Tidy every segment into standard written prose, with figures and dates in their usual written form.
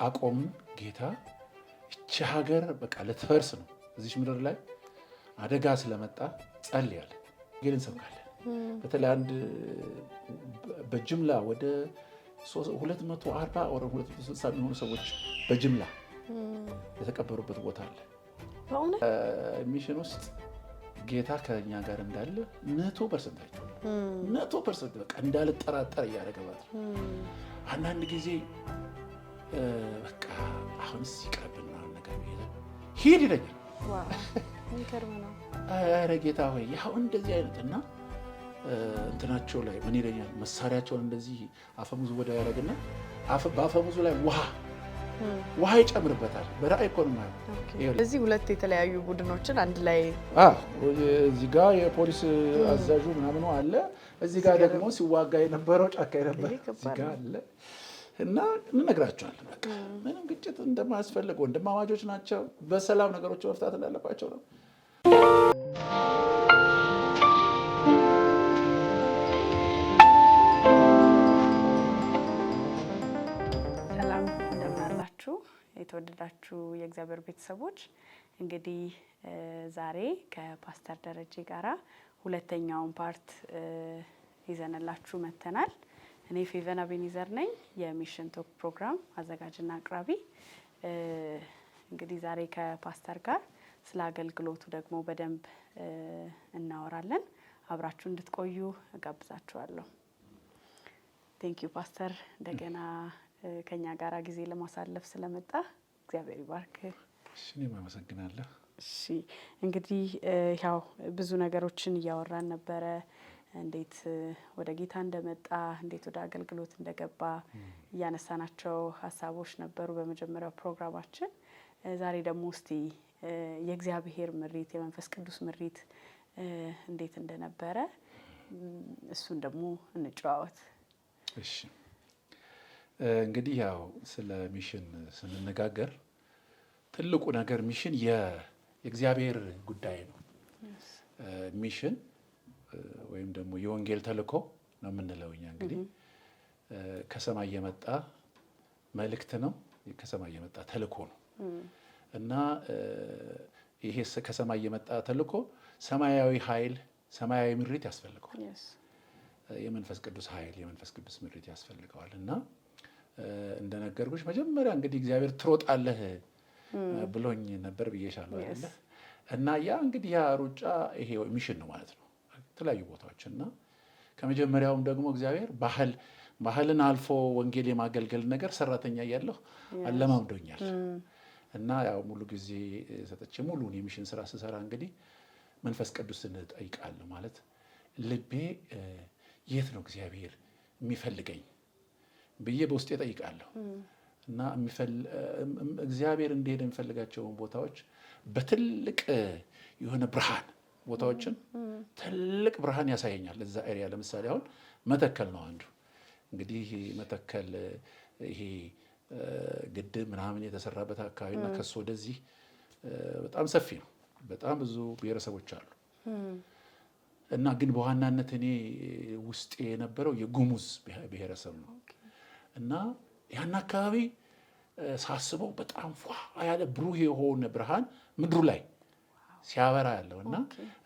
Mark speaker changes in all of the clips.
Speaker 1: አቆም ጌታ እቺ ሀገር በቃ ልትፈርስ ነው እዚህ ምድር ላይ አደጋ ስለመጣ ጸልያለሁ ግን እንሰብካለን በተለይ አንድ በጅምላ ወደ 240 ወደ 260 የሚሆኑ ሰዎች በጅምላ የተቀበሩበት ቦታ አለ
Speaker 2: በእውነት
Speaker 1: ሚሽን ውስጥ ጌታ ከኛ ጋር እንዳለ 100% አይቷል 100% በቃ እንዳልጠራጠር ያደረገባት አንዳንድ ጊዜ በቃ አሁንስ ይቅርብና ነገር ሂድ ይለኛል
Speaker 2: ዋው ይከርም ነው
Speaker 1: አረ ጌታ ሆይ ያው እንደዚህ አይነትና እንትናቸው ላይ ምን ይለኛል መሳሪያቸውን እንደዚህ አፈሙዙ ወደ ያረግና በአፈሙዙ ላይ ውሃ ይጨምርበታል በራእይ ኢኮኖሚ
Speaker 2: እዚህ ሁለት የተለያዩ ቡድኖችን አንድ ላይ
Speaker 1: እዚህ ጋር የፖሊስ አዛዡ ምናምኑ አለ እዚህ ጋር ደግሞ ሲዋጋ የነበረው ጫካ የነበረ እዚህ ጋር አለ እና እንነግራቸዋለን በቃ ምንም ግጭት እንደማያስፈልግ ወንድማማቾች ናቸው በሰላም ነገሮች መፍታት እንዳለባቸው ነው
Speaker 2: የተወደዳችሁ የእግዚአብሔር ቤተሰቦች እንግዲህ ዛሬ ከፓስተር ደረጀ ጋራ ሁለተኛውን ፓርት ይዘንላችሁ መተናል እኔ ፌቨን አቤኒዘር ነኝ የሚሽን ቶክ ፕሮግራም አዘጋጅና አቅራቢ እንግዲህ ዛሬ ከፓስተር ጋር ስለ አገልግሎቱ ደግሞ በደንብ እናወራለን አብራችሁ እንድትቆዩ እጋብዛችኋለሁ ቴንክ ዩ ፓስተር እንደገና ከኛ ጋራ ጊዜ ለማሳለፍ ስለመጣ እግዚአብሔር ይባርክ
Speaker 1: እሺ እኔም አመሰግናለሁ
Speaker 2: እሺ እንግዲህ ያው ብዙ ነገሮችን እያወራን ነበረ እንዴት ወደ ጌታ እንደመጣ እንዴት ወደ አገልግሎት እንደገባ ያነሳናቸው ሐሳቦች ነበሩ በመጀመሪያው ፕሮግራማችን ዛሬ ደግሞ እስቲ የእግዚአብሔር ምሪት የመንፈስ ቅዱስ ምሪት እንዴት እንደነበረ እሱን ደግሞ እንጨዋወት
Speaker 1: እሺ እንግዲህ ያው ስለ ሚሽን ስንነጋገር ትልቁ ነገር ሚሽን የእግዚአብሔር ጉዳይ ነው ሚሽን ወይም ደግሞ የወንጌል ተልእኮ ነው የምንለው እኛ እንግዲህ ከሰማይ የመጣ መልእክት ነው ከሰማይ የመጣ ተልእኮ ነው እና ይሄ ከሰማይ የመጣ ተልእኮ ሰማያዊ ኃይል ሰማያዊ ምሪት ያስፈልገዋል የመንፈስ ቅዱስ ኃይል የመንፈስ ቅዱስ ምሪት ያስፈልገዋል እና እንደነገርኩሽ መጀመሪያ እንግዲህ እግዚአብሔር ትሮጣለህ ብሎኝ ነበር ብዬሻለሁ አይደል እና ያ እንግዲህ ያ ሩጫ ይሄ ሚሽን ነው ማለት ነው የተለያዩ ቦታዎችና ከመጀመሪያውም ደግሞ እግዚአብሔር ባህልን አልፎ ወንጌል የማገልገል ነገር ሰራተኛ ያለው አለማምዶኛል እና ያው ሙሉ ጊዜ ሰጠች ሙሉን የሚሽን ስራ ስሰራ እንግዲህ መንፈስ ቅዱስን ጠይቃለሁ ማለት ልቤ የት ነው እግዚአብሔር የሚፈልገኝ ብዬ በውስጤ ጠይቃለሁ እና እግዚአብሔር እንደሄደ የሚፈልጋቸው ቦታዎች በትልቅ የሆነ ብርሃን ቦታዎችን ትልቅ ብርሃን ያሳየኛል እዛ ኤሪያ ለምሳሌ አሁን መተከል ነው አንዱ እንግዲህ መተከል ይሄ ግድብ ምናምን የተሰራበት አካባቢና ከሱ ወደዚህ በጣም ሰፊ ነው በጣም ብዙ ብሔረሰቦች አሉ እና ግን በዋናነት እኔ ውስጤ የነበረው የጉሙዝ ብሔረሰብ ነው እና ያን አካባቢ ሳስበው በጣም ያለ ብሩህ የሆነ ብርሃን ምድሩ ላይ ሲያበራ ያለውና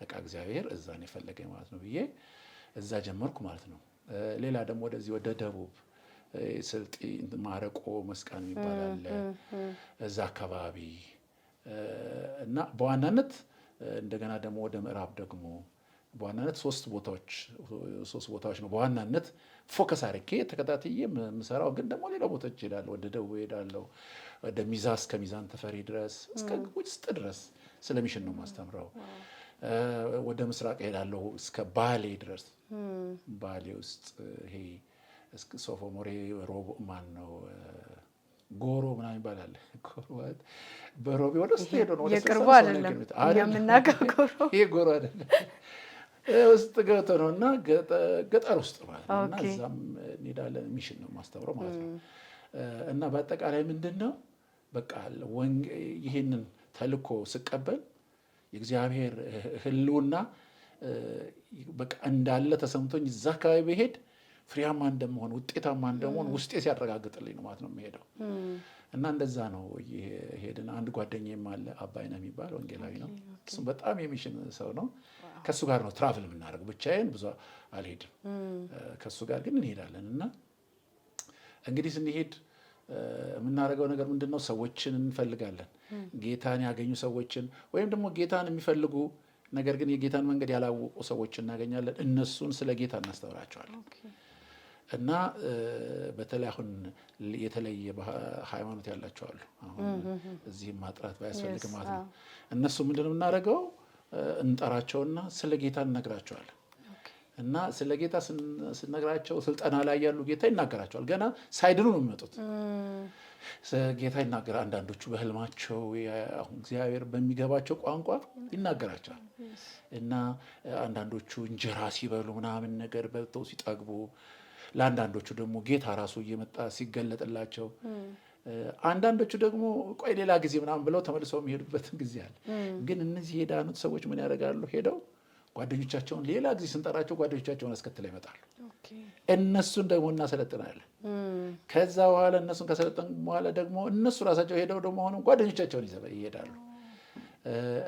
Speaker 1: በቃ እግዚአብሔር እዛን የፈለገኝ ማለት ነው ብዬ እዛ ጀመርኩ ማለት ነው ሌላ ደግሞ ወደዚህ ወደ ደቡብ ስልጤ ማረቆ መስቃን ይባላል እዛ አካባቢ እና በዋናነት እንደገና ደግሞ ወደ ምዕራብ ደግሞ በዋናነት ሶስት ቦታዎች ነው በዋናነት ፎከስ አድርጌ ተከታትዬ የምሰራው ግን ደግሞ ሌላ ቦታዎች እሄዳለሁ ወደ ደቡብ እሄዳለሁ ወደ ሚዛን ተፈሪ ድረስ እስከ ውስጥ ድረስ ስለ ሚሽን ነው ማስተምረው ወደ ምስራቅ እሄዳለሁ እስከ ባሌ ድረስ ባሌ ውስጥ ይሄ እስከ ሶፎሞሬ ሮብ ማን ነው ጎሮ ምናምን ይባላል ጎሮ በሮቤ ወደ ውስጥ ሄዶ ነው
Speaker 2: የቅርቡ አይደለም የምናውቀው ጎሮ
Speaker 1: ይሄ ጎሮ አይደለም ውስጥ ገብቶ ነውና ገጠር ውስጥ ማለት ነውና እዛም እንሄዳለን ሚሽን ነው ማስተምረው ማለት ነው እና በአጠቃላይ ምንድነው በቃ ይሄንን ተልኮ ስቀበል የእግዚአብሔር ህልውና በቃ እንዳለ ተሰምቶኝ እዛ አካባቢ በሄድ ፍሬያማ እንደመሆን ውጤታማ እንደመሆን ውስጤ ሲያረጋግጥልኝ ነው ማለት ነው የምሄደው እና እንደዛ ነው ሄድን። አንድ ጓደኛዬም አለ አባይነህ የሚባል ወንጌላዊ ነው። እሱም በጣም የሚሽን ሰው ነው። ከእሱ ጋር ነው ትራቭል የምናደርገው። ብቻዬን ብዙ አልሄድም። ከእሱ ጋር ግን እንሄዳለን። እና እንግዲህ ስንሄድ የምናደርገው ነገር ምንድን ነው? ሰዎችን እንፈልጋለን። ጌታን ያገኙ ሰዎችን ወይም ደግሞ ጌታን የሚፈልጉ ነገር ግን የጌታን መንገድ ያላወቁ ሰዎች እናገኛለን። እነሱን ስለ ጌታ እናስተምራቸዋለን። እና በተለይ አሁን የተለየ ሃይማኖት ያላቸው አሉ። አሁን እዚህም ማጥራት ባያስፈልግም ማለት ነው። እነሱ ምንድን ነው የምናደርገው? እንጠራቸውና ስለ ጌታ እንነግራቸዋለን። እና ስለ ጌታ ስነግራቸው ስልጠና ላይ ያሉ ጌታ ይናገራቸዋል። ገና ሳይድኑ ነው የሚመጡት። ጌታ ይናገራል። አንዳንዶቹ በህልማቸው እግዚአብሔር በሚገባቸው ቋንቋ ይናገራቸዋል። እና አንዳንዶቹ እንጀራ ሲበሉ ምናምን ነገር በልተው ሲጠግቡ፣ ለአንዳንዶቹ ደግሞ ጌታ ራሱ እየመጣ ሲገለጥላቸው፣ አንዳንዶቹ ደግሞ ቆይ ሌላ ጊዜ ምናምን ብለው ተመልሰው የሚሄዱበትን ጊዜ አለ። ግን እነዚህ የዳኑት ሰዎች ምን ያደርጋሉ? ሄደው ጓደኞቻቸውን ሌላ ጊዜ ስንጠራቸው ጓደኞቻቸውን አስከትለው ይመጣሉ። እነሱን ደግሞ እናሰለጥናለን። ከዛ በኋላ እነሱን ከሰለጠን በኋላ ደግሞ እነሱ ራሳቸው ሄደው ደግሞ አሁንም ጓደኞቻቸውን ይሄዳሉ።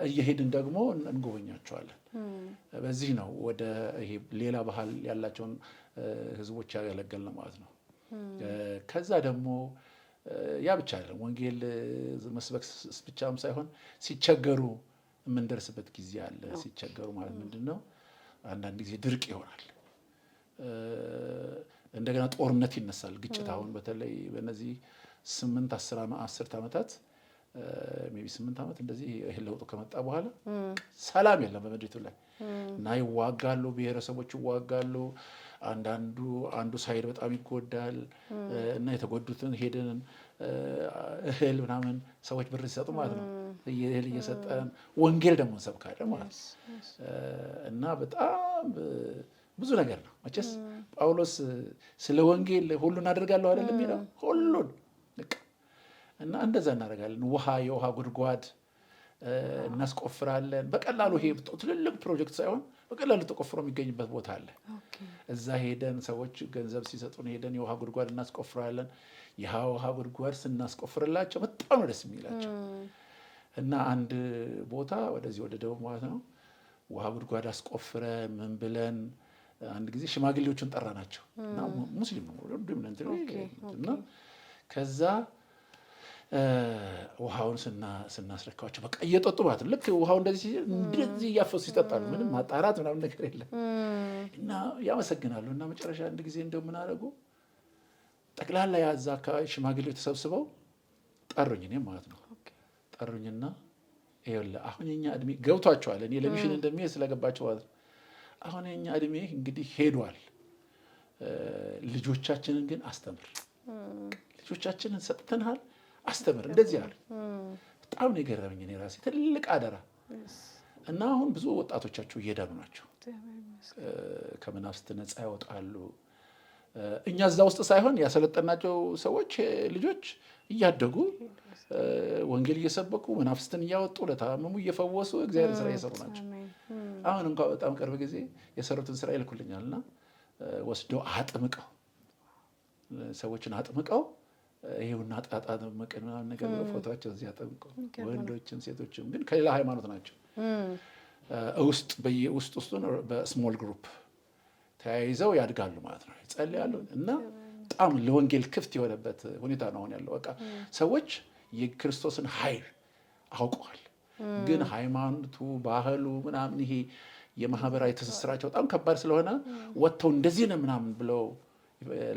Speaker 1: እየሄድን ደግሞ እንጎበኛቸዋለን። በዚህ ነው ወደ ይሄ ሌላ ባህል ያላቸውን ህዝቦች ያገለገልን ማለት ነው። ከዛ ደግሞ ያ ብቻ አይደለም፣ ወንጌል መስበክ ብቻም ሳይሆን ሲቸገሩ የምንደርስበት ጊዜ አለ። ሲቸገሩ ማለት ምንድን ነው? አንዳንድ ጊዜ ድርቅ ይሆናል። እንደገና ጦርነት ይነሳል፣ ግጭት። አሁን በተለይ በእነዚህ 8-10 ዓመታት ሜይ ቢ 8 ዓመት እንደዚህ ይሄን ለውጡ ከመጣ በኋላ ሰላም የለም በምድሪቱ ላይ እና ይዋጋሉ፣ ብሔረሰቦች ይዋጋሉ። አንዱ ሳይድ በጣም ይጎዳል እና የተጎዱትን ሄደን እህል ምናምን ሰዎች ብር ሲሰጡ ማለት ነው እህል እየሰጠን ወንጌል ደግሞ እንሰብካለን ማለት ነው። እና በጣም ብዙ ነገር ነው መቼስ ጳውሎስ ስለ ወንጌል ሁሉን አደርጋለሁ አይደለም የሚለው ሁሉን እና እንደዛ እናደርጋለን። የውሃ ጉድጓድ እናስቆፍራለን። በቀላሉ ይሄ ትልልቅ ፕሮጀክት ሳይሆን በቀላሉ ተቆፍሮ የሚገኝበት ቦታ አለ። እዛ ሄደን ሰዎች ገንዘብ ሲሰጡን ሄደን የውሃ ጉድጓድ እናስቆፍራለን። የውሃ ጉድጓድ ስናስቆፍርላቸው በጣም ነው ደስ የሚላቸው። እና አንድ ቦታ ወደዚህ ወደ ደቡብ ማለት ነው ውሃ ጉድጓድ አስቆፍረን ምን ብለን አንድ ጊዜ ሽማግሌዎቹን ጠራናቸው እና ሙስሊም ነው እና ከዛ ውሃውን ስናስረካቸው በቃ እየጠጡ ማለት ነው። ልክ ውሃው እንደዚህ እያፈሱ ይጠጣሉ። ምንም ማጣራት ምናምን ነገር የለም። እና ያመሰግናሉ። እና መጨረሻ አንድ ጊዜ እንደው ምን አደረጉ? ጠቅላላ ያዛ አካባቢ ሽማግሌዎች ተሰብስበው ጠሩኝ፣ እኔም ማለት ነው ጠሩኝና ይኸውልህ አሁን የኛ እድሜ ገብቷቸዋል። እኔ ለሚሽን እንደሚሄድ ስለገባቸው ማለት ነው። አሁን የኛ እድሜ እንግዲህ ሄዷል። ልጆቻችንን ግን አስተምር፣ ልጆቻችንን ሰጥተንሃል፣ አስተምር። እንደዚህ አለ። በጣም ነው የገረመኝ። እኔ ራሴ ትልቅ አደራ። እና አሁን ብዙ ወጣቶቻቸው እየዳኑ ናቸው፣ ከመናፍስት ነፃ ያወጣሉ። እኛ እዛ ውስጥ ሳይሆን ያሰለጠናቸው ሰዎች ልጆች እያደጉ ወንጌል እየሰበኩ መናፍስትን እያወጡ ለታመሙ እየፈወሱ እግዚአብሔር ስራ እየሰሩ ናቸው። አሁን እንኳ በጣም ቅርብ ጊዜ የሰሩትን ስራ ይልኩልኛል እና ወስደው አጥምቀው ሰዎችን አጥምቀው ይሄውና አጣጣመቅን ምናምን ነገር ብለው ፎቶቸው እዚህ አጥምቀው ወንዶችም ሴቶችም ግን ከሌላ ሃይማኖት ናቸው ውስጡን በስሞል ግሩፕ ተያይዘው ያድጋሉ ማለት ነው፣ ይጸልያሉ። እና በጣም ለወንጌል ክፍት የሆነበት ሁኔታ ነው አሁን ያለው። በቃ ሰዎች የክርስቶስን ኃይል አውቀዋል። ግን ሃይማኖቱ፣ ባህሉ ምናምን ይሄ የማህበራዊ ትስስራቸው በጣም ከባድ ስለሆነ ወጥተው እንደዚህ ነው ምናምን ብለው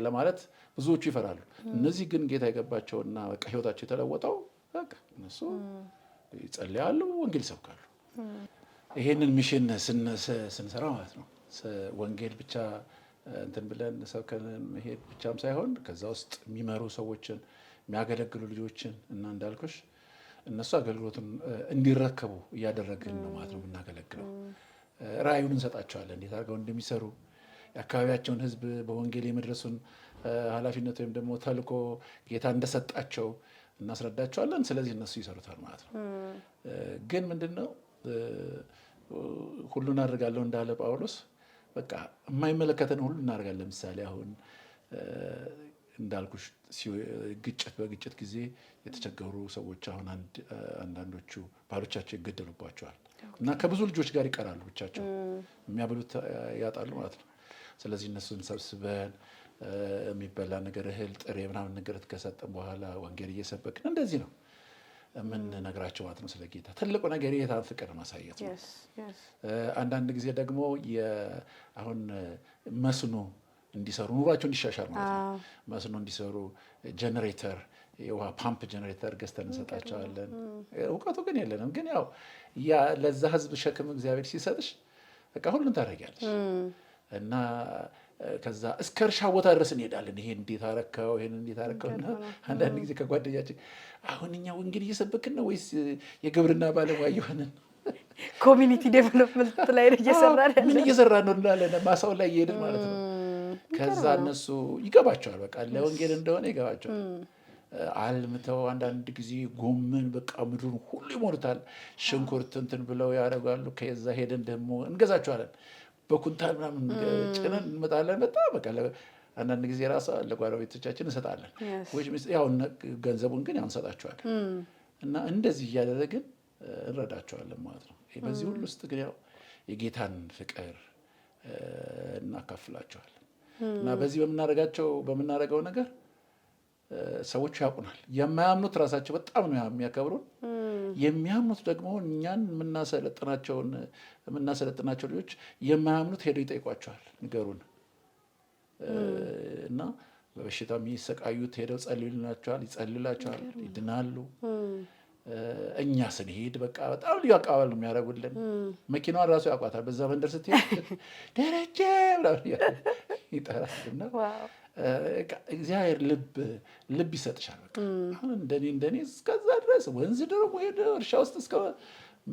Speaker 1: ለማለት ብዙዎቹ ይፈራሉ። እነዚህ ግን ጌታ የገባቸውና በቃ ህይወታቸው የተለወጠው በቃ እነሱ ይጸልያሉ፣ ወንጌል ይሰብካሉ። ይሄንን ሚሽን ስንሰራ ማለት ነው ወንጌል ብቻ እንትን ብለን ሰብከን መሄድ ብቻም ሳይሆን ከዛ ውስጥ የሚመሩ ሰዎችን የሚያገለግሉ ልጆችን እና እንዳልኩሽ እነሱ አገልግሎቱን እንዲረከቡ እያደረግን ነው ማለት ነው የምናገለግለው። ራእዩን እንሰጣቸዋለን፣ እንዴት አድርገው እንደሚሰሩ የአካባቢያቸውን ህዝብ በወንጌል የመድረሱን ኃላፊነት ወይም ደግሞ ተልእኮ ጌታ እንደሰጣቸው እናስረዳቸዋለን። ስለዚህ እነሱ ይሰሩታል ማለት ነው። ግን ምንድነው ሁሉን አድርጋለሁ እንዳለ ጳውሎስ በቃ የማይመለከተን ሁሉ እናደርጋለን። ለምሳሌ አሁን እንዳልኩሽ በግጭት ጊዜ የተቸገሩ ሰዎች አሁን አንዳንዶቹ ባሎቻቸው ይገደሉባቸዋል እና ከብዙ ልጆች ጋር ይቀራሉ፣ ብቻቸው የሚያበሉት ያጣሉ ማለት ነው። ስለዚህ እነሱን ሰብስበን የሚበላ ነገር እህል፣ ጥሬ ምናምን ነገር ከሰጠን በኋላ ወንጌል እየሰበክን እንደዚህ ነው የምንነግራቸው ማለት ነው ስለ ጌታ። ትልቁ ነገር የጌታን ፍቅር ማሳየት ነው። አንዳንድ ጊዜ ደግሞ አሁን መስኖ እንዲሰሩ ኑሯቸው እንዲሻሻል ማለት ነው። መስኖ እንዲሰሩ ጀነሬተር፣ የውሃ ፓምፕ ጀነሬተር ገዝተን እንሰጣቸዋለን። እውቀቱ ግን የለንም። ግን ያው ለዛ ህዝብ ሸክም እግዚአብሔር ሲሰጥሽ በቃ ሁሉን ታደርጊያለሽ እና ከዛ እስከ እርሻ ቦታ ድረስ እንሄዳለን። ይሄን እንዴት አረከው፣ ይሄን እንዴት አረከው። እና አንዳንድ ጊዜ ከጓደኛችን አሁን እኛ ወንጌል እየሰበክን ነው ወይስ የግብርና ባለሙያ የሆነን
Speaker 2: ኮሚኒቲ ዴቨሎፕመንት ላይ
Speaker 1: ምን እየሰራን ነው እንላለን። ማሳው ላይ እየሄድን ማለት ነው። ከዛ እነሱ ይገባቸዋል፣ በቃ ለወንጌል እንደሆነ ይገባቸዋል። አልምተው አንዳንድ ጊዜ ጎመን በቃ ምድሩን ሁሉ ይሞሉታል። ሽንኩርት እንትን ብለው ያደርጋሉ። ከዛ ሄደን ደግሞ እንገዛቸዋለን። በኩንታል ምናምን ጭነን እንመጣለን። በጣም በቃ አንዳንድ ጊዜ ራሱ ለጓረቤቶቻችን እንሰጣለን። ያው ገንዘቡን ግን ያው እንሰጣቸዋለን እና እንደዚህ እያደረግን እንረዳቸዋለን ማለት ነው። በዚህ ሁሉ ውስጥ ግን ያው የጌታን ፍቅር እናካፍላቸዋለን እና በዚህ በምናደርገው ነገር ሰዎቹ ያውቁናል። የማያምኑት ራሳቸው በጣም ነው የሚያከብሩን። የሚያምኑት ደግሞ እኛን የምናሰለጥናቸው ልጆች የማያምኑት ሄደው ይጠይቋቸዋል፣ ንገሩን እና በበሽታ የሚሰቃዩት ሄደው ይጸልዩላቸዋል፣ ይድናሉ። እኛ ስንሄድ በቃ በጣም ልዩ አቀባበል ነው የሚያደርጉልን። መኪናዋን ራሱ ያውቋታል። በዛ መንደር ስትሄድ ደረጀ ይጠራልና እግዚአብሔር ልብ ይሰጥሻል። በቃ አሁን እንደኔ እስከዛ ድረስ ወንዝ ደግሞ ሄደ እርሻ ውስጥ እስከ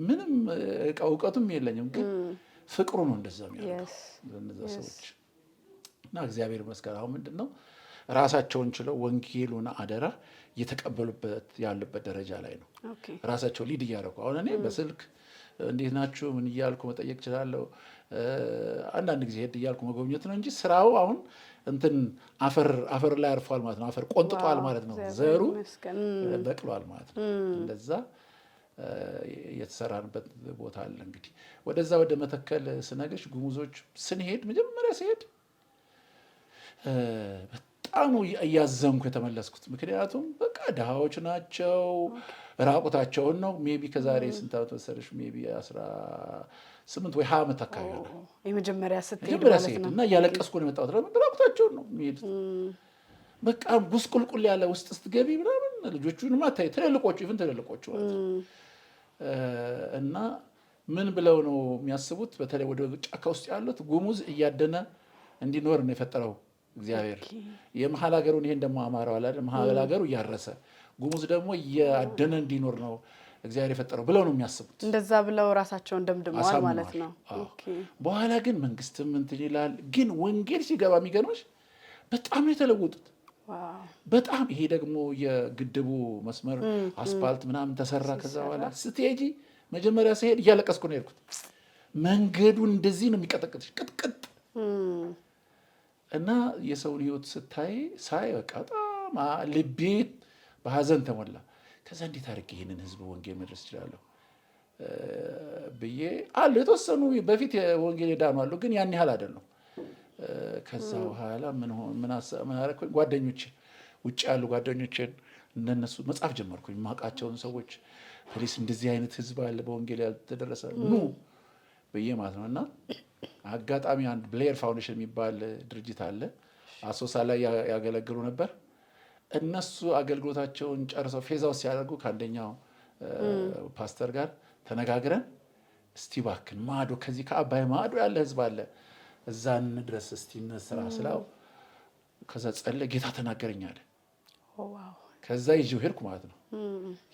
Speaker 1: ምንም እውቀቱም የለኝም፣ ግን ፍቅሩ ነው እንደዛ የሚያደርገው እነዛ ሰዎች እና እግዚአብሔር ይመስገን። አሁን ምንድን ነው ራሳቸውን ችለው ወንጌሉን አደራ እየተቀበሉበት ያለበት ደረጃ ላይ ነው። ራሳቸው ሊድ እያደረጉ አሁን እኔ በስልክ እንዴት ናችሁ ምን እያልኩ መጠየቅ እችላለሁ። አንዳንድ ጊዜ ሄድ እያልኩ መጎብኘት ነው እንጂ ስራው አሁን እንትን አፈር ላይ አርፏል ማለት ነው። አፈር ቆንጥጧል ማለት ነው። ዘሩ በቅሏል ማለት ነው። እንደዛ የተሰራንበት ቦታ አለ። እንግዲህ ወደዛ ወደ መተከል ስነግርሽ ጉሙዞች ስንሄድ መጀመሪያ ሲሄድ በጣም እያዘንኩ የተመለስኩት። ምክንያቱም በቃ ድሃዎች ናቸው፣ ራቁታቸውን ነው። ሜቢ ከዛሬ ስንት ዓመት መሰለሽ? ሜቢ 18 ወይ 20 ዓመት አካባቢ ነው
Speaker 2: የመጀመሪያ ስትሄድ
Speaker 1: እና እያለቀስኩ ነው የመጣሁት። ለምን ራቁታቸውን ነው የሚሄዱት። በቃ ጉስቁልቁል ያለ ውስጥ ስትገቢ ምናምን ልጆቹን ማታይ ትልልቆቹ ማለት ነው። እና ምን ብለው ነው የሚያስቡት? በተለይ ወደ ጫካ ውስጥ ያሉት ጉሙዝ እያደነ እንዲኖር ነው የፈጠረው እግዚአብሔር። የመሀል ሀገሩን ይሄን ደግሞ አማራው አለ አይደል? መሀል ሀገሩ እያረሰ ጉሙዝ ደግሞ እያደነ እንዲኖር ነው እግዚአብሔር የፈጠረው ብለው ነው የሚያስቡት።
Speaker 2: እንደዛ ብለው ራሳቸውን ደምድመዋል ማለት ነው።
Speaker 1: በኋላ ግን መንግስትም እንትን ይላል። ግን ወንጌል ሲገባ የሚገርምሽ በጣም ነው የተለወጡት። በጣም ይሄ ደግሞ የግድቡ መስመር አስፓልት ምናምን ተሰራ። ከዛ በኋላ ስትሄጂ መጀመሪያ ሲሄድ እያለቀስኩ ነው የሄድኩት። መንገዱ እንደዚህ ነው የሚቀጠቅጥሽ ቅጥቅጥ እና የሰውን ህይወት ሳይ በቃ በጣም ልቤ በሀዘን ተሞላ። ከዛ እንዴት አድርጌ ይህንን ህዝብ ወንጌል መድረስ እችላለሁ ብዬ አሉ የተወሰኑ በፊት ወንጌል የዳኑ አሉ፣ ግን ያን ያህል አይደለም። ከዛ በኋላ ምን አደረኩኝ? ጓደኞቼን ውጭ ያሉ ጓደኞቼን እነሱ መጻፍ ጀመርኩኝ። የማውቃቸውን ሰዎች ፖሊስ እንደዚህ አይነት ህዝብ አለ በወንጌል ያልተደረሰ ኑ ብዬ ማለት ነው። እና አጋጣሚ አንድ ብሌር ፋውንዴሽን የሚባል ድርጅት አለ፣ አሶሳ ላይ ያገለግሉ ነበር። እነሱ አገልግሎታቸውን ጨርሰው ፌዛው ሲያደርጉ ከአንደኛው ፓስተር ጋር ተነጋግረን እስቲ እባክን ማዶ ከዚህ ከአባይ ማዶ ያለ ህዝብ አለ እዛ እንድረስ እስቲ እንስራ ስላው፣ ከዛ ጸለ ጌታ ተናገረኝ አለ። ከዛ ይዤው ሄድኩ ማለት ነው።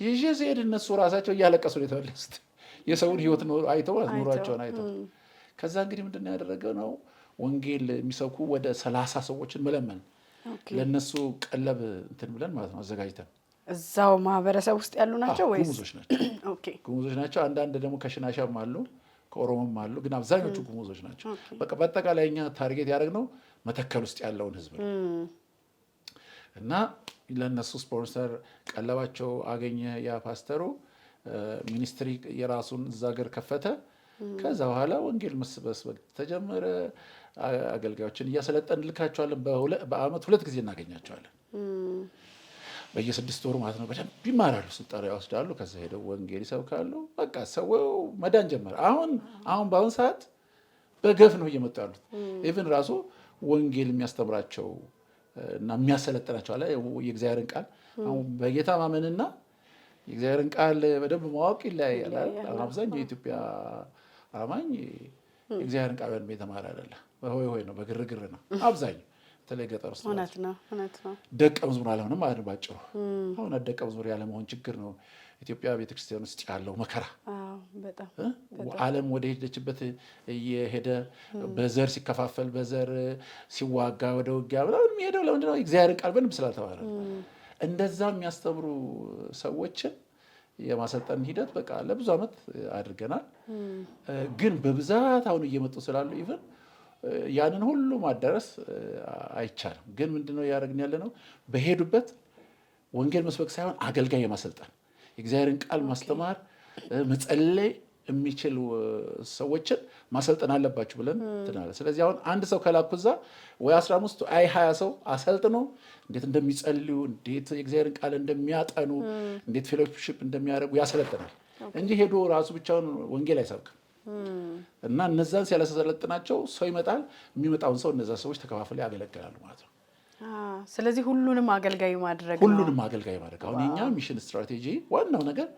Speaker 1: ይዤ ሲሄድ እነሱ ራሳቸው እያለቀሱ ነው የተመለሱት። የሰውን ህይወት አይተው ኑሯቸውን አይተው። ከዛ እንግዲህ ምንድን ነው ያደረገው ነው ወንጌል የሚሰብኩ ወደ 30 ሰዎችን መለመን ለነሱ ቀለብ እንትን ብለን ማለት ነው አዘጋጅተን።
Speaker 2: እዛው ማህበረሰብ ውስጥ ያሉ ናቸው ወይስ
Speaker 1: ጉሙዞች ናቸው? ኦኬ ጉሙዞች ናቸው። አንዳንድ ደግሞ ከሽናሻም አሉ ከኦሮሞም አሉ፣ ግን አብዛኞቹ ጉሙዞች ናቸው። በቃ በአጠቃላይ እኛ ታርጌት ያደረግነው መተከል ውስጥ ያለውን ህዝብ ነው። እና ለነሱ ስፖንሰር ቀለባቸው አገኘ። ያ ፓስተሩ ሚኒስትሪ የራሱን እዛ ሀገር ከፈተ። ከዛ በኋላ ወንጌል መስበክ ተጀመረ። አገልጋዮችን እያሰለጠን ልካቸዋለን። በአመት 2 ጊዜ እናገኛቸዋለን። በየ6 ወሩ ማለት ነው። በደንብ ይማራሉ፣ ስልጠና ይወስዳሉ። ከዛ ሄደው ወንጌል ይሰብካሉ። በቃ ሰው መዳን ጀመረ። አሁን በአሁን ሰዓት በገፍ ነው እየመጡ ያሉት። ኢቭን ራሱ ወንጌል የሚያስተምራቸው እና የሚያሰለጥናቸው አለ። የእግዚአብሔርን ቃል አሁን በጌታ ማመንና የእግዚአብሔርን ቃል በደንብ ማወቅ ይለያያል። አብዛኛው የኢትዮጵያ አማኝ የእግዚአብሔርን ቃል በደንብ የተማረ አይደለ። በሆይ ነው፣ በግርግር ነው አብዛኛው። በተለይ ገጠር ውስጥ
Speaker 2: እውነት ነው።
Speaker 1: ደቀ መዝሙር አልሆንም ማለት ነው ባጭሩ። አሁን ደቀ መዝሙር ያለመሆን ችግር ነው ኢትዮጵያ ቤተክርስቲያን ውስጥ ያለው መከራ። ዓለም ወደ ሄደችበት እየሄደ በዘር ሲከፋፈል፣ በዘር ሲዋጋ፣ ወደ ውጊያ ምናምን የሚሄደው ለምንድን ነው? የእግዚአብሔርን ቃል በደንብ ስላልተማረ። እንደዛ የሚያስተምሩ ሰዎችን የማሰልጠን ሂደት በቃ ለብዙ ዓመት አድርገናል። ግን በብዛት አሁን እየመጡ ስላሉ ኢቭን ያንን ሁሉ ማዳረስ አይቻልም። ግን ምንድነው እያደረግን ያለ ነው? በሄዱበት ወንጌል መስበክ ሳይሆን አገልጋይ የማሰልጠን የእግዚአብሔርን ቃል ማስተማር፣ መጸለይ የሚችሉ ሰዎችን ማሰልጠን አለባችሁ ብለን ትናለ። ስለዚህ አሁን አንድ ሰው ከላኩ እዛ ወይ 15 ወይ 20 ሰው አሰልጥኖ እንዴት እንደሚጸልዩ፣ እንዴት የእግዚአብሔርን ቃል እንደሚያጠኑ፣ እንዴት ፌሎሺፕ እንደሚያደርጉ ያሰለጥናል እንጂ ሄዶ ራሱ ብቻውን ወንጌል አይሰብክም። እና እነዛን ሲያሰለጥናቸው ሰው ይመጣል። የሚመጣውን ሰው እነዛ ሰዎች ተከፋፍለው ያገለግላሉ ማለት ነው።
Speaker 2: ስለዚህ ሁሉንም አገልጋይ ማድረግ
Speaker 1: አሁን የኛ ሚሽን ስትራቴጂ ዋናው ነገር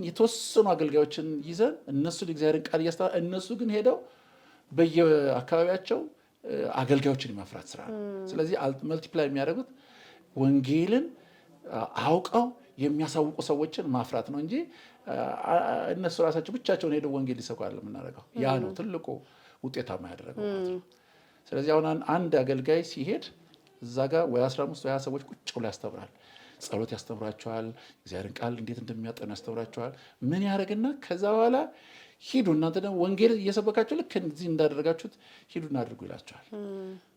Speaker 1: የተወሰኑ አገልጋዮችን ይዘን እነሱን እግዚአብሔርን ቃል እያስተማሩ እነሱ ግን ሄደው በየአካባቢያቸው አገልጋዮችን የማፍራት ስራ ነው። ስለዚህ መልቲፕላይ የሚያደርጉት ወንጌልን አውቀው የሚያሳውቁ ሰዎችን ማፍራት ነው እንጂ እነሱ ራሳቸው ብቻቸውን ሄደው ወንጌል ሊሰብካሉ የምናደርገው። ያ ነው ትልቁ ውጤታማ ያደረገው ማለት ነው። ስለዚህ አሁን አንድ አገልጋይ ሲሄድ እዛ ጋር ወይ 15 ወይ 20 ሰዎች ቁጭ ብሎ ያስተምራል። ጸሎት ያስተምራቸዋል። እግዚአብሔርን ቃል እንዴት እንደሚያጠኑ ያስተምራቸዋል። ምን ያደርግና ከዛ በኋላ ሂዱ እናንተ ደግሞ ወንጌል እየሰበካችሁ ልክ እዚህ እንዳደረጋችሁት ሂዱና አድርጉ ይላቸዋል።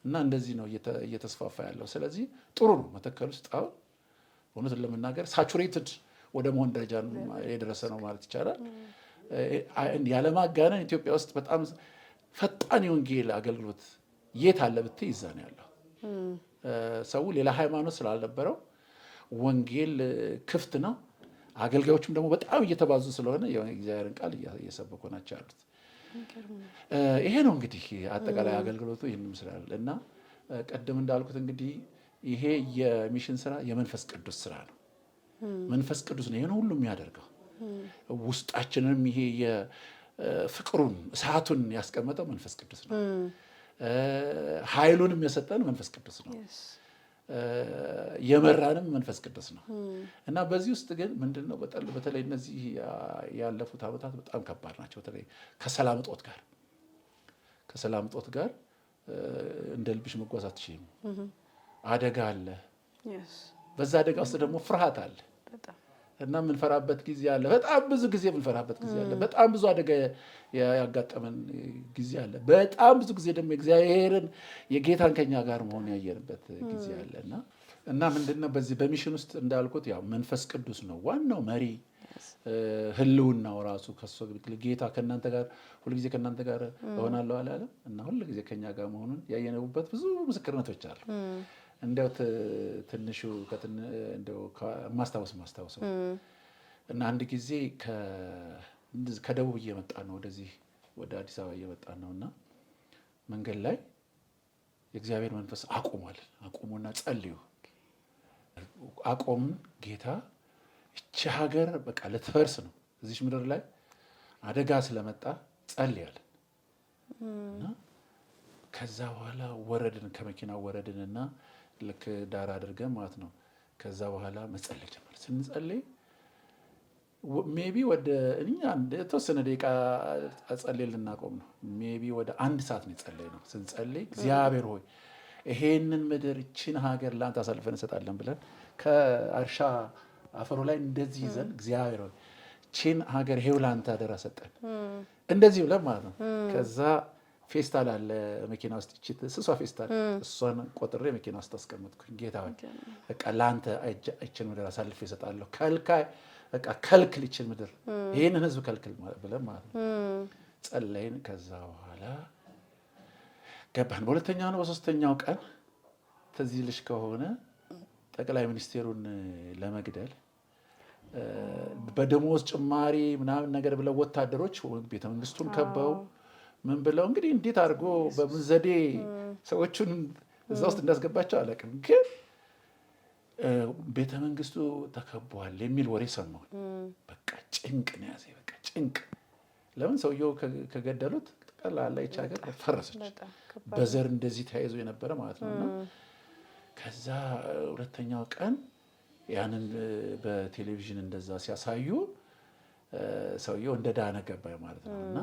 Speaker 1: እና እንደዚህ ነው እየተስፋፋ ያለው። ስለዚህ ጥሩ ነው። መተከል ውስጥ አሁን እውነትን ለመናገር ሳቹሬትድ ወደ መሆን ደረጃ የደረሰ ነው ማለት ይቻላል። ያለማጋነን ኢትዮጵያ ውስጥ በጣም ፈጣን የወንጌል አገልግሎት የት አለ ብትይ ይዛ ነው ያለው። ሰው ሌላ ሃይማኖት ስላልነበረው ወንጌል ክፍት ነው። አገልጋዮችም ደግሞ በጣም እየተባዙ ስለሆነ የእግዚአብሔርን ቃል እየሰበኩ ናቸው ያሉት። ይሄ ነው እንግዲህ አጠቃላይ አገልግሎቱ ይህን ይመስላል። እና ቀደም እንዳልኩት እንግዲህ ይሄ የሚሽን ስራ የመንፈስ ቅዱስ ስራ ነው። መንፈስ ቅዱስ ነው ይሄን ሁሉ የሚያደርገው። ውስጣችንም ይሄ የፍቅሩን እሳቱን ያስቀመጠው መንፈስ ቅዱስ ነው። ኃይሉንም የሰጠን መንፈስ ቅዱስ ነው። የመራንም መንፈስ ቅዱስ ነው። እና በዚህ ውስጥ ግን ምንድነው በተለይ እነዚህ ያለፉት ዓመታት በጣም ከባድ ናቸው። በተለይ ከሰላም እጦት ጋር እንደ ልብሽ መጓዝ አትችይም። አደጋ አለ። በዛ አደጋ ውስጥ ደግሞ ፍርሃት አለ እና የምንፈራበት ጊዜ አለ። በጣም ብዙ ጊዜ የምንፈራበት ጊዜ አለ። በጣም ብዙ አደጋ ያጋጠመን ጊዜ አለ። በጣም ብዙ ጊዜ ደግሞ እግዚአብሔርን የጌታን ከኛ ጋር መሆን ያየንበት ጊዜ አለ። እና ምንድነው በዚህ በሚሽን ውስጥ እንዳልኩት ያው መንፈስ ቅዱስ ነው ዋናው መሪ። ህልውናው ራሱ ጌታ ከእናንተ ጋር ሁልጊዜ ከእናንተ ጋር እሆናለሁ አላለም እና ሁልጊዜ ከኛ ጋር መሆኑን ያየነውበት ብዙ ምስክርነቶች አሉ። እንደው ትንሹ እንደው ማስታወሰው እና አንድ ጊዜ ከደቡብ እየመጣን ነው ወደዚህ ወደ አዲስ አበባ እየመጣን ነው እና መንገድ ላይ የእግዚአብሔር መንፈስ አቁሙና ጸልዩ አቆምን። ጌታ እቺ ሀገር በቃ ልትፈርስ ነው፣ እዚች ምድር ላይ አደጋ ስለመጣ ጸልያለን እና ከዛ በኋላ ከመኪና ወረድንና ልክ ዳር አድርገን ማለት ነው። ከዛ በኋላ መጸለይ ጀመር። ስንጸልይ ሜቢ ወደ እኛ የተወሰነ ደቂቃ ጸልይ ልናቆም ነው። ሜቢ ወደ 1 ሰዓት ነው የጸለይነው። ስንጸልይ እግዚአብሔር ሆይ ይሄንን ምድር እቺን ሀገር ላንተ አሳልፈን እንሰጣለን ብለን ከእርሻ አፈሩ ላይ እንደዚህ ይዘን እግዚአብሔር ሆይ እቺን ሀገር ይሄው ላንተ አደራ ሰጠን እንደዚህ ብለን ማለት ነው። ከዛ ፌስታል አለ መኪና ውስጥ እቺ ስሷ ፌስታል እሷን ቆጥሬ መኪና ውስጥ አስቀመጥኩኝ። ጌታ ሆይ በቃ ለአንተ እችን ምድር አሳልፌ እሰጣለሁ። ከልካይ በቃ ከልክል ይችን ምድር ይህንን ህዝብ ከልክል ብለን ማለት ነው ጸለይን። ከዛ በኋላ ገባን። በሁለተኛው ነው በሶስተኛው ቀን ትዝ ይልሽ ከሆነ ጠቅላይ ሚኒስቴሩን ለመግደል በደሞዝ ጭማሪ ምናምን ነገር ብለው ወታደሮች ቤተ መንግስቱን ከበው ምን ብለው እንግዲህ እንዴት አድርጎ በምን ዘዴ ሰዎቹን እዛ ውስጥ እንዳስገባቸው አላውቅም፣ ግን ቤተ መንግስቱ ተከቧል የሚል ወሬ ሰማሁ። በቃ ጭንቅ ነው ያዘኝ። በቃ ጭንቅ። ለምን ሰውየው ከገደሉት ጠቅላላ ይህች ሀገር ፈረሰች። በዘር እንደዚህ ተያይዞ የነበረ ማለት ነው። እና ከዛ ሁለተኛው ቀን ያንን በቴሌቪዥን እንደዛ ሲያሳዩ ሰውየው እንደ ዳነ ገባኝ ማለት ነው። እና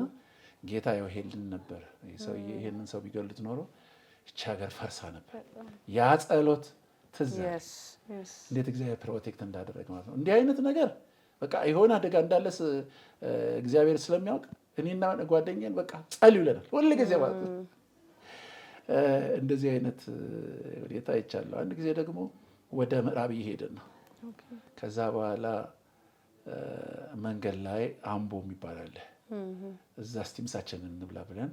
Speaker 1: ጌታ ይሄልን ነበር ይሄንን ሰው ቢገሉት ኖሮ ይህች ሀገር ፈርሳ ነበር። ያ ጸሎት ትዝ እንዴት እግዚአብሔር ፕሮቴክት እንዳደረገ ማለት ነው። እንዲህ አይነት ነገር በቃ የሆነ አደጋ እንዳለስ እግዚአብሔር ስለሚያውቅ እኔና ጓደኛዬን በቃ ጸልዩ ይለናል ሁሉ ጊዜ ማለት ነው። እንደዚህ አይነት ሁኔታ ይቻላል። አንድ ጊዜ ደግሞ ወደ ምዕራብ እየሄድን ነው። ከዛ በኋላ መንገድ ላይ አምቦ የሚባል አለ። እዛ እስቲ ምሳችንን እንብላ ብለን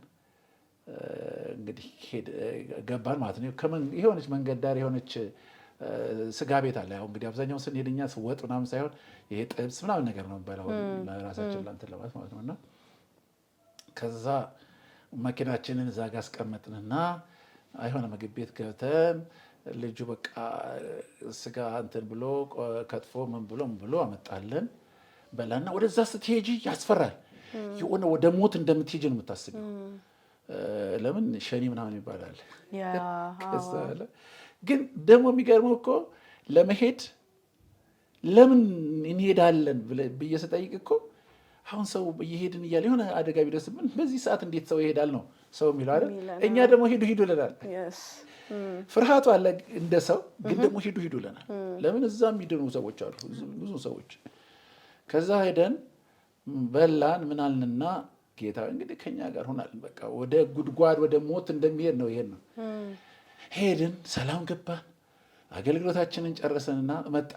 Speaker 1: እንግዲህ ገባን ማለት ነው። የሆነች መንገድ ዳር የሆነች ስጋ ቤት አለ። ያው እንግዲህ አብዛኛውን ስንሄድ እኛ ወጥ ምናምን ሳይሆን ይሄ ጥብስ ምናምን ነገር ነው የምንበላው ለራሳችን ላንተን ለማለት ማለት ነው። እና ከዛ መኪናችንን እዛ ጋር አስቀመጥንና የሆነ ምግብ ቤት ገብተን ልጁ በቃ ስጋ እንትን ብሎ ከትፎ ምን ብሎ አመጣለን በላና ወደዛ ስትሄጂ ያስፈራል። የሆነ ወደ ሞት እንደምትሄጂ ነው የምታስቢው። ለምን ሸኒ ምናምን ይባላል። ግን ደግሞ የሚገርመው እኮ ለመሄድ ለምን እንሄዳለን ብዬ ስጠይቅ እኮ አሁን ሰው እየሄድን እያለ የሆነ አደጋ ቢደርስብን በዚህ ሰዓት እንዴት ሰው ይሄዳል ነው ሰው የሚለው አይደል? እኛ ደግሞ ሂዱ ይለናል። ፍርሃቱ አለ እንደ ሰው፣ ግን ደግሞ ሂዱ ይለናል። ለምን እዛ የሚድኑ ሰዎች አሉ ብዙ ሰዎች። ከዛ ሄደን በላን ምናልንና ጌታ እንግዲህ ከኛ ጋር ሆናል። በቃ ወደ ጉድጓድ ወደ ሞት እንደሚሄድ ነው ይሄን ነው። ሄድን፣ ሰላም ገባን፣ አገልግሎታችንን ጨረሰንና መጣ።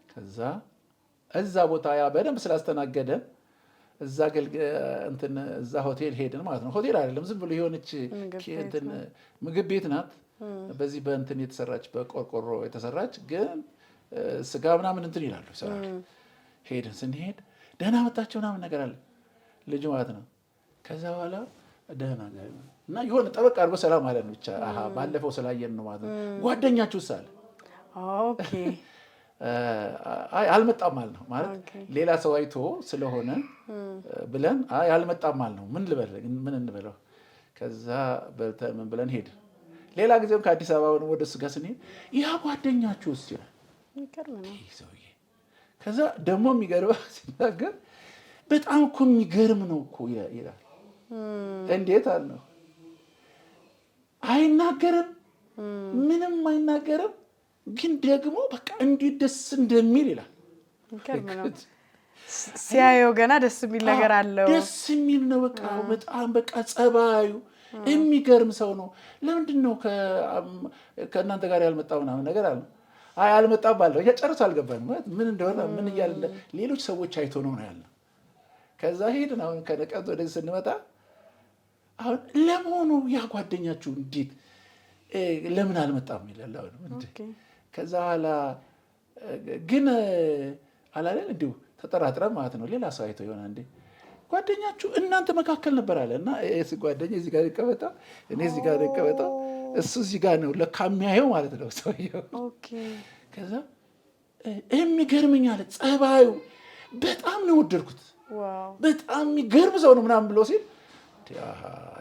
Speaker 1: ከዛ እዛ ቦታ ያ በደንብ ስላስተናገደን እዛ ሆቴል ሄድን ማለት ነው። ሆቴል አይደለም ዝም ብሎ የሆነች ምግብ ቤት ናት። በዚህ በእንትን የተሰራች በቆርቆሮ የተሰራች ግን ስጋ ምናምን እንትን ይላሉ ይሰራሉ። ሄድን። ስንሄድ ደህና መጣችሁ ምናምን ነገር አለ ልጁ ማለት ነው። ከዛ በኋላ ደህና እና የሆነ ጠበቅ አድርጎ ሰላም አለን ብቻ። ባለፈው ስላየን ነው ማለት ነው። ጓደኛችሁስ አለ። ኦኬ አልመጣም ማለት ነው። ማለት ሌላ ሰው አይቶ ስለሆነ ብለን አልመጣም ማለት ነው። ምን እንበለው? ከዛ በልተን ምን ብለን ሄድን። ሌላ ጊዜም ከአዲስ አበባ ወደ እሱ ጋር ስንሄድ ያ ጓደኛችሁስ ይላል ሰውዬ። ከዛ ደግሞ የሚገርመው ሲናገር በጣም እኮ የሚገርም ነው እኮ ይላል። እንዴት አልነው? አይናገርም፣ ምንም አይናገርም፣ ግን ደግሞ በቃ እንዴት ደስ እንደሚል ይላል።
Speaker 2: ሲያየው ገና ደስ የሚል ነገር አለው።
Speaker 1: ደስ የሚል ነው በቃ በጣም በቃ ጸባዩ የሚገርም ሰው ነው። ለምንድን ነው ከእናንተ ጋር ያልመጣው ምናምን ነገር አለ። አልመጣም ባለው ጨርሶ አልገባንም ማለት ምን እንደሆነ ምን እያለ ሌሎች ሰዎች አይቶ ነው ያልነው። ከዛ ሄድን። አሁን ከነቀት ወደዚህ ስንመጣ አሁን ለመሆኑ ያ ጓደኛችሁ እንዴት ለምን አልመጣም ይላል። አሁን ከዛ ኋላ ግን አላለን እንዲሁ ተጠራጥረን ማለት ነው። ሌላ ሰው አይቶ ይሆናል እንዴ ጓደኛችሁ እናንተ መካከል ነበር አለ እና ጓደኛ እዚህ ጋር ይቀመጣ እኔ እዚህ ጋር ይቀመጣ እሱ እዚህ ጋር ነው ለካ የሚያየው ማለት ነው ሰውየው። ከዛ የሚገርመኝ አለ ጸባዩ በጣም ነው ወደድኩት፣ በጣም የሚገርም ሰው ነው ምናምን ብሎ ሲል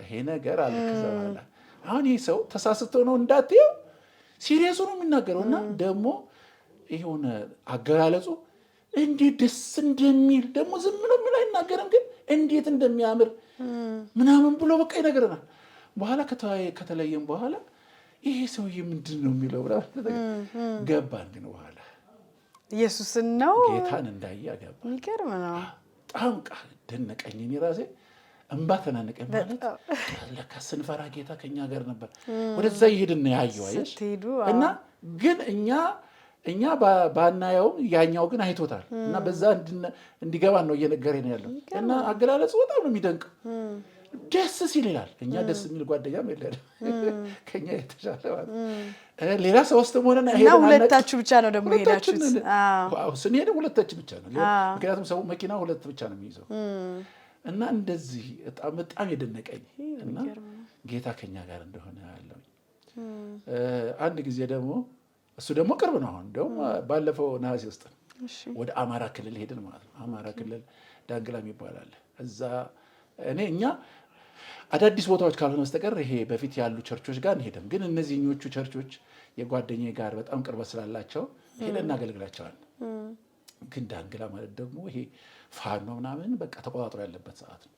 Speaker 1: ይሄ ነገር አለ። ከዛ በኋላ አሁን ይህ ሰው ተሳስቶ ነው እንዳትየው ሲሪየሱ ነው የሚናገረው። እና ደግሞ የሆነ አገላለጹ እንዴት ደስ እንደሚል ደግሞ ዝም ብሎ ምን አይናገርም፣ ግን እንዴት እንደሚያምር ምናምን ብሎ በቃ ይነግረናል። በኋላ ከተለየም በኋላ ይሄ ሰውዬ ምንድን ነው የሚለው ብላ ገባን። ግን በኋላ
Speaker 2: ኢየሱስን ነው
Speaker 1: ጌታን እንዳየ ገባ።
Speaker 2: የሚገርም ነው።
Speaker 1: በጣም ደነቀኝ። እኔ ራሴ እንባ ተናነቀኝ። ማለት ለካ ስንፈራ ጌታ ከኛ ጋር ነበር። ወደዛ ይሄድን ያየው አየሽ። እና ግን እኛ ባናየውም ያኛው ግን አይቶታል። እና በዛ እንዲገባን ነው እየነገረን ያለው። እና አገላለጹ በጣም ነው የሚደንቀው። ደስ ሲል ይላል። እኛ ደስ የሚል ጓደኛም የለን ከኛ የተሻለ ማለት ሌላ ሰው ውስጥም ሆነና
Speaker 2: እና ሁለታችሁ ብቻ ነው ደግሞ ሄዳችሁት?
Speaker 1: ስንሄድ ሁለታችን ብቻ ነው። ምክንያቱም ሰው መኪና ሁለት ብቻ ነው የሚይዘው። እና እንደዚህ በጣም የደነቀኝ እና ጌታ ከኛ ጋር እንደሆነ ያለው። አንድ ጊዜ ደግሞ እሱ ደግሞ ቅርብ ነው። አሁን እንደውም ባለፈው ነሐሴ ውስጥ ወደ አማራ ክልል ሄድን ማለት ነው። አማራ ክልል ዳንግላ ይባላል። እዛ እኛ አዳዲስ ቦታዎች ካልሆነ በስተቀር ይሄ በፊት ያሉ ቸርቾች ጋር እንሄድም። ግን እነዚህኞቹ ቸርቾች የጓደኛዬ ጋር በጣም ቅርበት ስላላቸው ሄደን እናገልግላቸዋለን። ግን ዳንግላ ማለት ደግሞ ይሄ ፋኖ ምናምን በቃ ተቆጣጥሮ ያለበት ሰዓት ነው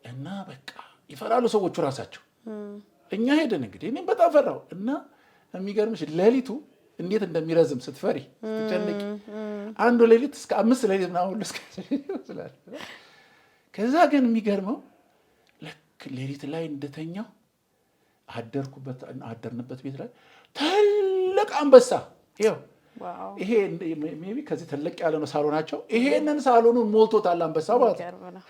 Speaker 1: እና በቃ ይፈራሉ ሰዎቹ ራሳቸው። እኛ ሄደን እንግዲህ እኔም በጣም ፈራው እና የሚገርምሽ ሌሊቱ እንዴት እንደሚረዝም ስትፈሪ ስትጨነቂ፣ አንዱ ሌሊት እስከ 5 ሌሊት ምናምን ሁሉ ይመስላል። ከዛ ግን የሚገርመው ልክ ሌሊት ላይ እንደተኛው አደርንበት ቤት ላይ ትልቅ አንበሳ ይሄ ሜይ ቢ ከዚህ ተለቅ ያለ ነው ሳሎናቸው። ይሄንን ሳሎኑን ሞልቶታል አንበሳ ማለት ነው።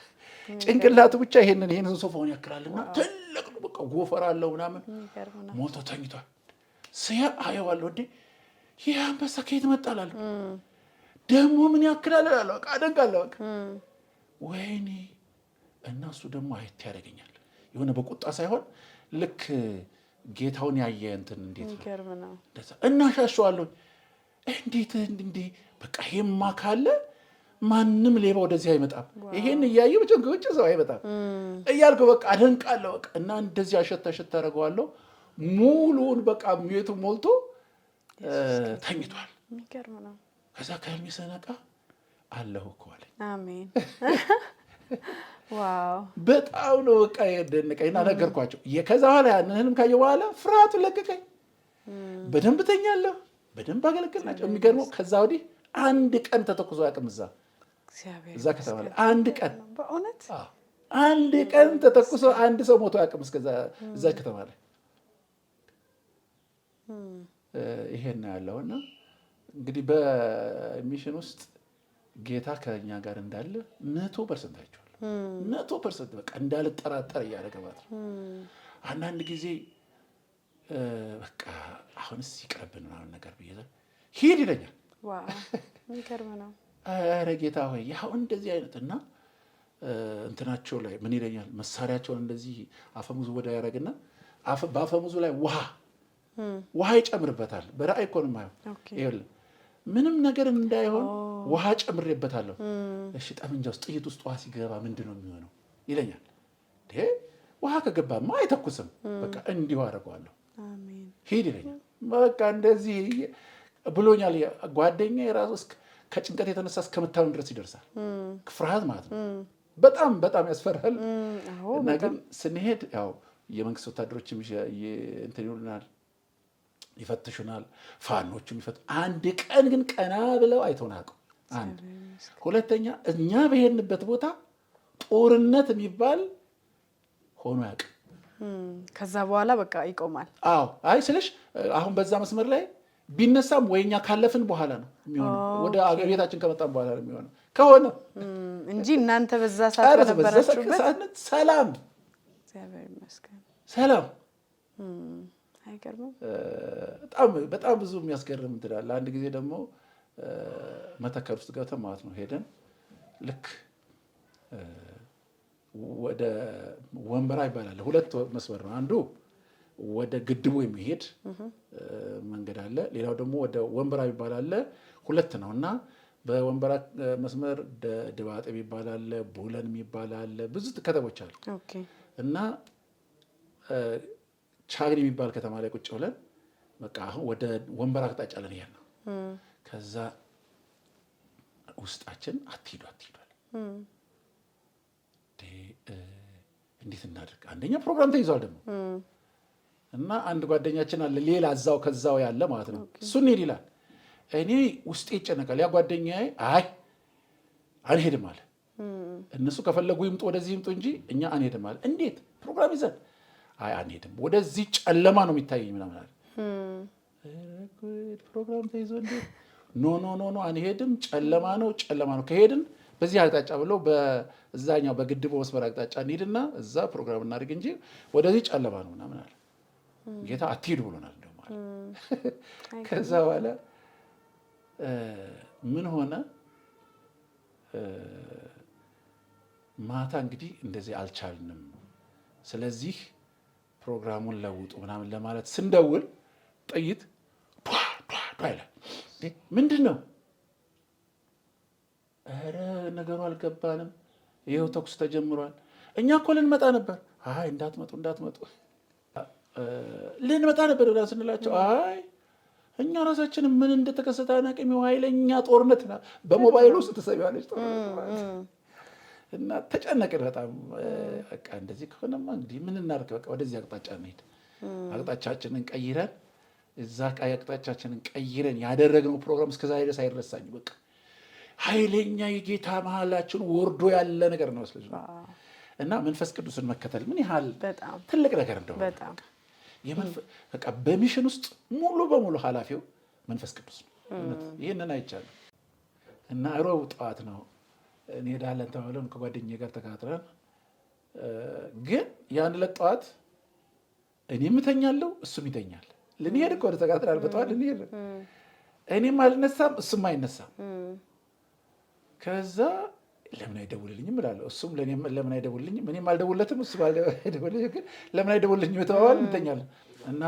Speaker 1: ጭንቅላቱ ብቻ ይሄንን ሶፋውን ያክላልና ትልቅ ነው። በቃ ጎፈር አለው ምናምን ሞልቶ ተኝቷል። ሲያ አየዋለሁ እንዴ ይሄ አንበሳ ከየት መጣላል? ደግሞ ምን ያክላል አለው። በቃ አደንቃለሁ። በቃ ወይኔ እና እሱ ደግሞ አየት ያደርገኛል የሆነ በቁጣ ሳይሆን ልክ ጌታውን ያየ እንትን እንዴት ነው እናሻሸዋለሁ። እንዴት እንዴ በቃ ይሄማ ካለ ማንም ሌባ ወደዚህ አይመጣም። ይሄን እያየ በጭንቅጭ ሰው አይመጣም እያልኩ በቃ አደንቃለሁ። በቃ እና እንደዚህ አሸታ አደርገዋለሁ። ሙሉውን በቃ ቤቱ ሞልቶ ተኝቷል።
Speaker 2: የሚገርም ነው።
Speaker 1: ከዛ ከህልሜ ስነቃ አለሁ እኮ አለኝ።
Speaker 2: አሜን። ዋው
Speaker 1: በጣም ነው በቃ የደነቀኝ እና ነገርኳቸው። ከዛ በኋላ ያንንም ካየሁ በኋላ ፍርሃቱ ለቀቀኝ። በደንብ ተኛለሁ፣ በደንብ አገለግላቸው። የሚገርመው ከዛ ወዲህ አንድ ቀን ተተኩሶ አያውቅም እዛ ከተማ ላይ አንድ ቀን
Speaker 2: በእውነት
Speaker 1: አንድ ቀን ተተኩሶ አንድ ሰው ሞቶ አያውቅም እዛ ከተማ ላይ። ይሄን ያለውና እንግዲህ በሚሽን ውስጥ ጌታ ከኛ ጋር እንዳለ 100% አይቼዋለሁ። 100% በቃ እንዳልጠራጠር እያደረገ ማለት ነው። አንዳንድ ጊዜ በቃ አሁንስ ይቅርብን ምናምን ነገር ብዬ ሂድ ይለኛል።
Speaker 2: ዋው የሚገርም ነው።
Speaker 1: ኧረ ጌታ ሆይ ያው እንደዚህ አይነት እና እንትናቸው ላይ ምን ይለኛል፣ መሳሪያቸውን እንደዚህ አፈሙዙ ወደ ያደረግና በአፈሙዙ ላይ ውሃ ይጨምርበታል። በራእይ እኮ ነው የማየው። ይኸውልህ ምንም ነገር እንዳይሆን ውሃ ጨምሬበታለሁ። እሺ ጠመንጃ ውስጥ ጥይት ውስጥ ውሃ ሲገባ ምንድን ነው የሚሆነው ይለኛል። ውሃ ከገባማ አይተኩስም። በቃ እንዲሁ አደርገዋለሁ። ሂድ ይለኛል። በቃ እንደዚህ ብሎኛል። ጓደኛ የራሱ ከጭንቀት የተነሳ እስከምታምን ድረስ ይደርሳል። ፍርሃት ማለት ነው። በጣም በጣም ያስፈራል። እና ግን ስንሄድ ያው የመንግስት ወታደሮች እንትን ይሉናል፣ ይፈትሹናል። ፋኖቹም አንድ ቀን ግን ቀና ብለው አይተውን አያውቁም። አንድ ሁለተኛ እኛ በሄድንበት ቦታ ጦርነት የሚባል ሆኖ አያውቅም።
Speaker 2: ከዛ በኋላ በቃ ይቆማል።
Speaker 1: አዎ አይ ስልሽ አሁን በዛ መስመር ላይ ቢነሳም ወይ እኛ ካለፍን በኋላ ነው የሚሆነው። ወደ ቤታችን ከመጣን በኋላ ነው የሚሆነው ከሆነ
Speaker 2: እንጂ እናንተ በዛ ሰዓት ነበራችሁበት።
Speaker 1: ሰላም
Speaker 2: እግዚአብሔር ይመስገን
Speaker 1: ሰላም።
Speaker 2: አይገርምም?
Speaker 1: በጣም ብዙ የሚያስገርም እንትን አለ። አንድ ጊዜ ደግሞ መተከል ውስጥ ገብተን ማለት ነው ሄደን ልክ ወደ ወንበራ ይባላል። ሁለት መስመር ነው። አንዱ ወደ ግድቡ የሚሄድ መንገድ አለ። ሌላው ደግሞ ወደ ወንበራ ይባላል። ሁለት ነው እና በወንበራ መስመር ድባጤ ይባላል፣ ቡለን ይባላል፣ ብዙ ከተሞች አሉ እና ቻግኒ የሚባል ከተማ ላይ ቁጭ ብለን በቃ አሁን ወደ ወንበራ አቅጣጫ ለን ይሄድ ነው። ከዛ ውስጣችን አትሂዱ እንዴት እናድርግ? አንደኛ ፕሮግራም ተይዟል ደግሞ እና አንድ ጓደኛችን አለ ሌላ ከዛው ያለ ማለት ነው። እሱ እንሂድ ይላል። እኔ ውስጤ ይጨነቃል። ያ ጓደኛዬ አይ አንሄድም አለ። እነሱ ከፈለጉ ይምጡ ወደዚህ ይምጡ እንጂ እኛ አንሄድም አለ። እንዴት ፕሮግራም ይዘን? አይ አንሄድም፣ ወደዚህ ጨለማ ነው የሚታየኝ ምናምን አለ። ፕሮግራም ተይዞ እንዴት? ኖ ኖ ኖ ኖ አንሄድም፣ ጨለማ ነው ከሄድን በዚህ አቅጣጫ ብለው በዛኛው በግድቡ መስመር አቅጣጫ እንሂድና እዛ ፕሮግራም እናድርግ እንጂ ወደዚህ ጨለማ ነው ምናምን አለ። ጌታ አትሂዱ ብሎናል እንደውም አለ። ከዛ በኋላ ምን ሆነ? ማታ እንግዲህ እንደዚህ አልቻልንም፣ ስለዚህ ፕሮግራሙን ለውጡ ምናምን ለማለት ስንደውል ጥይት ይላል። ምንድን ነው? ኧረ ነገሩ አልገባንም፣ ይኸው ተኩስ ተጀምሯል። እኛ እኮ ልንመጣ ነበር። አይ እንዳትመጡ ልንመጣ ነበር ብላ ስንላቸው አይ እኛ ራሳችንም ምን እንደተከሰተ አናውቅም፣ ኃይለኛ ጦርነት በሞባይል ውስጥ ትሰሚዋለች ጦርነት እና ተጨነቅን በጣም። በቃ እንደዚህ ከሆነማ እንግዲህ ምን እናድርግ? በቃ ወደዚህ አቅጣጫ እንሂድ። አቅጣጫችንን ቀይረን እዛ አቅጣጫችንን ቀይረን ያደረግነው ፕሮግራም እስከዛሬ ድረስ አይረሳኝ። በቃ ኃይለኛ የጌታ መሀላችን ወርዶ ያለ ነገር ነው መስለኝ እና መንፈስ ቅዱስን መከተል ምን ያህል ትልቅ ነገር እንደሆነ በቃ በሚሽን ውስጥ ሙሉ በሙሉ ኃላፊው መንፈስ ቅዱስ ነው። ይህንን አይቻልም። እና ሮብ ጠዋት ነው እንሄዳለን ተባለን ከጓደኛዬ ጋር ተከታትለን፣ ግን ያን ዕለት ጠዋት እኔም እተኛለሁ እሱም ይተኛል። ልንሄድ እኮ ተከታትለን በጠዋት ልንሄድ፣ እኔም አልነሳም እሱም አይነሳም። ከዛ ለምን አይደውልልኝም እላለሁ፣ እሱም ለምን አይደውልልኝም፣ እኔም አልደውልለትም እሱም አልደውልልኝም፣ ግን ለምን አይደውልልኝም የተባባልን እንተኛለን። እና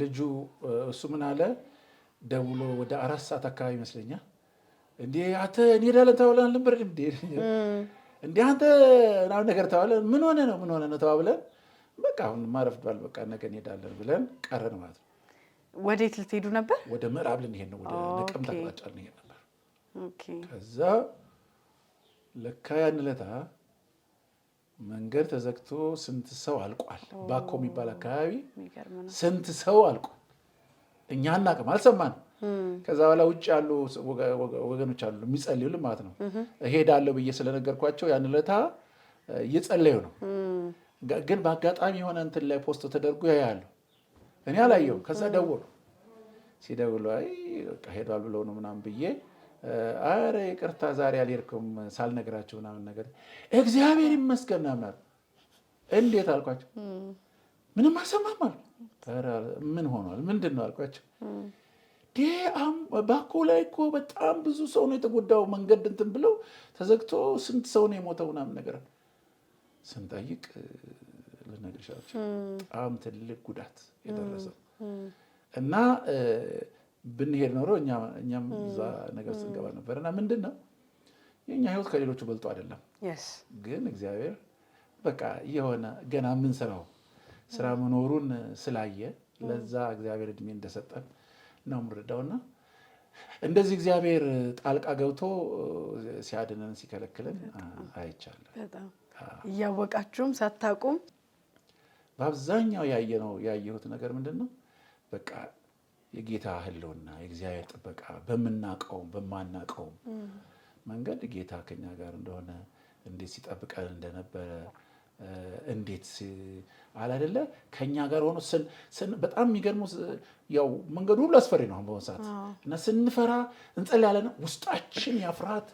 Speaker 1: ልጁ እሱ ምን አለ ደውሎ ወደ 4 ሰዓት አካባቢ ይመስለኛል እንዴ አንተ እንሄዳለን ተባብለን ነበር እንዴ አንተ ምናምን ነገር ተባብለን ምን ሆነ ነው ተባብለን በቃ አሁን ማረፍዷል በቃ ነገ እንሄዳለን ብለን ቀረን ማለት ነው።
Speaker 2: ወዴት ልትሄዱ ነበር?
Speaker 1: ወደ ምዕራብ ልንሄድ ነው፣ ወደ ነቀምት አቅጣጫ ልንሄድ ነበር። ከዛ ለካ ያን ዕለት መንገድ ተዘግቶ ስንት ሰው አልቋል። ባኮ የሚባል አካባቢ ስንት ሰው አልቋል። እኛ አናውቅም፣ አልሰማንም። ከዛ በኋላ ውጭ ያሉ ወገኖች አሉ የሚጸልዩልን ማለት ነው። እሄዳለሁ ብዬ ስለነገርኳቸው ያን ዕለት እየጸለዩ ነው። ግን በአጋጣሚ የሆነ እንትን ላይ ፖስት ተደርጎ ያያሉ፣ እኔ አላየሁም። ከዛ ደወሉ። ሲደውሉ አይ ሄዷል ብለው ነው ምናምን ብዬ አረ ይቅርታ ዛሬ አልሄድኩም ሳልነግራቸው ምናምን ነገር እግዚአብሔር ይመስገን ምናምን። እንዴት አልኳቸው። ምንም አልሰማም አሉ። ምን ሆኗል ምንድን ነው አልኳቸው። ባኮ ላይ እኮ በጣም ብዙ ሰው ነው የተጎዳው፣ መንገድ እንትን ብለው ተዘግቶ ስንት ሰው ነው የሞተው ምናምን ነገር ስንጠይቅ ልነግርሽ በጣም ትልቅ ጉዳት የደረሰው እና ብንሄድ ኖሮ እኛም እዛ ነገር ስንገባ ነበር። እና ምንድን ነው የእኛ ህይወት ከሌሎቹ በልጦ አይደለም፣ ግን እግዚአብሔር በቃ የሆነ ገና የምንሰራው ስራ መኖሩን ስላየ ለዛ እግዚአብሔር እድሜ እንደሰጠን ነው የምንረዳውና እንደዚህ እግዚአብሔር ጣልቃ ገብቶ ሲያድነን ሲከለክለን አይቻልም።
Speaker 2: እያወቃችሁም ሳታውቁም
Speaker 1: በአብዛኛው ያየሁት ነገር ምንድን ነው በቃ የጌታ ህልውና የእግዚአብሔር ጥበቃ በምናውቀውም በማናውቀውም መንገድ ጌታ ከኛ ጋር እንደሆነ እንዴት ሲጠብቀን እንደነበረ እንዴት አላደለ ከኛ ጋር ሆኖ በጣም የሚገርመው ያው መንገዱ ሁሉ አስፈሪ ነው በአሁኑ ሰዓት እና ስንፈራ እንጸልያለን። ውስጣችን ያፍራት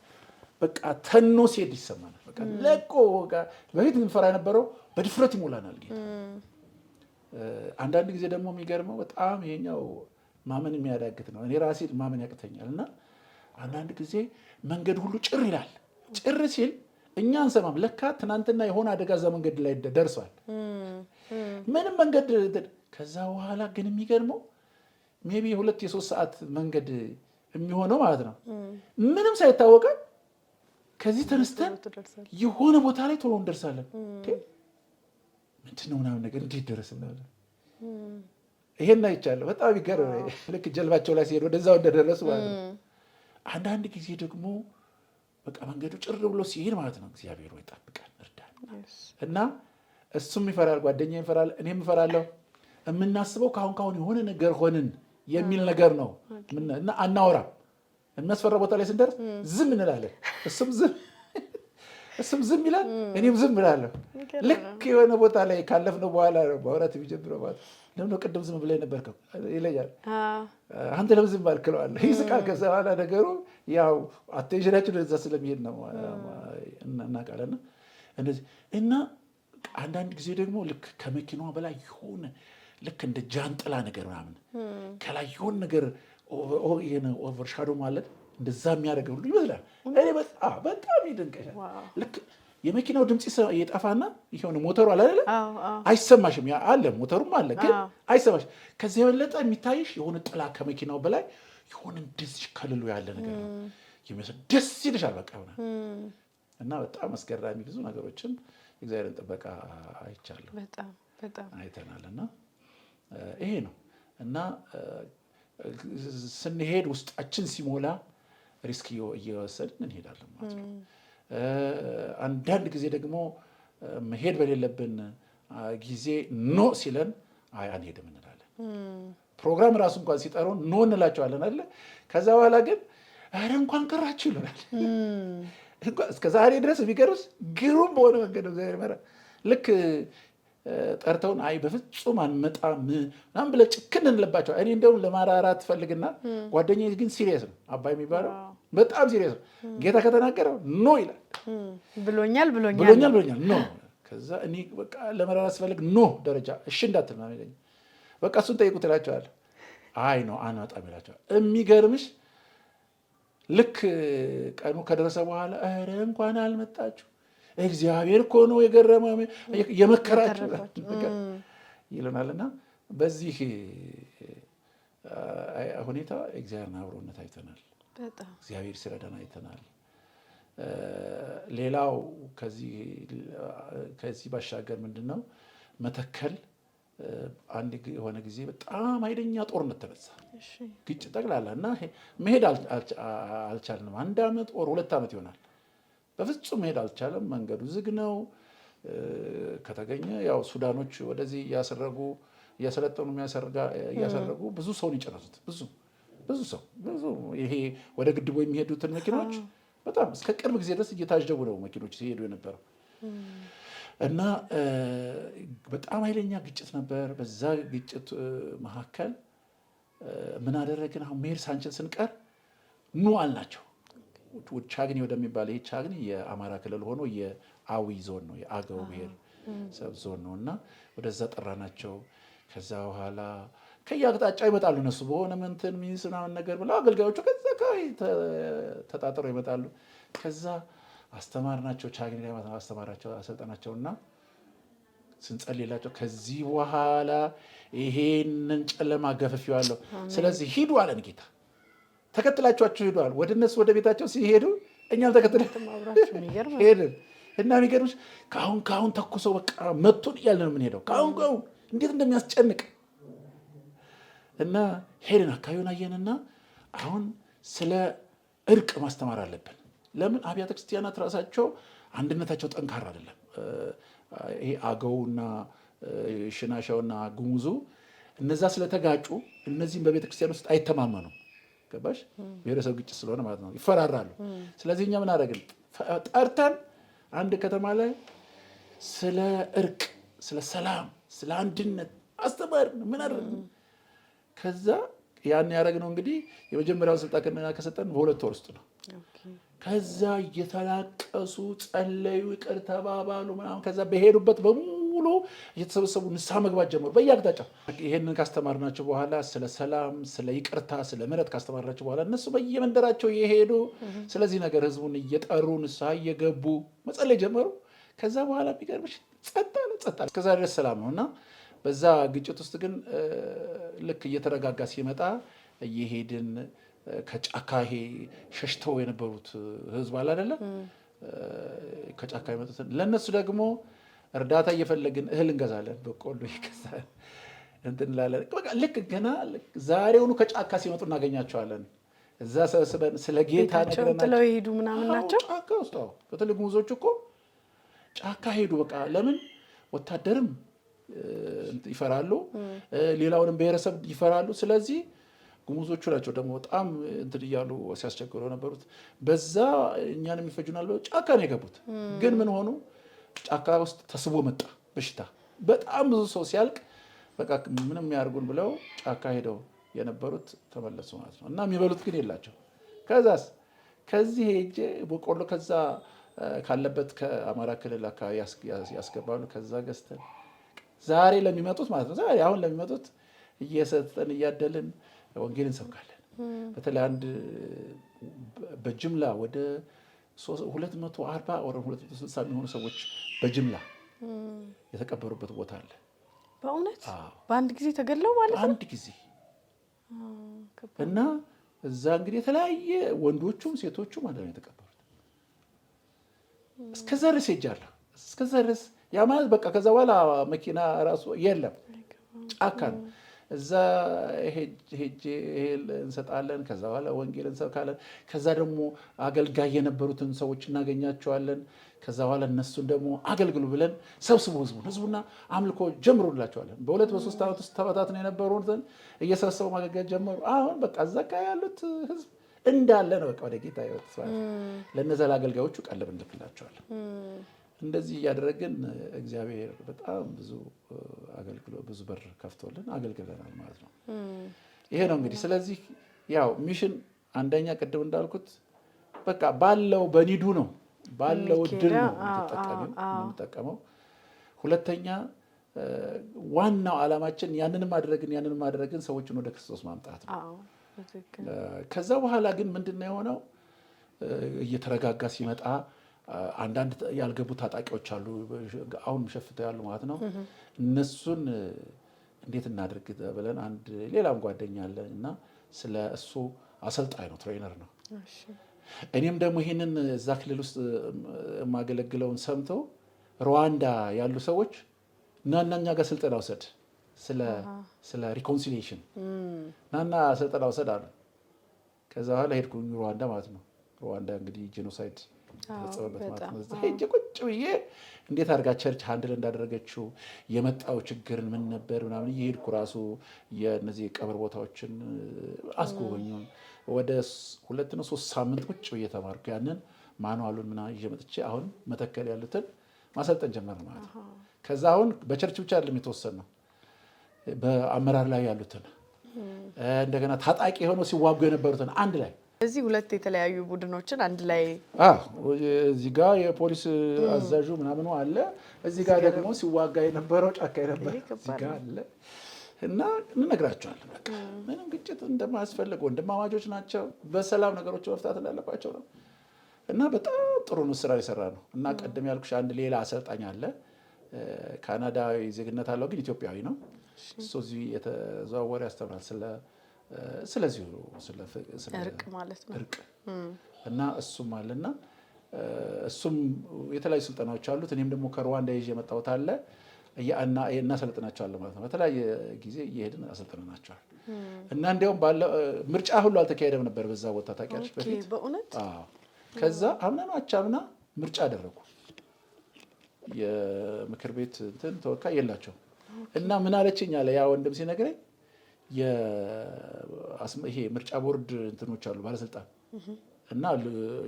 Speaker 1: በቃ ተኖ ሲሄድ ይሰማናል። በቃ ለቆ በፊት እንፈራ የነበረው በድፍረት ይሞላናል ጌታ። አንዳንድ ጊዜ ደግሞ የሚገርመው በጣም ይሄኛው ማመን የሚያዳግት ነው። እኔ ራሴ ማመን ያቅተኛል። እና አንዳንድ ጊዜ መንገድ ሁሉ ጭር ይላል። ጭር ሲል እኛ አንሰማም። ለካ ትናንትና የሆነ አደጋ እዛ መንገድ ላይ ደርሷል። ምንም መንገድ ከዛ በኋላ ግን የሚገርመው ሜቢ 2-3 ሰዓት መንገድ የሚሆነው ማለት ነው ምንም ሳይታወቀን ከዚህ ተነስተን የሆነ ቦታ ላይ ቶሎ እንደርሳለን። ምንድነው ምናምን ነገር እንዴት ደረስን? ይሄን አይቻለሁ። በጣም ይገርም። ልክ ጀልባቸው ላይ ሲሄዱ ወደዛው እንደደረሱ ማለት ነው። አንዳንድ ጊዜ ደግሞ በቃ መንገዱ ጭር ብሎ ሲሄድ ማለት ነው እግዚአብሔር ወይ ጠብቀን እርዳን እና እሱም ይፈራል፣ ጓደኛዬ ይፈራል፣ እኔም እፈራለሁ። የምናስበው ካሁን የሆነ ነገር ሆንን የሚል ነገር ነው እና አናወራም። የሚያስፈራ ቦታ ላይ ስንደርስ ዝም እንላለን። እሱም ዝም እሱም ዝም ይላል፣ እኔም ዝም እላለሁ። ልክ የሆነ ቦታ ላይ ካለፍነው በኋላ ማውራት የሚጀምረው ማለት ለምን ቅድም ዝም ብለህ ነበርከው ይለኛል። አንተ ለምን ዝም አልክ እለዋለሁ። ይስቃል። ከዛ በኋላ ነገሩ ያው አቴንሽናችን ወደዛ ስለሚሄድ ነው እናውቃለን። እንደዚህ እና አንዳንድ ጊዜ ደግሞ ልክ ከመኪናዋ በላይ የሆነ ልክ እንደ ጃንጥላ ነገር ምናምን ከላይ የሆነ ነገር ኦቨርሻዶ ማለት እንደዛ የሚያደርገው ሁሉ ይመስላል። እኔ በጣም ይደንቀኛል። ልክ የመኪናው ድምፅ የጠፋና የሆነ ሞተሩ አለ አይደለ? አይሰማሽም። አለ ሞተሩም አለ ግን አይሰማሽም። ከዚህ የበለጠ የሚታይሽ የሆነ ጥላ ከመኪናው በላይ የሆነ እንደዚህ ከልሎ ያለ ነገር ነው ይመስል ደስ ይልሻል። በቃ ሆነ እና በጣም አስገራሚ ብዙ ነገሮችን እግዚአብሔርን ጥበቃ አይቻለሁ፣ በጣም አይተናል። እና ይሄ ነው እና ስንሄድ ውስጣችን ሲሞላ ሪስክ እየወሰድን እንሄዳለን ማለት ነው። አንዳንድ ጊዜ ደግሞ መሄድ በሌለብን ጊዜ ኖ ሲለን አንሄድም እንላለን። ፕሮግራም ራሱ እንኳን ሲጠሩን ኖ እንላቸዋለን አለ። ከዛ በኋላ ግን ኧረ እንኳን ቀራችሁ ይሉናል። እስከ ዛሬ ድረስ የሚገርምሽ ግሩም በሆነ መንገድ ነው እግዚአብሔር ይመራል። ልክ ጠርተውን አይ በፍጹም አንመጣም ምናምን ብለን ጭክን እንልባቸዋል። እኔ እንደውም ለማራራት ፈልግና ጓደኛዬ ግን ሲሪየስ ነው፣ አባይ የሚባለው በጣም ሲሪየስ ነው። ጌታ ከተናገረው ኖ ይላል። ብሎኛል ኖ። ከዛ እኔ በቃ ለመራራት ስፈልግ ኖ ደረጃ እሺ እንዳትል ነው የሚለኝ። በቃ እሱን ጠይቁት እላቸዋለሁ። አይ ነው አንመጣም ይላቸዋል። የሚገርምሽ ልክ ቀኑ ከደረሰ በኋላ ኧረ እንኳን አልመጣችሁ እግዚአብሔር እኮ ነው የገረመ የመከራችሁ ይለናልና በዚህ ሁኔታ እግዚአብሔርን አብሮነት አይተናል። እግዚአብሔር ሲረዳን አይተናል። ሌላው ከዚህ ባሻገር ምንድን ነው መተከል አንድ የሆነ ጊዜ በጣም ኃይለኛ ጦርነት ተነሳ፣ ግጭት ጠቅላላ እና መሄድ አልቻልንም። 1 ዓመት ኦር 2 ዓመት ይሆናል። በፍጹም መሄድ አልቻለም። መንገዱ ዝግ ነው። ከተገኘ ያው ሱዳኖች ወደዚህ እያሰለጠኑ እያሰረጉ ብዙ ሰውን ይጨረሱት። ብዙ ሰው ይሄ ወደ ግድቡ የሚሄዱትን መኪናዎች በጣም እስከ ቅርብ ጊዜ ድረስ እየታጀቡ ነው መኪኖች ሲሄዱ የነበረው እና በጣም ኃይለኛ ግጭት ነበር። በዛ ግጭት መካከል ምን አደረግን? አሁን መሄድ ሳንችል ስንቀር ኑ አልናቸው። ቻግኒ ወደሚባል ይሄ ቻግኒ የአማራ ክልል ሆኖ የአዊ ዞን ነው፣ የአገው ብሔር ሰብ ዞን ነው እና ወደዛ ጠራናቸው። ከዛ በኋላ ከየአቅጣጫው ይመጣሉ እነሱ በሆነ ምንትን ሚኒስ ምናምን ነገር ብለው አገልጋዮቹ ከዛ ተጣጥረው ይመጣሉ። ከዛ አስተማርናቸው፣ ቻግኒ ላይ አስተማራቸው፣ አሰልጠናቸውና ስንጸልይላቸው ከዚህ በኋላ ይሄንን ጨለማ ገፍፌዋለሁ፣ ስለዚህ ሂዱ አለን ጌታ። ተከትላችኋቸው ሄደዋል። ወደ እነሱ ወደ ቤታቸው ሲሄዱ እኛም ተከትለን ሄድን እና የሚገርምሽ ከአሁን ተኩሰው በቃ መቱን እያልን ነው የምንሄደው። ከአሁን እንዴት እንደሚያስጨንቅ እና ሄድን። አካባቢውን አየንና አሁን ስለ እርቅ ማስተማር አለብን። ለምን አብያተ ክርስቲያናት ራሳቸው አንድነታቸው ጠንካራ አይደለም። ይሄ አገውና ሽናሻውና ጉሙዙ እነዛ ስለተጋጩ እነዚህም በቤተ ክርስቲያን ውስጥ አይተማመኑም። ገባሽ? ብሔረሰብ ግጭት ስለሆነ ማለት ነው፣ ይፈራራሉ። ስለዚህ እኛ ምን አደረግን? ጠርተን አንድ ከተማ ላይ ስለ እርቅ፣ ስለ ሰላም፣ ስለ አንድነት አስተማርን። ምን አደረግን? ከዛ ያን ያደረግነው እንግዲህ የመጀመሪያውን ስልጠና ከሰጠን በ2 ወር ውስጥ ነው። ከዛ እየተላቀሱ ጸለዩ፣ ይቅር ተባባሉ ምናምን። ከዛ በሄዱበት በሙሉ እየተሰበሰቡ ንስሐ መግባት ጀመሩ በየአቅጣጫው። ይሄንን ካስተማርናቸው በኋላ ስለ ሰላም፣ ስለ ይቅርታ፣ ስለ ምሕረት ካስተማርናቸው በኋላ እነሱ በየመንደራቸው እየሄዱ ስለዚህ ነገር ህዝቡን እየጠሩ ንስሐ እየገቡ መጸለይ ጀመሩ። ከዛ በኋላ የሚገርምሽ ጸጥ አለ። እስከዛ ድረስ ሰላም ነው እና በዛ ግጭት ውስጥ ግን ልክ እየተረጋጋ ሲመጣ እየሄድን ከጫካ ይሄ ሸሽተው የነበሩት ህዝብ አለ አይደለ? ከጫካ የመጡትን ለእነሱ ደግሞ እርዳታ እየፈለግን እህል እንገዛለን፣ በቆሎ ይገዛል እንትን እንላለን። በቃ ልክ ገና ዛሬውኑ ከጫካ ሲመጡ እናገኛቸዋለን። እዛ ሰብስበን ስለ ጌታ ነግረናቸው
Speaker 2: ጥለው ይሄዱ ምናምን ናቸው።
Speaker 1: ጫካ ውስጥ በተለይ ጉሙዞቹ እኮ ጫካ ሄዱ። በቃ ለምን ወታደርም ይፈራሉ፣ ሌላውንም ብሔረሰብ ይፈራሉ። ስለዚህ ጉሙዞቹ ናቸው ደግሞ በጣም እንትን እያሉ ሲያስቸግሩ ነበሩት። በዛ እኛን የሚፈጁናል ብለው ጫካ ነው የገቡት። ግን ምን ሆኑ? ጫካ ውስጥ ተስቦ መጣ በሽታ። በጣም ብዙ ሰው ሲያልቅ በቃ ምንም ያርጉን ብለው ጫካ ሄደው የነበሩት ተመለሱ ማለት ነው። እና የሚበሉት ግን የላቸው። ከዛስ ከዚህ ሄጄ በቆሎ ከዛ ካለበት ከአማራ ክልል አካባቢ ያስገባሉ። ከዛ ገዝተን ዛሬ ለሚመጡት ማለት ነው ዛሬ አሁን ለሚመጡት እየሰጠን እያደልን ወንጌል እንሰብካለን። በተለይ አንድ በጅምላ ወደ 240 ወደ 260 የሚሆኑ ሰዎች በጅምላ የተቀበሩበት ቦታ አለ።
Speaker 2: በእውነት በአንድ ጊዜ ተገድለው ማለት ነው?
Speaker 1: አንድ ጊዜ እና እዛ እንግዲህ የተለያየ ወንዶቹም ሴቶቹም አንድ ላይ የተቀበሩት። እስከዛ ድረስ ሄጃለሁ። እስከዛ ድረስ ያ ማለት በቃ ከዛ በኋላ መኪና ራሱ የለም፣ ጫካ ነው። እዛ ሄጄ እህል እንሰጣለን። ከዛ በኋላ ወንጌል እንሰብካለን። ከዛ ደግሞ አገልጋይ የነበሩትን ሰዎች እናገኛቸዋለን። ከዛ በኋላ እነሱን ደግሞ አገልግሉ ብለን ሰብስቡ ህዝቡና አምልኮ ጀምሩላቸዋለን። በ2 በ3 ዓመት ውስጥ ተበታትነው የነበሩትን እየሰበሰቡ ማገልገል ጀመሩ። አሁን በቃ እዛ ጋ ያሉት ህዝብ እንዳለ ነው። በቃ ወደ ጌታ ይወጥ ለነዛ ለአገልጋዮቹ ቀለብ እንልክላቸዋለን። እንደዚህ እያደረግን እግዚአብሔር በጣም ብዙ አገልግሎት ብዙ በር ከፍቶልን አገልግለናል ማለት ነው። ይሄ ነው እንግዲህ። ስለዚህ ያው ሚሽን አንደኛ ቅድም እንዳልኩት በቃ ባለው በኒዱ ነው ባለው ድል ነው የምንጠቀመው። ሁለተኛ ዋናው ዓላማችን ያንንም ማድረግን ሰዎችን ወደ ክርስቶስ ማምጣት ነው። ከዛ በኋላ ግን ምንድነው የሆነው? እየተረጋጋ ሲመጣ አንዳንድ ያልገቡ ታጣቂዎች አሉ፣ አሁን ሸፍተው ያሉ ማለት ነው። እነሱን እንዴት እናድርግ ብለን አንድ ሌላም ጓደኛ አለ እና ስለ እሱ አሰልጣኝ ነው፣ ትሬነር ነው። እኔም ደግሞ ይህንን እዛ ክልል ውስጥ የማገለግለውን ሰምተው ሩዋንዳ ያሉ ሰዎች ናና ጋር ስልጠና ውሰድ ስለ ሪኮንሲሊዬሽን ናና ስልጠና ውሰድ አሉ። ከዛ በኋላ ሄድኩኝ ሩዋንዳ ማለት ነው። ሩዋንዳ እንግዲህ ጄኖሳይድ ተፈጸመበት ማለት ነው። ሄጄ ቁጭ ብዬ እንዴት አድርጋ ቸርች ሃንድል እንዳደረገችው የመጣው ችግርን ምን ነበር ምናምን እየሄድኩ ራሱ የነዚህ ቀብር ቦታዎችን አስጎበኙን። ወደ 2 ነው 3 ሳምንት ቁጭ ብዬ ተማርኩ። ያንን ማኑዋሉን ምናምን ይዤ መጥቼ አሁን መተከል ያሉትን ማሰልጠን ጀመርን ማለት ነው። ከዛ አሁን በቸርች ብቻ አይደለም የተወሰነ ነው፣ በአመራር ላይ ያሉትን እንደገና ታጣቂ ሆነው ሲዋጉ የነበሩትን አንድ ላይ
Speaker 2: እዚህ 2 የተለያዩ ቡድኖችን አንድ ላይ
Speaker 1: እዚህ ጋር የፖሊስ አዛዡ ምናምኑ አለ፣ እዚህ ጋር ደግሞ ሲዋጋ የነበረው ጫካ የነበረ እዚህ ጋር አለ እና እንነግራቸዋለን። በቃ ምንም ግጭት እንደማያስፈልግ ወንድማማቾች ናቸው፣ በሰላም ነገሮች መፍታት እንዳለባቸው ነው። እና በጣም ጥሩ ነው ስራ የሰራ ነው። እና ቀደም ያልኩሽ አንድ ሌላ አሰልጣኝ አለ፣ ካናዳዊ ዜግነት አለው ግን ኢትዮጵያዊ ነው። እሱ እዚህ የተዘዋወረ ያስተምራል ስለዚሁ ስለ
Speaker 2: እርቅ ማለት ነው።
Speaker 1: እርቅ እና እሱም አለና እሱም የተለያዩ ስልጠናዎች አሉት። እኔም ደግሞ ከሩዋንዳ ይዤ የመጣሁት አለ እናሰልጥናቸዋለን ማለት ነው። በተለያየ ጊዜ እየሄድን አሰልጥነናቸዋል። እና እንዲያውም ምርጫ ሁሉ አልተካሄደም ነበር በዛ ቦታ ታውቂያለሽ በፊት።
Speaker 2: በእውነት
Speaker 1: ከዛ አምና ምርጫ አደረጉ። የምክር ቤት እንትን ተወካይ የላቸው እና ምን አለችኝ አለ ያ ወንድም ሲነግረኝ ይሄ ምርጫ ቦርድ እንትኖች አሉ ባለስልጣን እና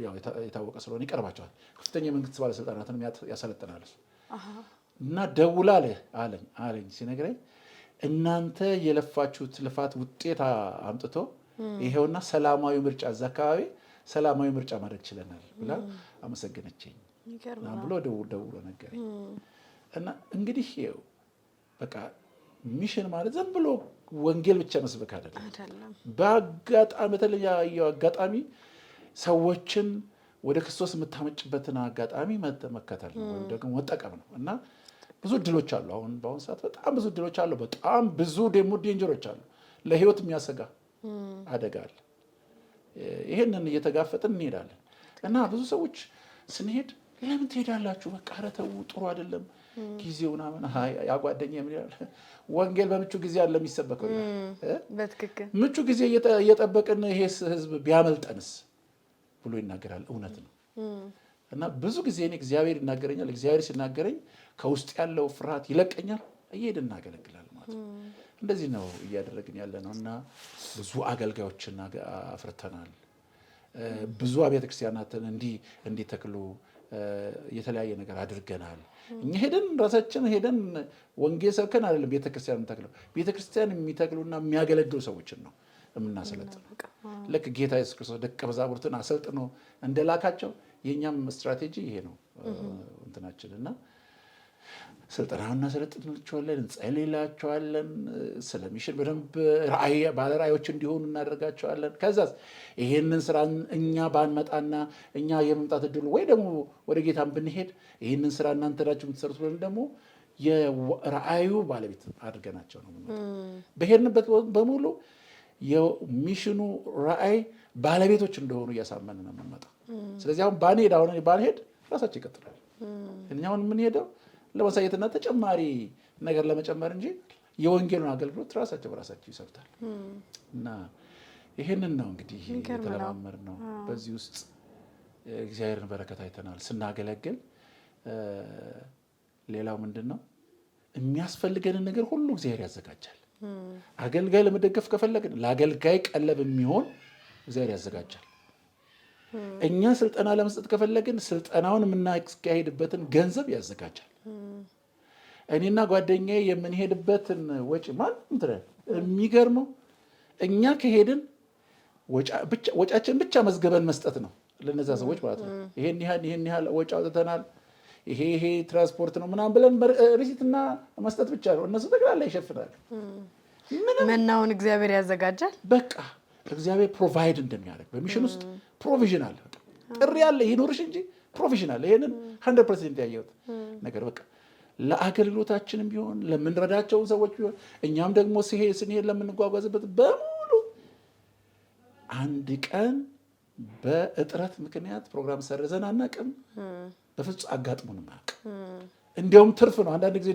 Speaker 1: ያው የታወቀ ስለሆነ ይቀርባቸዋል። ከፍተኛ የመንግስት ባለስልጣናትንም ያሰለጥናል እና ደውላ አለኝ ሲነግረኝ እናንተ የለፋችሁት ልፋት ውጤት አምጥቶ ይሄውና ሰላማዊ ምርጫ እዛ አካባቢ ሰላማዊ ምርጫ ማድረግ ችለናል ብላ አመሰገነችኝ ብሎ ደውሎ ነገረኝ። እና እንግዲህ ይኸው በቃ ሚሽን ማለት ዝም ብሎ ወንጌል ብቻ መስበክ አይደለም። በአጋጣሚ በተለያየ አጋጣሚ ሰዎችን ወደ ክርስቶስ የምታመጭበትን አጋጣሚ መከተል ነው ወይም ደግሞ መጠቀም ነው። እና ብዙ እድሎች አሉ። በአሁን ሰዓት በጣም ብዙ እድሎች አሉ። በጣም ብዙ ደግሞ ዴንጀሮች አሉ። ለህይወት የሚያሰጋ አደጋ አለ። ይሄንን እየተጋፈጥን እንሄዳለን። እና ብዙ ሰዎች ስንሄድ ለምን ትሄዳላችሁ? በቃ ኧረ ተው ጥሩ አይደለም ጊዜው ምናምን ያጓደኛ ምን ይላል? ወንጌል በምቹ ጊዜ አለ የሚሰበከው።
Speaker 2: በትክክል
Speaker 1: ምቹ ጊዜ እየጠበቅን ይሄ ህዝብ ቢያመልጠንስ ብሎ ይናገራል። እውነት ነው። እና ብዙ ጊዜ እኔ እግዚአብሔር ይናገረኛል። እግዚአብሔር ሲናገረኝ ከውስጥ ያለው ፍርሃት ይለቀኛል፣ እየሄድን እናገለግላለን ማለት ነው። እንደዚህ ነው እያደረግን ያለ ነው እና ብዙ አገልጋዮችን አፍርተናል። ብዙ አብያተ ክርስቲያናትን እንዲተክሉ የተለያየ ነገር አድርገናል። እኛ ራሳችን ሄደን ወንጌል ሰብከን አይደለም ቤተክርስቲያን የምንተክለው። ቤተክርስቲያን የሚተክሉና የሚያገለግሉ ሰዎችን ነው የምናሰለጥነው። ልክ ጌታ ኢየሱስ ክርስቶስ ደቀ መዛሙርትን አሰልጥኖ እንደላካቸው የእኛም ስትራቴጂ ይሄ ነው እንትናችን እና ስልጠናውን እናሰለጥናቸዋለን፣ እንጸልይላቸዋለን። ስለ ሚሽን በደንብ ባለ ራእዮች እንዲሆኑ እናደርጋቸዋለን። ከዛስ ይሄንን ስራ እኛ ባንመጣና እኛ የመምጣት እድሉ ወይ ደግሞ ወደ ጌታን ብንሄድ ይሄንን ስራ እናንተ ናችሁ የምትሰሩት ብለን ደግሞ የራእዩ ባለቤት አድርገናቸው ነው የምንመጣው። በሄድንበት በሙሉ የሚሽኑ ራእይ ባለቤቶች እንደሆኑ እያሳመን ነው የምንመጣው። ስለዚህ አሁን ባንሄድ ራሳቸው ይቀጥላል። እኛውን የምንሄደው ለማሳየትና ተጨማሪ ነገር ለመጨመር እንጂ የወንጌሉን አገልግሎት ራሳቸው በራሳቸው ይሰብታል። እና ይሄንን ነው እንግዲህ የተለማመድ ነው። በዚህ ውስጥ እግዚአብሔርን በረከት አይተናል ስናገለግል። ሌላው ምንድን ነው የሚያስፈልገንን ነገር ሁሉ እግዚአብሔር ያዘጋጃል። አገልጋይ ለመደገፍ ከፈለግን ለአገልጋይ ቀለብ የሚሆን እግዚአብሔር ያዘጋጃል። እኛ ስልጠና ለመስጠት ከፈለግን ስልጠናውን የምናካሄድበትን ገንዘብ ያዘጋጃል። እኔና ጓደኛዬ የምንሄድበትን ወጪ የሚገርመው እኛ ከሄድን ወጫችን ብቻ መዝገበን መስጠት ነው ለነዛ ሰዎች ማለት ነው። ይሄን ያህል ወጪ አውጥተናል፣ ይሄ ትራንስፖርት ነው ምናምን ብለን ሪሲትና መስጠት ብቻ ነው። እነሱ ጠቅላላ ይሸፍናል።
Speaker 2: መናውን እግዚአብሔር ያዘጋጃል።
Speaker 1: በቃ እግዚአብሔር ፕሮቫይድ እንደሚያደርግ በሚሽን ውስጥ ፕሮቪዥን አለ። ጥሪ ያለ ይኖርሽ እንጂ ፕሮቪዥን አለ። ይሄንን 100% ያየሁት ነገር በቃ ለአገልግሎታችንም ቢሆን ለምንረዳቸው ሰዎች ቢሆን እኛም ደግሞ ስንሄድ ለምንጓጓዝበት በሙሉ አንድ ቀን በእጥረት ምክንያት ፕሮግራም ሰርዘን አናውቅም። በፍጹም አጋጥሞን አናውቅም። እንዲያውም ትርፍ ነው። አንዳንድ ጊዜ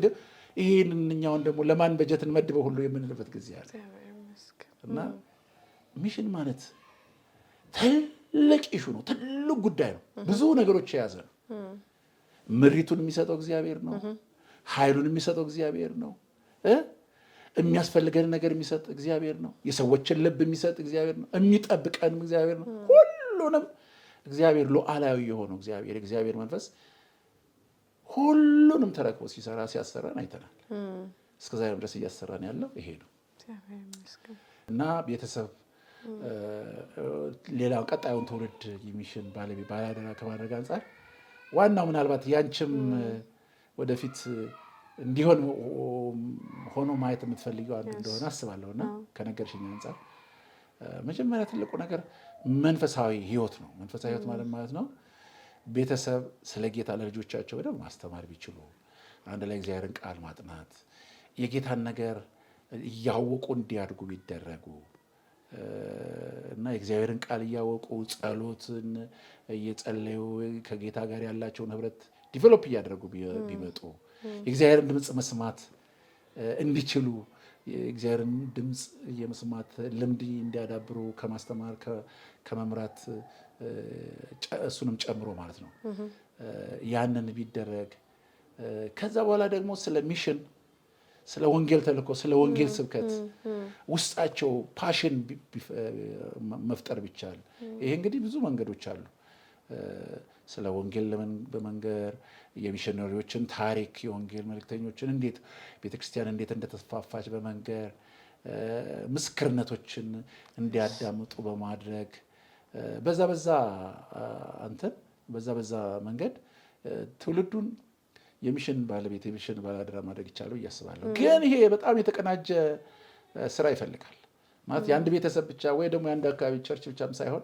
Speaker 1: ይሄንን እኛውን ደግሞ ለማን በጀት እንመድበው ሁሉ የምንልበት ጊዜ አለ እና ሚሽን ማለት ትልቅ ኢሹ ነው። ትልቅ ጉዳይ ነው። ብዙ ነገሮች የያዘ ነው። ምሪቱን የሚሰጠው እግዚአብሔር ነው። ኃይሉን የሚሰጠው እግዚአብሔር ነው። የሚያስፈልገን ነገር የሚሰጥ እግዚአብሔር ነው። የሰዎችን ልብ የሚሰጥ እግዚአብሔር ነው። የሚጠብቀንም እግዚአብሔር ነው። ሁሉንም እግዚአብሔር ሉዓላዊ የሆነው እግዚአብሔር መንፈስ ሁሉንም ተረክቦ ሲያሰራን አይተናል። እስከዛሬም ድረስ እያሰራን ያለው ይሄ ነው እና ቤተሰብ ሌላው ቀጣዩን ትውልድ የሚሽን ባላደራ ከማድረግ አንጻር ዋናው ምናልባት ያንቺም ወደፊት እንዲሆን ሆኖ ማየት የምትፈልጊው አንዱ እንደሆነ አስባለሁና ከነገርሽኝ አንጻር መጀመሪያ ትልቁ ነገር መንፈሳዊ ሕይወት ነው። መንፈሳዊ ሕይወት ማለት ነው ቤተሰብ ስለ ጌታ ለልጆቻቸው በደንብ ማስተማር ቢችሉ፣ አንድ ላይ እግዚአብሔርን ቃል ማጥናት፣ የጌታን ነገር እያወቁ እንዲያድጉ ቢደረጉ እና የእግዚአብሔርን ቃል እያወቁ ጸሎትን እየጸለዩ ከጌታ ጋር ያላቸውን ህብረት ዲቨሎፕ እያደረጉ ቢመጡ የእግዚአብሔርን ድምፅ መስማት እንዲችሉ የእግዚአብሔርን ድምፅ የመስማት ልምድ እንዲያዳብሩ ከማስተማር ከመምራት እሱንም ጨምሮ ማለት ነው ያንን ቢደረግ ከዛ በኋላ ደግሞ ስለ ሚሽን ስለ ወንጌል ተልእኮ ስለ ወንጌል ስብከት ውስጣቸው ፓሽን መፍጠር ቢቻል ይሄ እንግዲህ ብዙ መንገዶች አሉ። ስለ ወንጌል በመንገር የሚሽነሪዎችን ታሪክ የወንጌል መልእክተኞችን እንዴት ቤተክርስቲያን እንዴት እንደተስፋፋች በመንገር ምስክርነቶችን እንዲያዳምጡ በማድረግ በዛ መንገድ ትውልዱን የሚሽን ባለቤት የሚሽን ባላደራ ማድረግ ይቻላል እያስባለሁ። ግን ይሄ በጣም የተቀናጀ ስራ ይፈልጋል። ማለት የአንድ ቤተሰብ ብቻ ወይ ደግሞ የአንድ አካባቢ ቸርች ብቻም ሳይሆን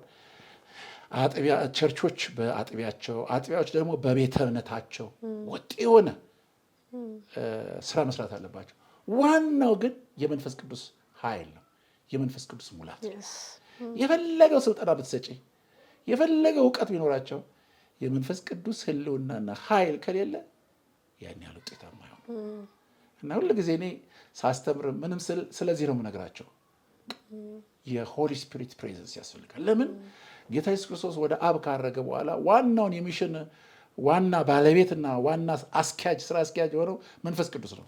Speaker 1: ቸርቾች በአጥቢያቸው አጥቢያዎች ደግሞ በቤተ እምነታቸው ወጥ የሆነ ስራ መስራት አለባቸው። ዋናው ግን የመንፈስ ቅዱስ ኃይል ነው። የመንፈስ ቅዱስ ሙላት የፈለገው ስልጠና ብትሰጪ የፈለገው እውቀት ቢኖራቸው የመንፈስ ቅዱስ ህልውናና ኃይል ከሌለ ያን ያህል ውጤታማ አይሆንም። እና ሁሉ ጊዜ እኔ ሳስተምር ምንም ስለዚህ ነው የምነግራቸው። የሆሊ ስፒሪት ፕሬዘንስ ያስፈልጋል። ለምን ጌታ ኢየሱስ ክርስቶስ ወደ አብ ካረገ በኋላ ዋናውን የሚሽን ዋና ባለቤትና ዋና ስራ አስኪያጅ የሆነው መንፈስ ቅዱስ ነው።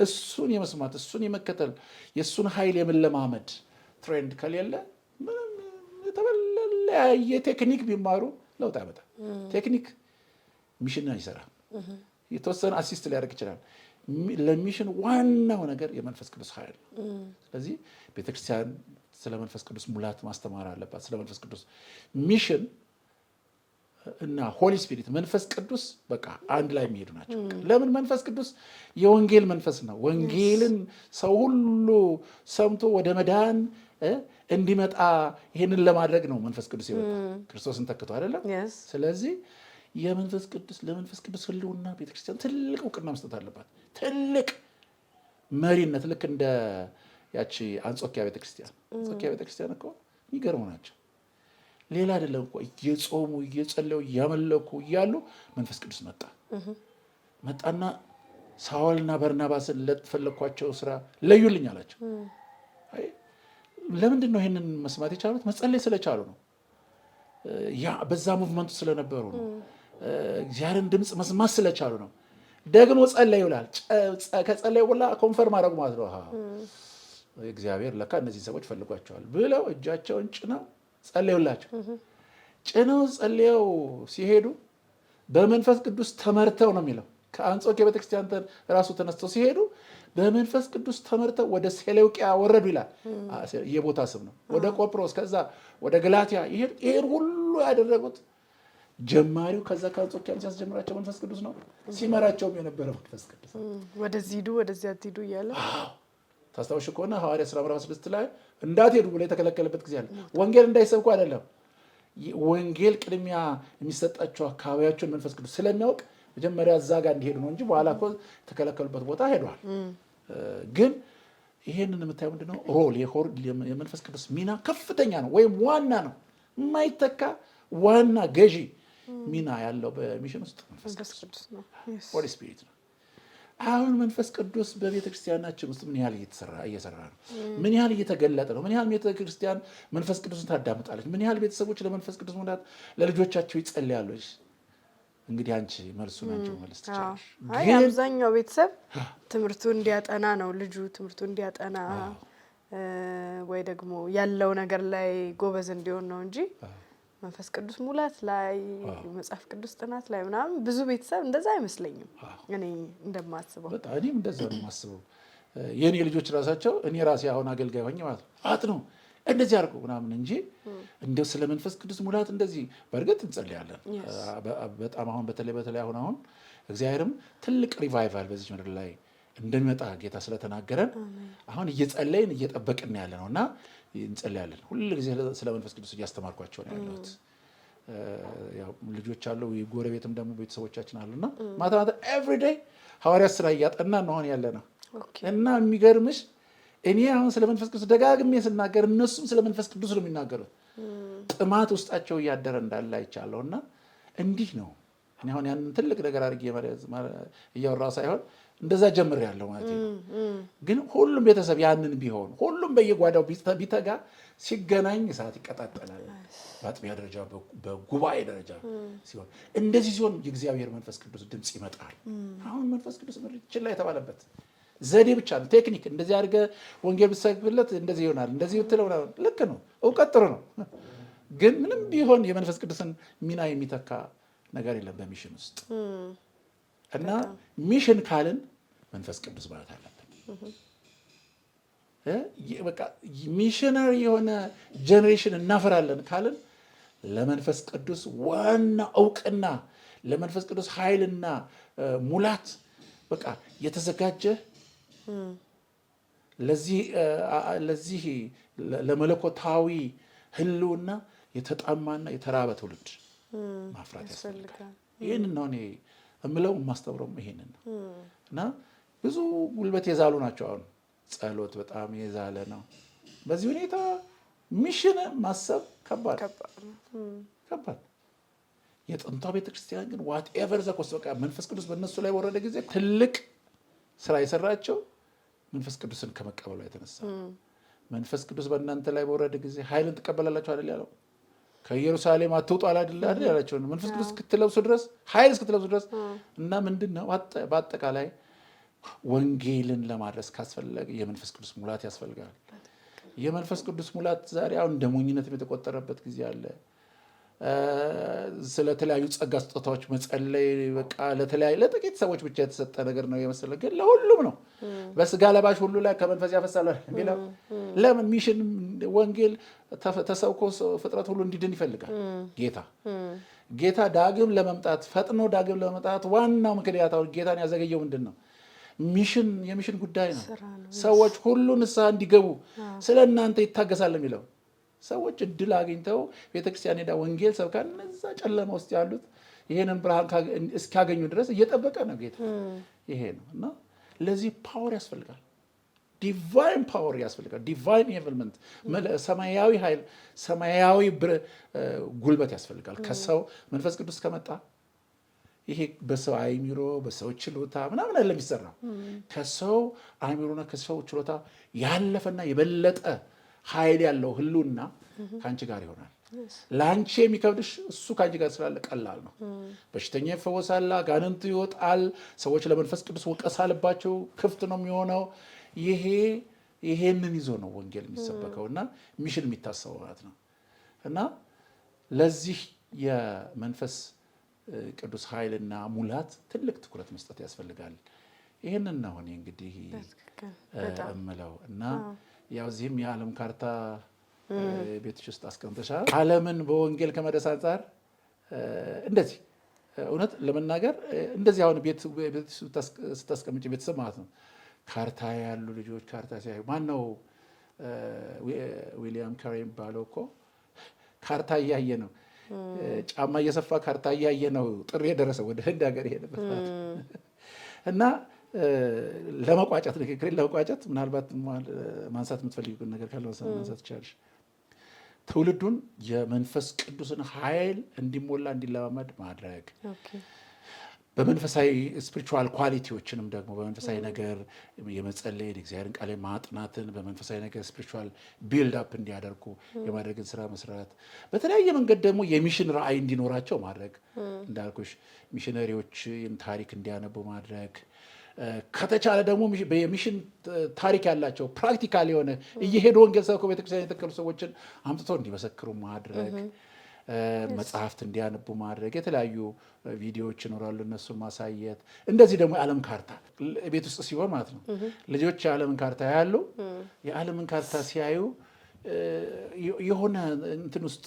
Speaker 1: እሱን የመስማት እሱን የመከተል የእሱን ኃይል የመለማመድ ትሬንድ ከሌለ ምንም የተለያየ ቴክኒክ ቢማሩ ለውጥ ያመጣል። ቴክኒክ ሚሽን አይሰራም። የተወሰነ አሲስት ሊያደርግ ይችላል። ለሚሽን ዋናው ነገር የመንፈስ ቅዱስ ኃይል ነው። ስለዚህ ቤተክርስቲያን ስለ መንፈስ ቅዱስ ሙላት ማስተማር አለባት። ስለ መንፈስ ቅዱስ ሚሽን እና ሆሊ ስፒሪት መንፈስ ቅዱስ በቃ አንድ ላይ የሚሄዱ ናቸው። ለምን? መንፈስ ቅዱስ የወንጌል መንፈስ ነው። ወንጌልን ሰው ሁሉ ሰምቶ ወደ መዳን እንዲመጣ ይህንን ለማድረግ ነው መንፈስ ቅዱስ ይወጣ ክርስቶስን ተክቶ አይደለም። ስለዚህ ለመንፈስ ቅዱስ ህልውና ቤተክርስቲያን ትልቅ እውቅና መስጠት አለባት። ትልቅ መሪነት ልክ እንደ ያቺ አንጾኪያ ቤተክርስቲያን። አንጾኪያ ቤተክርስቲያን እኮ የሚገርሙ ናቸው። ሌላ አይደለም እኮ እየጾሙ እየጸለዩ እያመለኩ እያሉ መንፈስ ቅዱስ መጣና ሳውልና በርናባስን ለፈለኳቸው ስራ ለዩልኝ አላቸው። ለምንድን ነው ይሄንን መስማት የቻሉት? መጸለይ ስለቻሉ ነው። ያ በዛ ሙቭመንቱ ስለነበሩ ነው። እግዚአብሔርን ድምፅ መስማት ስለቻሉ ነው። ደግሞ ጸለዩ ይላል። ከጸለዩ በኋላ ኮንፈርም አደረጉ ማለት ነው። እግዚአብሔር ለካ እነዚህ ሰዎች ፈልጓቸዋል ብለው እጃቸውን ጭነው ጸለዩላቸው። ጭነው ጸልየው ሲሄዱ በመንፈስ ቅዱስ ተመርተው ነው የሚለው። ከአንጾኪያ ቤተክርስቲያን ራሱ ተነስተው ሲሄዱ በመንፈስ ቅዱስ ተመርተው ወደ ሴሌውቂያ ወረዱ ይላል። የቦታ ስም ነው። ወደ ቆጵሮስ፣ ከዛ ወደ ገላትያ ይሄን ሁሉ ያደረጉት ጀማሪው ከዛ ከአንጾኪያ ሲያስጀምራቸው መንፈስ ቅዱስ ነው። ሲመራቸውም የነበረ መንፈስ ቅዱስ ነው።
Speaker 2: ወደዚህ ሂዱ ወደዚያ አትሂዱ እያለ
Speaker 1: ታስታውሽ ከሆነ ሐዋርያት ሥራ ምዕራፍ 6 ላይ እንዳትሄዱ ብሎ የተከለከለበት ጊዜ አለ። ወንጌል እንዳይሰብኩ አይደለም። ወንጌል ቅድሚያ የሚሰጣቸው አካባቢያቸውን መንፈስ ቅዱስ ስለሚያውቅ መጀመሪያ እዛ ጋር እንዲሄዱ ነው እንጂ በኋላ እኮ የተከለከሉበት ቦታ ሄደዋል። ግን ይሄንን የምታየው ምንድነው? ሮል የመንፈስ ቅዱስ ሚና ከፍተኛ ነው፣ ወይም ዋና ነው። የማይተካ ዋና ገዢ ሚና ያለው በሚሽን ውስጥ መንፈስ ቅዱስ ነው፣ ሆሊ ስፒሪት ነው። አሁን መንፈስ ቅዱስ በቤተ ክርስቲያናችን ውስጥ ምን ያህል እየሰራ ነው? ምን ያህል እየተገለጠ ነው? ምን ያህል ቤተ ክርስቲያን መንፈስ ቅዱስን ታዳምጣለች? ምን ያህል ቤተሰቦች ለመንፈስ ቅዱስ ሙላት ለልጆቻቸው ይጸልያሉ? እንግዲህ አንቺ መልሱን አንቺ መልስ ትችላለሽ።
Speaker 2: አብዛኛው ቤተሰብ ትምህርቱ እንዲያጠና ነው፣ ልጁ ትምህርቱ እንዲያጠና ወይ ደግሞ ያለው ነገር ላይ ጎበዝ እንዲሆን ነው እንጂ መንፈስ ቅዱስ ሙላት ላይ መጽሐፍ ቅዱስ ጥናት ላይ ምናምን ብዙ ቤተሰብ እንደዛ አይመስለኝም። እኔ እንደማስበው
Speaker 1: እኔም እንደዛ ነው የማስበው። የኔ ልጆች ራሳቸው እኔ ራሴ አሁን አገልጋይ ሆኜ ማለት ነው እንደዚህ አድርገው ምናምን እንጂ እንደው ስለ መንፈስ ቅዱስ ሙላት እንደዚህ በእርግጥ እንጸልያለን በጣም አሁን በተለይ አሁን እግዚአብሔርም ትልቅ ሪቫይቫል በዚህ ምድር ላይ እንደሚመጣ ጌታ ስለተናገረን አሁን እየጸለይን እየጠበቅን ያለ ነውና እንጸልያለን። ሁሉ ጊዜ ስለ መንፈስ ቅዱስ እያስተማርኳቸው ነው ያለሁት። ያው ልጆች አሉ፣ የጎረቤትም ደግሞ ቤተሰቦቻችን አሉና ማታ ኤቭሪ ዴይ ሐዋርያት ሥራ እያጠናን ነው ያለ ነው። እና የሚገርምሽ እኔ አሁን ስለ መንፈስ ቅዱስ ደጋግሜ ስናገር እነሱም ስለ መንፈስ ቅዱስ ነው የሚናገሩት። ጥማት ውስጣቸው እያደረ እንዳለ አይቻለሁና እንዲህ ነው። እኔ አሁን ያንን ትልቅ ነገር አድርጌ እያወራሁ ሳይሆን እንደዛ ጀምሬያለሁ ማለት ነው። ግን ሁሉም ቤተሰብ ያንን ቢሆን ሁሉም በየጓዳው ቢተጋ ሲገናኝ እሳት ይቀጣጠላል። በአጥቢያ ደረጃ በጉባኤ ደረጃ ሲሆን እንደዚህ ሲሆን የእግዚአብሔር መንፈስ ቅዱስ ድምፅ ይመጣል። አሁን መንፈስ ቅዱስ ችላ የተባለበት ዘዴ ብቻ ነው፣ ቴክኒክ። እንደዚህ አድርገህ ወንጌል ብትሰብክለት እንደዚህ ይሆናል፣ እንደዚህ ብትለው ልክ ነው፣ እውቀት ጥሩ ነው። ግን ምንም ቢሆን የመንፈስ ቅዱስን ሚና የሚተካ ነገር የለም በሚሽን ውስጥ። እና ሚሽን ካልን መንፈስ ቅዱስ ማለት አለብን። በቃ ሚሽነሪ የሆነ ጄኔሬሽን እናፈራለን ካልን ለመንፈስ ቅዱስ ዋና እውቅና፣ ለመንፈስ ቅዱስ ኃይልና ሙላት በቃ የተዘጋጀ ለዚህ ለመለኮታዊ ህልውና የተጣማና የተራበ ትውልድ ማፍራት ያስፈልጋል። ይህንን ነው እኔ እምለው የማስተምረውም ይሄንን ነው። እና ብዙ ጉልበት የዛሉ ናቸው። አሁን ጸሎት በጣም የዛለ ነው። በዚህ ሁኔታ ሚሽን ማሰብ ከባድ። የጥንቷ ቤተክርስቲያን ግን ዋትኤቨር ዘ ኮስት በቃ መንፈስ ቅዱስ በእነሱ ላይ ወረደ ጊዜ ትልቅ ስራ የሰራቸው መንፈስ ቅዱስን ከመቀበሉ የተነሳ። መንፈስ ቅዱስ በእናንተ ላይ በወረደ ጊዜ ኃይልን ትቀበላላችሁ አይደል ያለው። ከኢየሩሳሌም አትውጡ አይደል ያላቸው። መንፈስ ቅዱስ እስክትለብሱ ድረስ ኃይል እስክትለብሱ ድረስ እና ምንድነው በአጠቃላይ ወንጌልን ለማድረስ ካስፈለገ የመንፈስ ቅዱስ ሙላት ያስፈልጋል። የመንፈስ ቅዱስ ሙላት ዛሬ አሁን እንደ ሞኝነት የተቆጠረበት ጊዜ አለ። ስለተለያዩ ጸጋ ስጦታዎች መጸለይ በቃ ለጥቂት ሰዎች ብቻ የተሰጠ ነገር ነው የመሰለ፣ ግን ለሁሉም ነው። በስጋ ለባሽ ሁሉ ላይ ከመንፈስ ያፈሳል የሚለው ለምን? ሚሽን ወንጌል ተሰብኮ ፍጥረት ሁሉ እንዲድን ይፈልጋል ጌታ ዳግም ለመምጣት ፈጥኖ ዳግም ለመምጣት ዋናው ምክንያት አሁን ጌታን ያዘገየው ምንድን ነው? የሚሽን ጉዳይ ነው። ሰዎች ሁሉ ንስሐ እንዲገቡ ስለ እናንተ ይታገሳል የሚለው ሰዎች እድል አግኝተው ቤተክርስቲያን ሄዳ ወንጌል ሰብካ እነዛ ጨለማ ውስጥ ያሉት ይሄንን ብርሃን እስኪያገኙ ድረስ እየጠበቀ ነው ጌታ። ይሄ ነው እና ለዚህ ፓወር ያስፈልጋል። ዲቫይን ፓወር ያስፈልጋል። ዲቫይን ኢንቮልቭመንት፣ ሰማያዊ ኃይል፣ ሰማያዊ ጉልበት ያስፈልጋል። ከሰው መንፈስ ቅዱስ ከመጣ ይሄ በሰው አይምሮ በሰው ችሎታ ምናምን አይደለም የሚሰራው። ከሰው አይምሮና ከሰው ችሎታ ያለፈና የበለጠ ኃይል ያለው ህልውና ከአንቺ ጋር ይሆናል። ለአንቺ የሚከብድሽ እሱ ከአንቺ ጋር ስላለ ቀላል ነው። በሽተኛ ይፈወሳል፣ አጋንንት ይወጣል፣ ሰዎች ለመንፈስ ቅዱስ ወቀሳ ልባቸው ክፍት ነው የሚሆነው። ይሄንን ይዞ ነው ወንጌል የሚሰበከው እና ሚሽን የሚታሰበው ማለት ነው። እና ለዚህ የመንፈስ ቅዱስ ኃይልና ሙላት ትልቅ ትኩረት መስጠት ያስፈልጋል። ይህንን ነው እኔ እንግዲህ እምለው እና ያው እዚህም የዓለም ካርታ ቤትሽ ውስጥ አስቀምጠሻል። ዓለምን በወንጌል ከመድረስ አንጻር እንደዚህ እውነት ለመናገር እንደዚህ አሁን ቤት ስታስቀምጪ ቤተሰብ ማለት ነው ካርታ ያሉ ልጆች ካርታ ሲያዩ ማነው ዊሊያም ካሪ የሚባለው እኮ ካርታ እያየ ነው ጫማ እየሰፋ ካርታ እያየ ነው ጥሪ የደረሰው ወደ ህንድ ሀገር የሄደበት እና ለመቋጨት ንግግሬን ለመቋጨት ምናልባት ማንሳት የምትፈልጊውን ነገር ካለ ማንሳት ይቻላል። ትውልዱን የመንፈስ ቅዱስን ኃይል እንዲሞላ እንዲለማመድ ማድረግ በመንፈሳዊ ስፒሪቹዋል ኳሊቲዎችንም ደግሞ በመንፈሳዊ ነገር የመጸለይን እግዚአብሔርን ቃል ማጥናትን በመንፈሳዊ ነገር ስፒሪቹዋል ቢልድ አፕ እንዲያደርጉ የማድረግን ስራ መስራት፣ በተለያየ መንገድ ደግሞ የሚሽን ራዕይ እንዲኖራቸው ማድረግ፣ እንዳልኩሽ ሚሽነሪዎችን ታሪክ እንዲያነቡ ማድረግ፣ ከተቻለ ደግሞ የሚሽን ታሪክ ያላቸው ፕራክቲካል የሆነ እየሄዱ ወንጌል ሰብከው ቤተክርስቲያን የተከሉ ሰዎችን አምጥተው እንዲመሰክሩ ማድረግ፣ መጽሐፍት እንዲያነቡ ማድረግ፣ የተለያዩ ቪዲዮዎች ይኖራሉ እነሱን ማሳየት። እንደዚህ ደግሞ የዓለም ካርታ ቤት ውስጥ ሲሆን ማለት ነው ልጆች የዓለምን ካርታ ያሉ የዓለምን ካርታ ሲያዩ የሆነ እንትን ውስጥ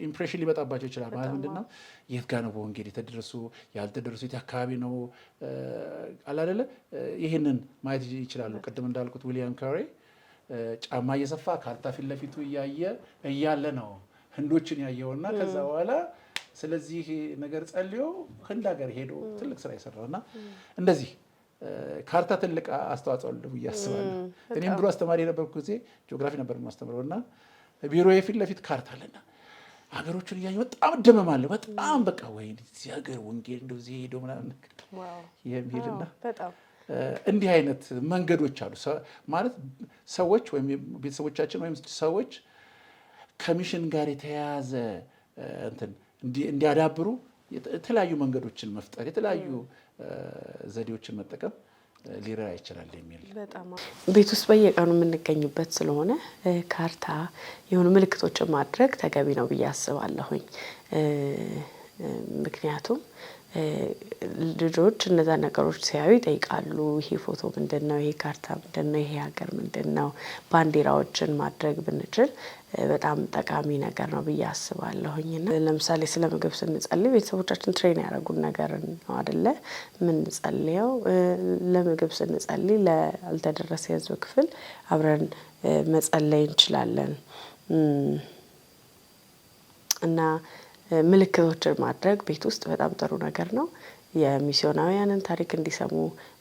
Speaker 1: ኢምፕሬሽን ሊመጣባቸው ይችላል። ማለት ምንድነው የት ጋር ነው በወንጌል የተደረሱ ያልተደረሱ የት አካባቢ ነው አላደለ ይህንን ማየት ይችላሉ። ቅድም እንዳልኩት ዊሊያም ካሪ ጫማ እየሰፋ ካርታ ፊት ለፊቱ እያለ ነው ህንዶችን ያየውና ከዛ በኋላ ስለዚህ ነገር ጸልዮ ህንድ ሀገር ሄዶ ትልቅ ስራ የሰራውና እንደዚህ ካርታ ትልቅ አስተዋጽኦ አለው ብዬ አስባለሁ። እኔም ድሮ አስተማሪ የነበርኩ ጊዜ ጂኦግራፊ ነበር የማስተምረው እና ቢሮዬ ፊት ለፊት ካርታ አለና ሀገሮቹን እያየሁ በጣም እደመማለሁ። በጣም በቃ ወይ እዚህ ሀገር ወንጌል እንደዚህ ሄዶ ምናምን የሚልና እንዲህ አይነት መንገዶች አሉ ማለት ሰዎች ወይም ቤተሰቦቻችን ወይም ሰዎች ከሚሽን ጋር የተያያዘ እንትን እንዲያዳብሩ የተለያዩ መንገዶችን መፍጠር የተለያዩ ዘዴዎችን መጠቀም ሊረዳ ይችላል የሚል
Speaker 2: ቤት ውስጥ በየቀኑ የምንገኝበት ስለሆነ ካርታ የሆኑ ምልክቶችን ማድረግ ተገቢ ነው ብዬ አስባለሁኝ። ምክንያቱም ልጆች እነዛ ነገሮች ሲያዩ ይጠይቃሉ። ይሄ ፎቶ ምንድን ነው? ይሄ ካርታ ምንድን ነው? ይሄ ሀገር ምንድን ነው? ባንዲራዎችን ማድረግ ብንችል በጣም ጠቃሚ ነገር ነው ብዬ አስባለሁኝ። እና ለምሳሌ ስለ ምግብ ስንጸልይ ቤተሰቦቻችን ትሬን ያደረጉን ነገር ነው አይደለ? የምንጸልየው ለምግብ ስንጸልይ ላልተደረሰ የህዝብ ክፍል አብረን መጸለይ እንችላለን እና ምልክቶችን ማድረግ ቤት ውስጥ በጣም ጥሩ ነገር ነው። የሚስዮናውያንን ታሪክ እንዲሰሙ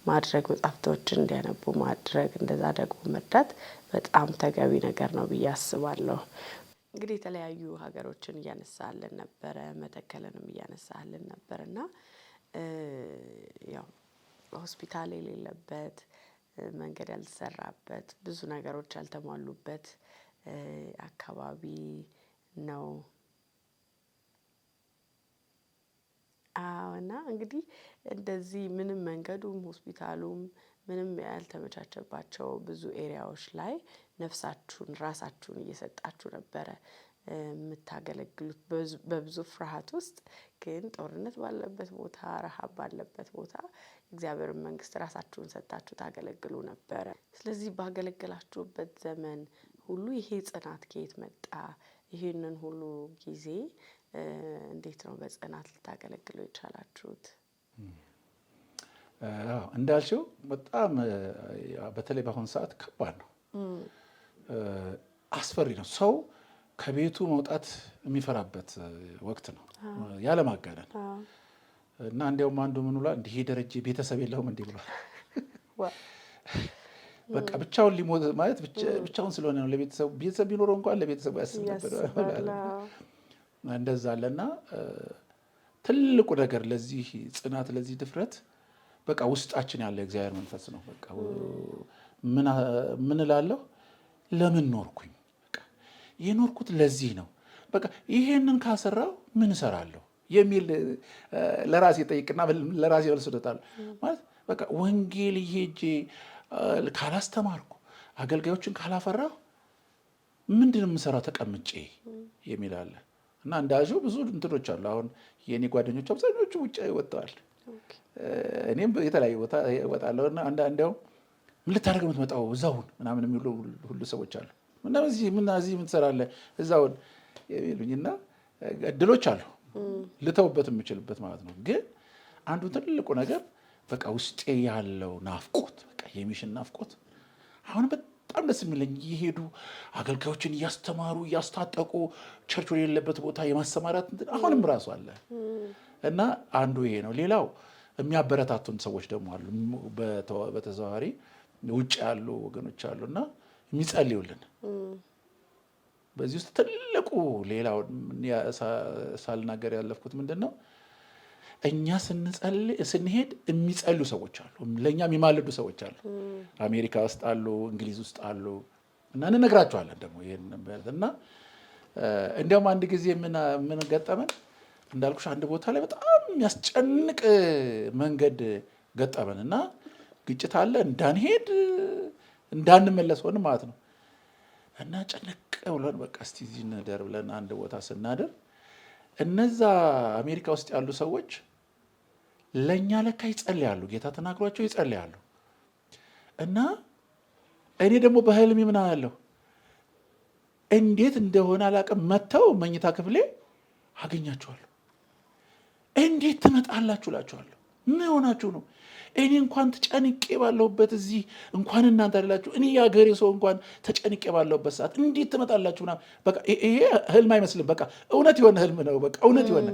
Speaker 2: ማድረግ፣ መጽሐፍቶችን እንዲያነቡ ማድረግ፣ እንደዛ ደግሞ መርዳት በጣም ተገቢ ነገር ነው ብዬ አስባለሁ። እንግዲህ የተለያዩ ሀገሮችን እያነሳልን ነበረ፣ መተከልንም እያነሳልን ነበር እና ያው ሆስፒታል የሌለበት መንገድ ያልተሰራበት ብዙ ነገሮች ያልተሟሉበት አካባቢ ነው። እና እንግዲህ እንደዚህ ምንም መንገዱም ሆስፒታሉም ምንም ያልተመቻቸባቸው ብዙ ኤሪያዎች ላይ ነፍሳችሁን ራሳችሁን እየሰጣችሁ ነበረ የምታገለግሉት በብዙ ፍርሃት ውስጥ። ግን ጦርነት ባለበት ቦታ፣ ረሃብ ባለበት ቦታ እግዚአብሔርን መንግስት ራሳችሁን ሰጣችሁ ታገለግሉ ነበረ። ስለዚህ ባገለገላችሁበት ዘመን ሁሉ ይሄ ጽናት ከየት መጣ? ይሄንን ሁሉ ጊዜ እንዴት ነው በጽናት ልታገለግሉ የቻላችሁት?
Speaker 1: እንዳልሽው በጣም በተለይ በአሁኑ ሰዓት ከባድ ነው፣ አስፈሪ ነው። ሰው ከቤቱ መውጣት የሚፈራበት ወቅት ነው ያለማጋነን። እና እንዲያውም አንዱ ምን ብሏል? እንዲህ ደረጀ ቤተሰብ የለውም እንዲህ ብሏል። በቃ ብቻውን ሊሞት ማለት ብቻውን ስለሆነ ነው። ቤተሰብ ቢኖረው እንኳን ለቤተሰቡ ያስብ ነበር። እንደዛ አለና ትልቁ ነገር ለዚህ ጽናት ለዚህ ድፍረት በቃ ውስጣችን ያለ እግዚአብሔር መንፈስ ነው። በቃ ምን እላለሁ? ለምን ኖርኩኝ? በቃ የኖርኩት ለዚህ ነው። በቃ ይሄንን ካሰራው ምን እሰራለሁ የሚል ለራሴ ጠይቅና ለራሴ መልስለታለሁ። ማለት በቃ ወንጌል ሄጄ ካላስተማርኩ አገልጋዮችን ካላፈራሁ ምንድን ነው የምሰራው ተቀምጬ የሚል አለ። እና እንዳልሽው ብዙ እንትኖች አሉ። አሁን የእኔ ጓደኞች አብዛኞቹ ውጭ ወጥተዋል። እኔም የተለያዩ ቦታ እወጣለሁ እና እንዲያውም ምን ልታደርግ ነው የምትመጣው እዛውን ምናምን የሚሉ ሁሉ ሰዎች አሉ። እና እዚህ ምን ትሰራለህ እዛውን የሚሉኝ እና እድሎች አሉ ልተውበት የምችልበት ማለት ነው። ግን አንዱ ትልቁ ነገር በቃ ውስጤ ያለው ናፍቆት፣ በቃ የሚሽን ናፍቆት አሁን በጣም ደስ የሚለኝ እየሄዱ አገልጋዮችን እያስተማሩ እያስታጠቁ ቸርች የሌለበት ቦታ የማሰማራት አሁንም ራሱ አለ እና አንዱ ይሄ ነው። ሌላው የሚያበረታቱን ሰዎች ደግሞ አሉ፣ በተዘዋዋሪ ውጭ ያሉ ወገኖች አሉ እና የሚጸልዩልን። በዚህ ውስጥ ትልቁ ሌላው ሳልናገር ያለፍኩት ምንድን ነው? እኛ ስንሄድ የሚጸልዩ ሰዎች አሉ፣ ለእኛ የሚማልዱ ሰዎች አሉ። አሜሪካ ውስጥ አሉ፣ እንግሊዝ ውስጥ አሉ እና እንነግራቸዋለን ደግሞ ይሄን እና እንዲያውም አንድ ጊዜ ምን ገጠመን እንዳልኩሽ አንድ ቦታ ላይ በጣም የሚያስጨንቅ መንገድ ገጠመን እና ግጭት አለ፣ እንዳንሄድ እንዳንመለስ ሆን ማለት ነው። እና ጨነቅ ብለን በቃ እስቲ እዚህ እንደር ብለን አንድ ቦታ ስናደር እነዛ አሜሪካ ውስጥ ያሉ ሰዎች ለእኛ ለካ ይጸልያሉ፣ ጌታ ተናግሯቸው ይጸልያሉ። እና እኔ ደግሞ በህልሜ ምን አያለሁ እንዴት እንደሆነ አላውቅም፣ መጥተው መኝታ ክፍሌ አገኛቸዋለሁ። እንዴት ትመጣላችሁ እላቸዋለሁ። ምን ሆናችሁ ነው? እኔ እንኳን ተጨንቄ ባለሁበት እዚህ እንኳን እናንተ አይደላችሁ እኔ የሀገሬ ሰው እንኳን ተጨንቄ ባለሁበት ሰዓት እንዴት ትመጣላችሁ? በቃ ይሄ ህልም አይመስልም። በቃ እውነት የሆነ ህልም ነው። በቃ እውነት የሆነ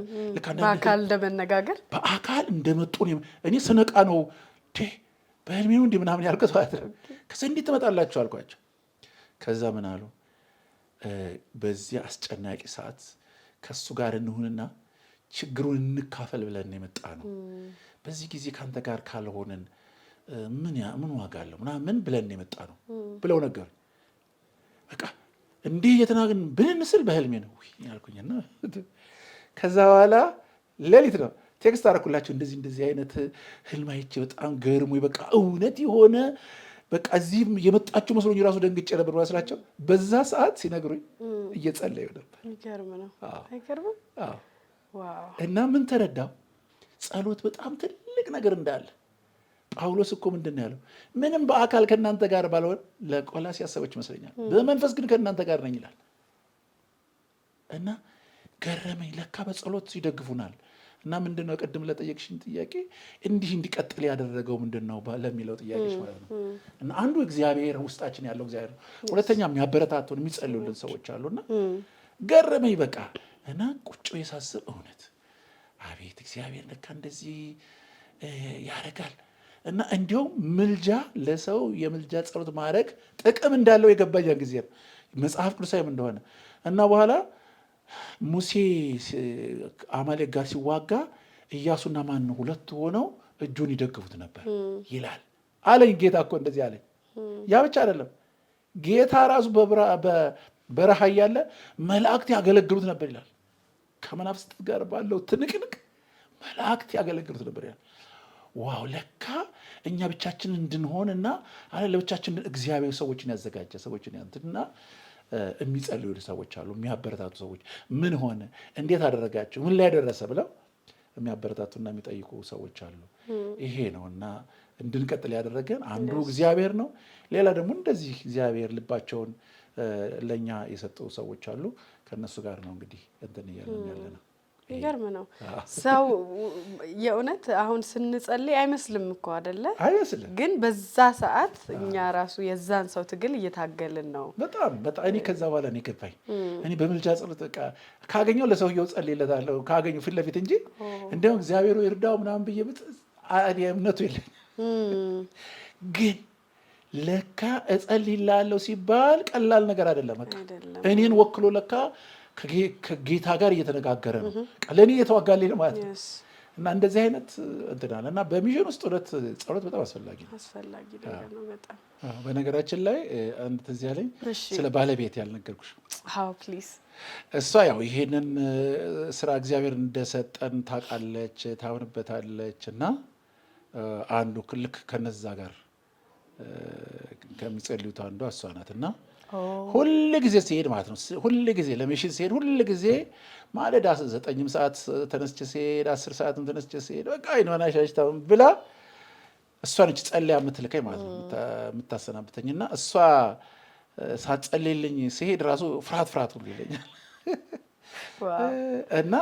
Speaker 2: በአካል እንደመነጋገር
Speaker 1: በአካል እንደመጡ እኔ ስነቃ ነው በህልሜ ነው እንዲህ ምናምን ያልኩት ማለት ነው። ከዛ እንዴት ትመጣላችሁ አልኳቸው። ከዛ ምን አሉ? በዚህ አስጨናቂ ሰዓት ከሱ ጋር እንሁንና ችግሩን እንካፈል ብለን የመጣ ነው። በዚህ ጊዜ ከአንተ ጋር ካልሆንን ምን ዋጋ አለው ምናምን ብለን የመጣ ነው ብለው ነገር በቃ እንዲህ እየተናገርን ብንን ስል በህልሜ ነው ያልኩኝና ከዛ በኋላ ሌሊት ነው ቴክስት አደረኩላቸው። እንደዚህ አይነት ህልም አይቼ በጣም ገርሞኝ በቃ እውነት የሆነ በቃ እዚህ የመጣችሁ መስሎኝ ራሱ ደንግጬ ነበር መስላቸው። በዛ ሰዓት ሲነግሩኝ እየጸለዩ ነበር።
Speaker 2: ይገርም ነው። አይገርምም?
Speaker 1: እና ምን ተረዳው? ጸሎት በጣም ትልቅ ነገር እንዳለ። ጳውሎስ እኮ ምንድን ነው ያለው? ምንም በአካል ከእናንተ ጋር ባልሆን ለቆላስይስ ሰዎች ይመስለኛል፣ በመንፈስ ግን ከእናንተ ጋር ነኝ ይላል። እና ገረመኝ። ለካ በጸሎት ይደግፉናል። እና ምንድን ነው ቅድም ለጠየቅሽኝ ጥያቄ እንዲህ እንዲቀጥል ያደረገው ምንድን ነው ለሚለው ጥያቄሽ ማለት ነው። እና አንዱ እግዚአብሔር ውስጣችን ያለው እግዚአብሔር ነው። ሁለተኛ የሚያበረታቱን የሚጸልዩልን ሰዎች አሉና ገረመኝ በቃ። እና ቁጭ ብዬ ሳስብ እውነት አቤት እግዚአብሔር ለካ እንደዚህ ያደርጋል። እና እንዲያውም ምልጃ ለሰው የምልጃ ጸሎት ማድረግ ጥቅም እንዳለው የገባኝ ያን ጊዜ ነው፣ መጽሐፍ ቅዱሳዊም እንደሆነ። እና በኋላ ሙሴ አማሌቅ ጋር ሲዋጋ ኢያሱና ማን ሁለት ሆነው እጁን ይደግፉት ነበር ይላል አለኝ። ጌታ እኮ እንደዚህ አለኝ። ያ ብቻ አይደለም፣ ጌታ ራሱ በበረሃ እያለ መላእክት ያገለግሉት ነበር ይላል። ከመናፍስት ጋር ባለው ትንቅንቅ መላእክት ያገለግሉት ነበር። ያ ዋው ለካ እኛ ብቻችንን እንድንሆንና አለ ለብቻችን እግዚአብሔር ሰዎችን ያዘጋጀ ሰዎችን ያንተና የሚጸልዩ ሰዎች አሉ፣ የሚያበረታቱ ሰዎች ምን ሆነ እንዴት አደረጋችሁ ምን ላይ ደረሰ ብለው የሚያበረታቱና የሚጠይቁ ሰዎች አሉ። ይሄ ነውና እንድንቀጥል ያደረገን አንዱ እግዚአብሔር ነው። ሌላ ደግሞ እንደዚህ እግዚአብሔር ልባቸውን ለኛ የሰጡ ሰዎች አሉ። ከነሱ ጋር ነው እንግዲህ እንትን እያለን ያለ ነው።
Speaker 2: ይገርም ነው። ሰው የእውነት አሁን ስንጸልይ አይመስልም እኮ አይደለ?
Speaker 1: አይመስልም።
Speaker 2: ግን በዛ ሰዓት እኛ ራሱ የዛን ሰው ትግል እየታገልን ነው።
Speaker 1: በጣም እኔ ከዛ በኋላ ነው የገባኝ። እኔ በምልጃ ጸሎት በቃ ካገኘው ለሰውየው ጸልይለታለሁ ካገኘው ፊት ለፊት እንጂ እንደውም እግዚአብሔር ይርዳው ምናምን ብዬ እምነቱ የለኝ። ግን ለካ እጸልይላለሁ ሲባል ቀላል ነገር አይደለም። በቃ እኔን ወክሎ ለካ ከጌታ ጋር እየተነጋገረ ነው። ለእኔ እየተዋጋልኝ ነው ማለት ነው። እና እንደዚህ አይነት እንትናል እና በሚሽን ውስጥ ጸሎት በጣም አስፈላጊ ነው።
Speaker 2: በጣም
Speaker 1: በነገራችን ላይ አንድ ትዝ ያለኝ ስለ ባለቤት ያልነገርኩሽ።
Speaker 2: ፕሊዝ።
Speaker 1: እሷ ያው ይሄንን ስራ እግዚአብሔር እንደሰጠን ታውቃለች፣ ታምንበታለች። እና አንዱ ልክ ከነዛ ጋር ከሚጸልዩት አንዷ እሷ ናት። እና ሁል ጊዜ ሲሄድ ማለት ነው ሁል ጊዜ ለሚሽን ሲሄድ ሁል ጊዜ ማለዳ 9 ሰዓት ተነስቼ ሲሄድ 10 ሰዓትም ተነስቼ ሲሄድ በቃ አይኗን አሻሽታ ብላ እሷ ነች ጸልያ የምትልከኝ ማለት ነው የምታሰናብተኝ። እና እሷ ሳትጸልይልኝ ሲሄድ ራሱ ፍርሃት ሁሉ ይለኛል። እና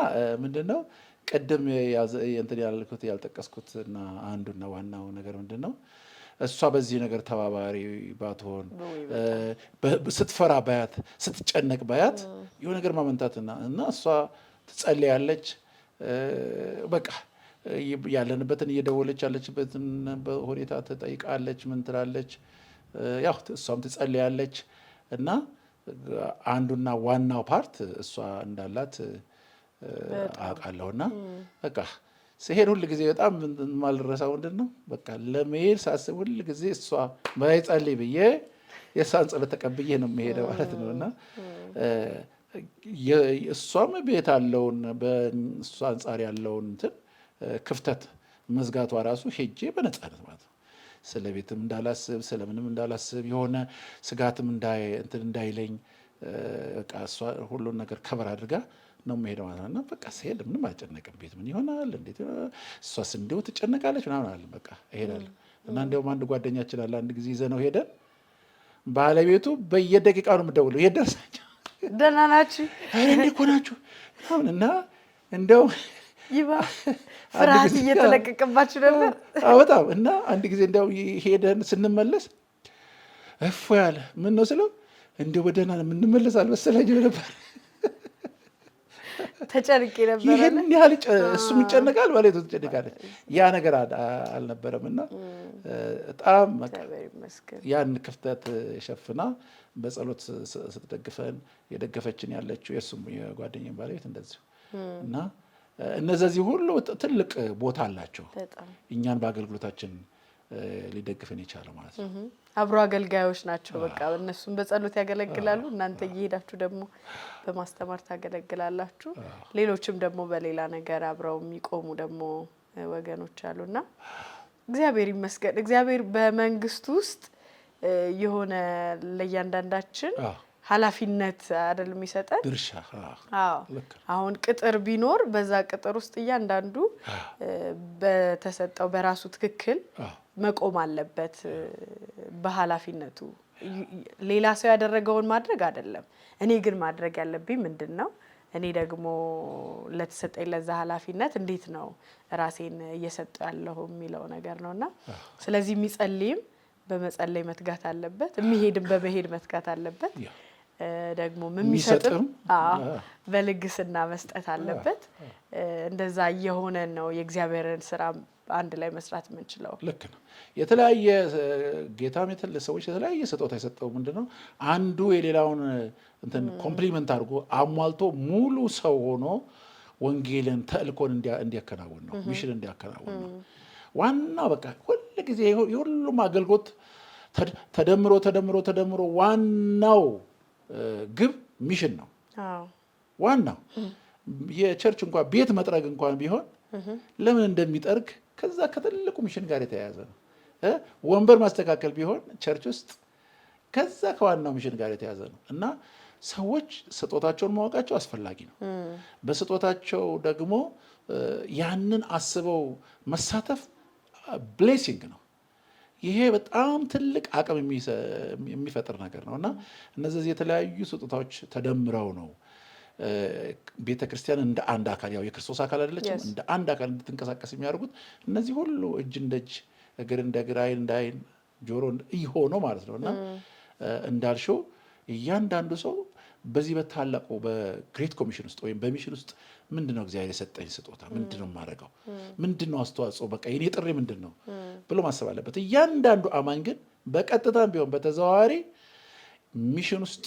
Speaker 1: ምንድነው ቅድም እንትን ያልኩት ያልጠቀስኩት እና አንዱና ዋናው ነገር ምንድነው እሷ በዚህ ነገር ተባባሪ ባትሆን ስትፈራ ባያት ስትጨነቅ ባያት የሆነ ነገር ማመንታትና እና እሷ ትጸልያለች። በቃ ያለንበትን እየደወለች ያለችበትን ሁኔታ ትጠይቃለች፣ ምን ትላለች። ያው እሷም ትጸልያለች። እና አንዱና ዋናው ፓርት እሷ እንዳላት አውቃለሁና በቃ ሲሄድ ሁል ጊዜ በጣም ማልረሳው ምንድን ነው በቃ ለመሄድ ሳስብ ሁል ጊዜ እሷ ባይጸልይ ብዬ የእሷን ጸሎት ተቀብዬ ነው የምሄደው ማለት ነው። እና እሷም ቤት አለውን በእሷ አንጻር ያለውን እንትን ክፍተት መዝጋቷ ራሱ ሄጄ በነፃነት ማለት ነው ስለ ቤትም እንዳላስብ ስለምንም እንዳላስብ የሆነ ስጋትም እንዳይለኝ በቃ እሷ ሁሉን ነገር ከበር አድርጋ ነው የምሄደው ማለት ነው። በቃ ስሄድ ምንም አልጨነቅም። ቤት ምን ይሆናል እንዴት እሷስ እንዲሁ ትጨነቃለች ምናምን አለ በቃ እሄዳለሁ። እና እንዲያውም አንድ ጓደኛችን አለ አንድ ጊዜ ይዘነው ሄደን ባለቤቱ በየደቂቃው ነው የምደውለው የት ደርሳችሁ
Speaker 2: ደህና ናችሁ
Speaker 1: እንዴ እኮ ናችሁ ምናምን እና እንደው
Speaker 2: ፍርሃት እየተለቀቀባችሁ ነበር
Speaker 1: በጣም እና አንድ ጊዜ እንደው ሄደን ስንመለስ እፎ ያለ ምን ነው ስለው እንደው በደህና የምንመለስ አልመሰለኝም ነበር
Speaker 2: ተጨንቄ ነበር።
Speaker 1: ይሄን ያህል እሱም ይጨነቃል ባለቤቱ ትጨነቃለች። ያ ነገር አልነበረም። እና በጣም ያን ክፍተት ሸፍና በጸሎት ስትደግፈን የደገፈችን ያለችው የእሱም የጓደኛዬ ባለቤት እንደዚሁ እና እነዚህ ሁሉ ትልቅ ቦታ አላቸው እኛን በአገልግሎታችን ሊደግፈን የቻለው ማለት ነው።
Speaker 2: አብሮ አገልጋዮች ናቸው። በቃ እነሱም በጸሎት ያገለግላሉ፣ እናንተ እየሄዳችሁ ደግሞ በማስተማር ታገለግላላችሁ። ሌሎችም ደግሞ በሌላ ነገር አብረው የሚቆሙ ደግሞ ወገኖች አሉና እግዚአብሔር ይመስገን። እግዚአብሔር በመንግስቱ ውስጥ የሆነ ለእያንዳንዳችን ኃላፊነት አይደል የሚሰጠን
Speaker 1: ድርሻ።
Speaker 2: አሁን ቅጥር ቢኖር በዛ ቅጥር ውስጥ እያንዳንዱ በተሰጠው በራሱ ትክክል መቆም አለበት በኃላፊነቱ። ሌላ ሰው ያደረገውን ማድረግ አይደለም። እኔ ግን ማድረግ ያለብኝ ምንድነው? እኔ ደግሞ ለተሰጠኝ ለዛ ኃላፊነት እንዴት ነው ራሴን እየሰጠው ያለው የሚለው ነገር ነውና ስለዚህ የሚጸልይም በመጸለይ መትጋት አለበት፣ የሚሄድም በመሄድ መትጋት አለበት። ደግሞ የሚሰጥም በልግስና መስጠት አለበት። እንደዛ እየሆነ ነው የእግዚአብሔርን ስራ አንድ ላይ መስራት የምንችለው።
Speaker 1: ልክ ነው። የተለያየ ጌታም ሰዎች የተለያየ ስጦታ የሰጠው ምንድነው አንዱ የሌላውን እንትን ኮምፕሊመንት አድርጎ አሟልቶ ሙሉ ሰው ሆኖ ወንጌልን ተልእኮን እንዲያከናውን ነው፣ ሚሽን እንዲያከናውን ነው። ዋናው በቃ ሁሉ ጊዜ የሁሉም አገልግሎት ተደምሮ ዋናው ግብ ሚሽን ነው። ዋናው የቸርች እንኳን ቤት መጥረግ እንኳን ቢሆን ለምን እንደሚጠርግ ከዛ ከትልቁ ሚሽን ጋር የተያያዘ ነው። ወንበር ማስተካከል ቢሆን ቸርች ውስጥ ከዛ ከዋናው ሚሽን ጋር የተያያዘ ነው እና ሰዎች ስጦታቸውን ማወቃቸው አስፈላጊ ነው። በስጦታቸው ደግሞ ያንን አስበው መሳተፍ ብሌሲንግ ነው። ይሄ በጣም ትልቅ አቅም የሚፈጥር ነገር ነው እና እነዚህ የተለያዩ ስጦታዎች ተደምረው ነው ቤተ ክርስቲያን እንደ አንድ አካል ያው የክርስቶስ አካል አይደለችም እንደ አንድ አካል እንድትንቀሳቀስ የሚያደርጉት እነዚህ ሁሉ እጅ እንደ እጅ እግር እንደ እግር ዓይን እንደ ዓይን ጆሮ ሆኖ ማለት ነው እና እንዳልሽው እያንዳንዱ ሰው በዚህ በታላቁ በግሬት ኮሚሽን ውስጥ ወይም በሚሽን ውስጥ ምንድነው እግዚአብሔር የሰጠኝ ስጦታ ምንድነው የማደርገው ምንድነው አስተዋጽኦ በቃ የኔ ጥሪ ምንድነው ብሎ ማሰብ አለበት። እያንዳንዱ አማኝ ግን በቀጥታም ቢሆን በተዘዋዋሪ ሚሽን ውስጥ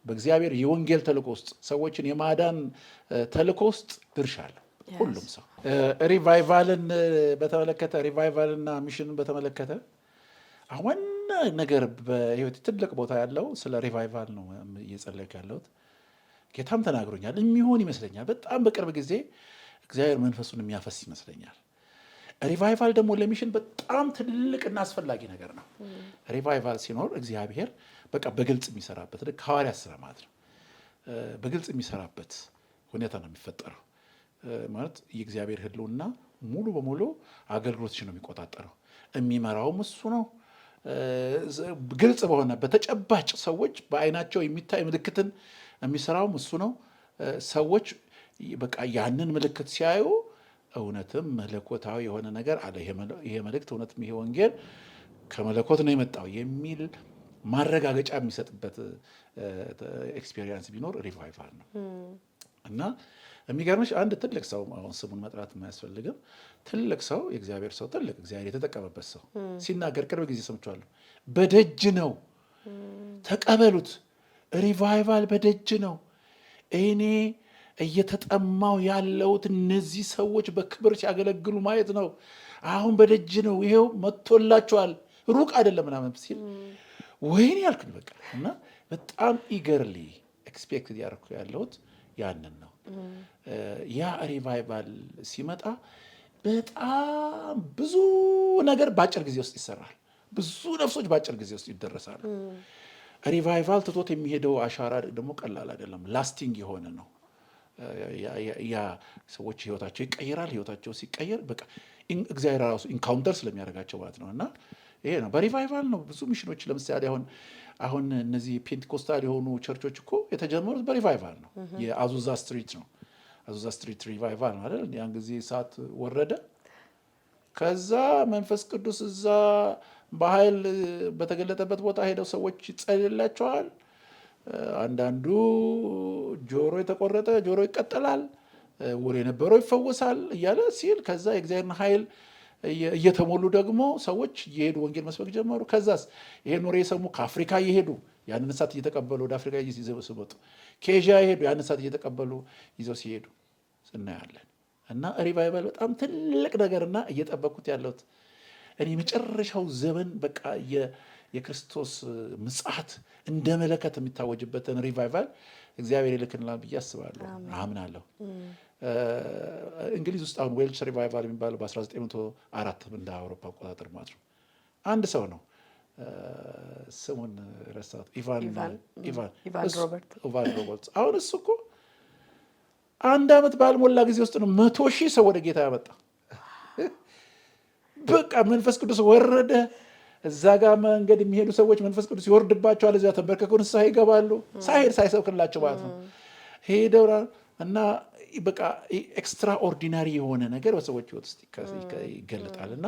Speaker 1: በእግዚአብሔር የወንጌል ተልእኮ ውስጥ ሰዎችን የማዳን ተልእኮ ውስጥ ድርሻ አለው ሁሉም ሰው። ሪቫይቫልን በተመለከተ ሪቫይቫልና ሚሽንን በተመለከተ አሁን ነገር በህይወት ትልቅ ቦታ ያለው ስለ ሪቫይቫል ነው እየጸለይኩ ያለሁት። ጌታም ተናግሮኛል የሚሆን ይመስለኛል። በጣም በቅርብ ጊዜ እግዚአብሔር መንፈሱን የሚያፈስ ይመስለኛል። ሪቫይቫል ደግሞ ለሚሽን በጣም ትልቅና አስፈላጊ ነገር ነው። ሪቫይቫል ሲኖር እግዚአብሔር በቃ በግልጽ የሚሰራበት ልክ ሐዋርያት ሥራ ማለት ነው። በግልጽ የሚሰራበት ሁኔታ ነው የሚፈጠረው። ማለት የእግዚአብሔር ህልውና ሙሉ በሙሉ አገልግሎትሽን ነው የሚቆጣጠረው። የሚመራውም እሱ ነው። ግልጽ በሆነ በተጨባጭ ሰዎች በአይናቸው የሚታይ ምልክትን የሚሰራውም እሱ ነው። ሰዎች በቃ ያንን ምልክት ሲያዩ እውነትም መለኮታዊ የሆነ ነገር አለ፣ ይሄ መልእክት እውነትም ይሄ ወንጌል ከመለኮት ነው የመጣው የሚል ማረጋገጫ የሚሰጥበት ኤክስፔሪየንስ ቢኖር ሪቫይቫል ነው። እና የሚገርምሽ አንድ ትልቅ ሰው አሁን ስሙን መጥራት የማያስፈልግም ትልቅ ሰው የእግዚአብሔር ሰው ትልቅ እግዚአብሔር የተጠቀመበት ሰው ሲናገር ቅርብ ጊዜ ሰምቻለሁ። በደጅ ነው ተቀበሉት፣ ሪቫይቫል በደጅ ነው። እኔ እየተጠማው ያለሁት እነዚህ ሰዎች በክብር ሲያገለግሉ ማየት ነው። አሁን በደጅ ነው፣ ይሄው መጥቶላቸዋል፣ ሩቅ አይደለም ምናምን ሲል ወይኔ ያልኩኝ በቃ። እና በጣም ኢገርሊ ኤክስፔክት እያደረኩ ያለሁት ያንን ነው። ያ ሪቫይቫል ሲመጣ በጣም ብዙ ነገር በአጭር ጊዜ ውስጥ ይሰራል። ብዙ ነፍሶች በአጭር ጊዜ ውስጥ ይደረሳሉ። ሪቫይቫል ትቶት የሚሄደው አሻራ ደግሞ ቀላል አይደለም፣ ላስቲንግ የሆነ ነው። ያ ሰዎች ህይወታቸው ይቀየራል። ህይወታቸው ሲቀየር በቃ እግዚአብሔር ራሱ ኢንካውንተር ስለሚያደርጋቸው ማለት ነው። እና ይሄ ነው በሪቫይቫል ነው ብዙ ሚሽኖች ለምሳሌ አሁን እነዚህ ፔንቴኮስታል የሆኑ ቸርቾች እኮ የተጀመሩት በሪቫይቫል ነው። የአዙዛ ስትሪት ነው። አዙዛ ስትሪት ሪቫይቫል ነው አይደል? ያን ጊዜ እሳት ወረደ። ከዛ መንፈስ ቅዱስ እዛ በኃይል በተገለጠበት ቦታ ሄደው ሰዎች ይጸልላቸዋል። አንዳንዱ ጆሮ የተቆረጠ ጆሮ ይቀጠላል፣ ወር የነበረው ይፈወሳል እያለ ሲል ከዛ የእግዚአብሔርን ኃይል እየተሞሉ ደግሞ ሰዎች እየሄዱ ወንጌል መስበክ ጀመሩ። ከዛስ ይሄን ወሬ የሰሙ ከአፍሪካ እየሄዱ ያንን እሳት እየተቀበሉ ወደ አፍሪካ ይዘው ሲመጡ፣ ከኤዥያ የሄዱ ያንን እሳት እየተቀበሉ ይዘው ሲሄዱ እናያለን። እና ሪቫይቫል በጣም ትልቅ ነገርና እየጠበኩት ያለሁት እኔ መጨረሻው ዘመን በቃ የክርስቶስ ምጽአት እንደ መለከት የሚታወጅበትን ሪቫይቫል እግዚአብሔር ይልክልናል ብዬ አስባለሁ፣ አምናለሁ። እንግሊዝ ውስጥ አሁን ዌልሽ ሪቫይቫል የሚባለው በ1904 እንደ አውሮፓ አቆጣጠር ማለት ነው። አንድ ሰው ነው ስሙን ረሳሁት፣ ኢቫን ሮበርትስ። አሁን እሱ እኮ አንድ ዓመት ባልሞላ ጊዜ ውስጥ ነው 100,000 ሰው ወደ ጌታ ያመጣ። በቃ መንፈስ ቅዱስ ወረደ። እዛ ጋር መንገድ የሚሄዱ ሰዎች መንፈስ ቅዱስ ይወርድባቸዋል። እዚያ ተንበርከከው ንስሐ ይገባሉ። ሳይሰብክላቸው ማለት ነው። ሄደው እና በቃ ኤክስትራኦርዲናሪ የሆነ ነገር በሰዎች ሕይወት ውስጥ ይገለጣል። እና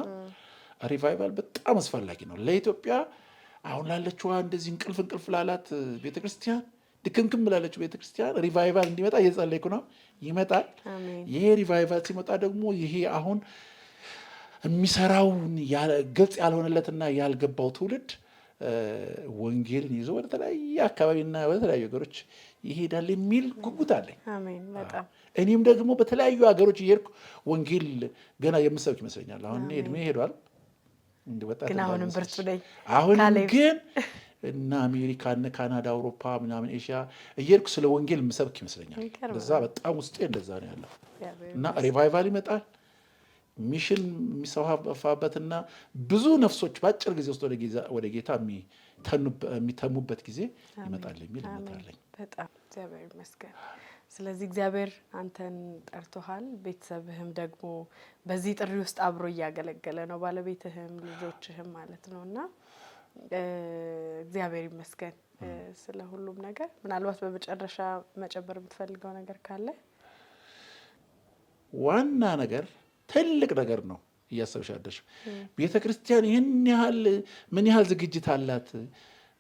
Speaker 1: ሪቫይቫል በጣም አስፈላጊ ነው ለኢትዮጵያ። አሁን ላለችዋ እንደዚህ እንቅልፍ ላላት ቤተክርስቲያን፣ ድክምክም ላለችው ቤተክርስቲያን ሪቫይቫል እንዲመጣ እየጸለይኩ ነው። ይመጣል። ይሄ ሪቫይቫል ሲመጣ ደግሞ ይሄ አሁን የሚሰራውን ግልጽ ያልሆነለትና ያልገባው ትውልድ ወንጌልን ይዞ ወደ ተለያየ አካባቢና ወደ ተለያዩ ሀገሮች ይሄዳል የሚል ጉጉት አለኝ። እኔም ደግሞ በተለያዩ ሀገሮች እየሄድኩ ወንጌል ገና የምሰብክ ይመስለኛል። አሁን እድሜ ሄዷል፣ አሁን ግን እና አሜሪካ፣ እነ ካናዳ፣ አውሮፓ ምናምን ኤሽያ እየሄድኩ ስለ ወንጌል የምሰብክ ይመስለኛል። እንደዛ በጣም ውስጤ እንደዛ ነው ያለው። እና ሪቫይቫል ይመጣል። ሚሽን የሚሰፋበትና ብዙ ነፍሶች በአጭር ጊዜ ውስጥ ወደ ጌታ የሚተሙበት ጊዜ ይመጣል የሚል እምነት አለኝ።
Speaker 2: በጣም እግዚአብሔር ይመስገን። ስለዚህ እግዚአብሔር አንተን ጠርቶሃል፣ ቤተሰብህም ደግሞ በዚህ ጥሪ ውስጥ አብሮ እያገለገለ ነው፣ ባለቤትህም ልጆችህም ማለት ነው። እና እግዚአብሔር ይመስገን ስለ ሁሉም ነገር። ምናልባት በመጨረሻ መጨመር የምትፈልገው ነገር ካለ?
Speaker 1: ዋና ነገር ትልቅ ነገር ነው እያሰብሻለሽ። ቤተ ክርስቲያን ይህን ያህል ምን ያህል ዝግጅት አላት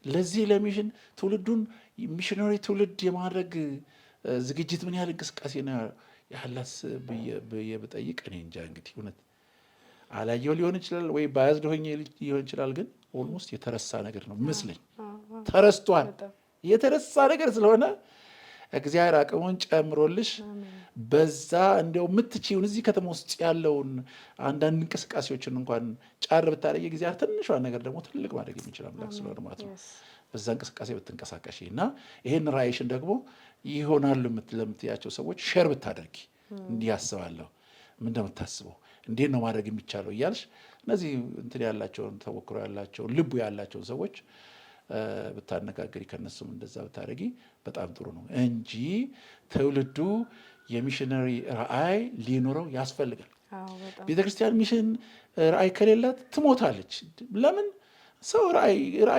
Speaker 1: ለዚህ ለሚሽን ትውልዱን ሚሽነሪ ትውልድ የማድረግ ዝግጅት ምን ያህል እንቅስቃሴ ነው ያላት ብዬ ብጠይቅ እኔ እንጃ። እንግዲህ እውነት አላየው ሊሆን ይችላል ወይ ባያዝድ ሆኜ ሊሆን ይችላል። ግን ኦልሞስት የተረሳ ነገር ነው መስለኝ። ተረስቷል። የተረሳ ነገር ስለሆነ እግዚአብሔር አቅሙን ጨምሮልሽ በዛ እንደው የምትችይውን እዚህ ከተማ ውስጥ ያለውን አንዳንድ እንቅስቃሴዎችን እንኳን ጫር ብታደርጊ እግዚአብሔር ትንሿን ነገር ደግሞ ትልቅ ማድረግ የሚችል አምላክ ስለሆነ ማለት ነው። በዛ እንቅስቃሴ ብትንቀሳቀሽ እና ይሄን ራእይሽን ደግሞ ይሆናሉ ለምትያቸው ሰዎች ሼር ብታደርጊ እንዲህ ያስባለሁ፣ ምን እንደምታስበው እንዴት ነው ማድረግ የሚቻለው እያልሽ እነዚህ እንትን ያላቸውን ተሞክሮ ያላቸውን ልቡ ያላቸውን ሰዎች ብታነጋገሪ ከነሱም እንደዛ ብታደርጊ በጣም ጥሩ ነው እንጂ ትውልዱ የሚሽነሪ ራእይ ሊኖረው ያስፈልጋል። ቤተክርስቲያን ሚሽን ራእይ ከሌላት ትሞታለች። ለምን? ሰው ራእይ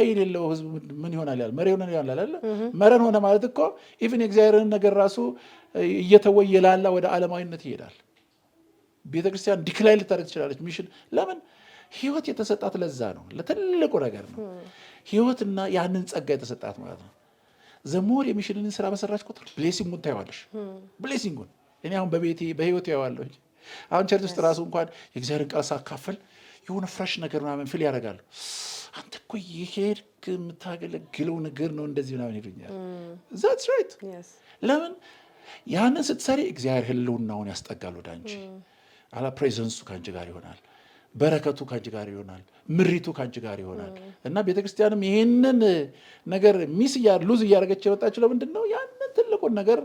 Speaker 1: የሌለው ህዝብ ምን ይሆናል? ያለ መሪ ሆነ ያለ አይደል? መረን ሆነ ማለት እኮ ኢቭን የእግዚአብሔርን ነገር ራሱ እየተወየ ላላ ወደ ዓለማዊነት ይሄዳል። ቤተክርስቲያን ዲክላይን ልታደርግ ትችላለች። ሚሽን ለምን? ህይወት የተሰጣት ለዛ ነው፣ ለትልቁ ነገር ነው። ህይወትና ያንን ጸጋ የተሰጣት ማለት ነው። ዘሞር የሚሽንን ስራ በሰራች ቁጥር ብሌሲንጉን ታይዋለሽ። ብሌሲንጉን እኔ አሁን በቤቴ በህይወት ያዋለሁ። አሁን ቸርች ውስጥ ራሱ እንኳን የእግዚአብሔርን ቃል ሳካፈል የሆነ ፍሬሽ ነገር ምናምን ፊል ያደርጋሉ። አንተ እኮ የሄድክ የምታገለግለው ነገር ነው እንደዚህ ምናምን ይሉኛል። ዛትስ ራይት። ለምን? ያንን ስትሰሪ እግዚአብሔር ህልውናውን ያስጠጋል ወደ አንቺ። ፕሬዘንሱ ከአንቺ ጋር ይሆናል። በረከቱ ከአንቺ ጋር ይሆናል። ምሪቱ ከአንቺ ጋር ይሆናል። እና ቤተክርስቲያንም ይሄንን ነገር ሉዝ እያደረገች የወጣችው ለምንድን ነው? ያንን ትልቁን ነገር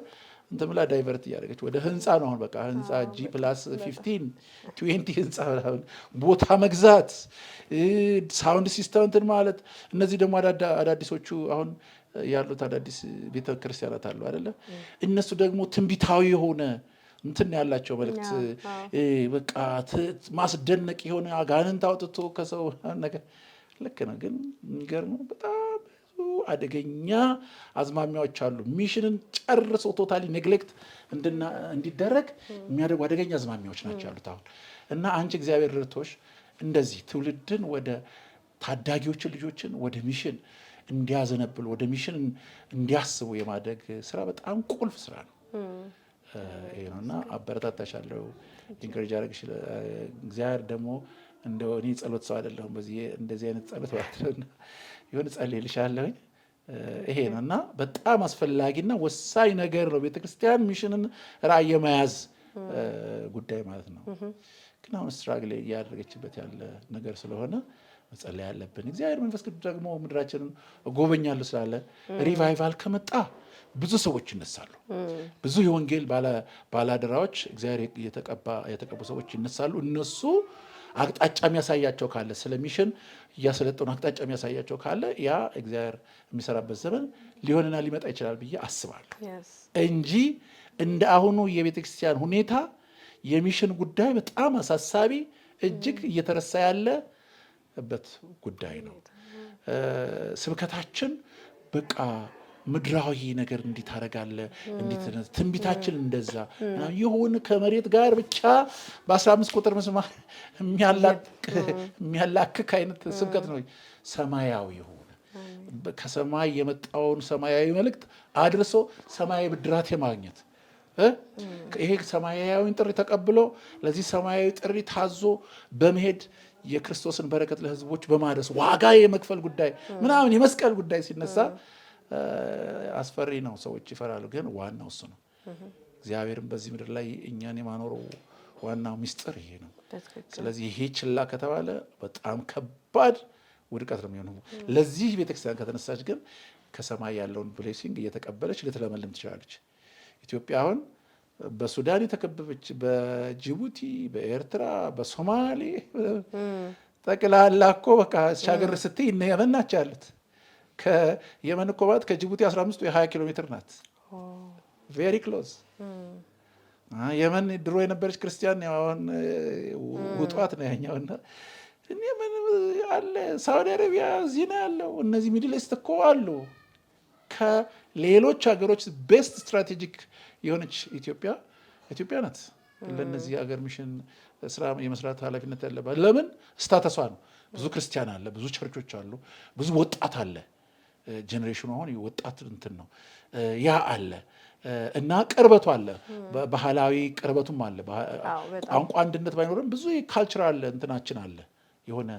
Speaker 1: እንትን ብላ ዳይቨርት እያደረገች ወደ ህንፃ ነው። አሁን በቃ ህንፃ G+15 20 ህንፃ ቦታ መግዛት፣ ሳውንድ ሲስተም እንትን ማለት። እነዚህ ደግሞ አዳዲሶቹ አሁን ያሉት አዳዲስ ቤተክርስቲያናት አሉ አይደለ? እነሱ ደግሞ ትንቢታዊ የሆነ እንትን ያላቸው መልእክት በቃ ማስደነቅ የሆነ አጋንንት አውጥቶ ከሰው ነገር ልክ ነው። ግን የሚገርመው በጣም ብዙ አደገኛ አዝማሚያዎች አሉ። ሚሽንን ጨርሶ ቶታሊ ኔግሌክት እንዲደረግ የሚያደርጉ አደገኛ አዝማሚያዎች ናቸው ያሉት አሁን። እና አንቺ እግዚአብሔር ረድቶሽ እንደዚህ ትውልድን ወደ ታዳጊዎችን ልጆችን ወደ ሚሽን እንዲያዘነብሉ ወደ ሚሽን እንዲያስቡ የማድረግ ስራ በጣም ቁልፍ ስራ ነው። እና አበረታታሻለሁ፣ ኢንከሬጅ አደረግሽ። እግዚአብሔር ደግሞ እንደው እኔ ጸሎት ሰው አይደለሁም። እንደዚህ አይነት ጸሎት የሆነ ጸልይልሻለሁኝ። ይሄ ነው እና በጣም አስፈላጊና ወሳኝ ነገር ነው ቤተክርስቲያን ሚሽንን ራእይ የመያዝ ጉዳይ ማለት ነው። ግን አሁን ስትራግል እያደረገችበት ያለ ነገር ስለሆነ መጸለይ ያለብን። እግዚአብሔር መንፈስ ቅዱስ ደግሞ ምድራችንን እጎበኛለሁ ስላለ ሪቫይቫል ከመጣ ብዙ ሰዎች ይነሳሉ። ብዙ የወንጌል ባላደራዎች እግዚአብሔር የተቀቡ ሰዎች ይነሳሉ። እነሱ አቅጣጫ የሚያሳያቸው ካለ ስለ ሚሽን እያሰለጠኑ አቅጣጫ የሚያሳያቸው ካለ ያ እግዚአብሔር የሚሰራበት ዘመን ሊሆንና ሊመጣ ይችላል ብዬ አስባለሁ እንጂ እንደ አሁኑ የቤተክርስቲያን ሁኔታ የሚሽን ጉዳይ በጣም አሳሳቢ እጅግ እየተረሳ ያለበት ጉዳይ ነው። ስብከታችን በቃ ምድራዊ ነገር እንዲህ ታደርጋለህ፣ ትንቢታችን እንደዛ የሆነ ከመሬት ጋር ብቻ በ15 ቁጥር መስማ የሚያላክክ አይነት ስብከት ነው። ሰማያዊ የሆነ ከሰማይ የመጣውን ሰማያዊ መልእክት አድርሶ ሰማያዊ ብድራት የማግኘት ይሄ ሰማያዊን ጥሪ ተቀብሎ ለዚህ ሰማያዊ ጥሪ ታዞ በመሄድ የክርስቶስን በረከት ለሕዝቦች በማድረስ ዋጋ የመክፈል ጉዳይ ምናምን የመስቀል ጉዳይ ሲነሳ አስፈሪ ነው። ሰዎች ይፈራሉ። ግን ዋናው እሱ ነው። እግዚአብሔርም በዚህ ምድር ላይ እኛን የማኖረው ዋናው ሚስጥር ይሄ ነው። ስለዚህ ይሄ ችላ ከተባለ በጣም ከባድ ውድቀት ነው የሚሆነው። ለዚህ ቤተክርስቲያን ከተነሳች ግን ከሰማይ ያለውን ብሌሲንግ እየተቀበለች ልትለመልም ትችላለች። ኢትዮጵያ አሁን በሱዳን የተከበበች፣ በጅቡቲ፣ በኤርትራ፣ በሶማሌ ጠቅላላ እኮ በቃ ሻገር ስትይ እነ የመን ናቸው ያሉት። ከየመን እኮ ማለት ከጅቡቲ 15 ወይ 20 ኪሎ ሜትር ናት። ቬሪ ክሎዝ። የመን ድሮ የነበረች ክርስቲያን አሁን ውጧት ነው ያኛውና የመን አለ። ሳውዲ አረቢያ እዚህ ነው ያለው። እነዚህ ሚድል ኢስት እኮ አሉ። ከሌሎች ሀገሮች ቤስት ስትራቴጂክ የሆነች ኢትዮጵያ ናት። ለእነዚህ ሀገር ሚሽን ስራ የመስራት ኃላፊነት ያለባት። ለምን ስታተሷ ነው። ብዙ ክርስቲያን አለ፣ ብዙ ቸርቾች አሉ፣ ብዙ ወጣት አለ። ጄኔሬሽኑ አሁን ወጣት እንትን ነው ያ አለ እና ቅርበቱ አለ፣ ባህላዊ ቅርበቱም አለ። ቋንቋ አንድነት ባይኖርም ብዙ ካልቸራል እንትናችን አለ፣ የሆነ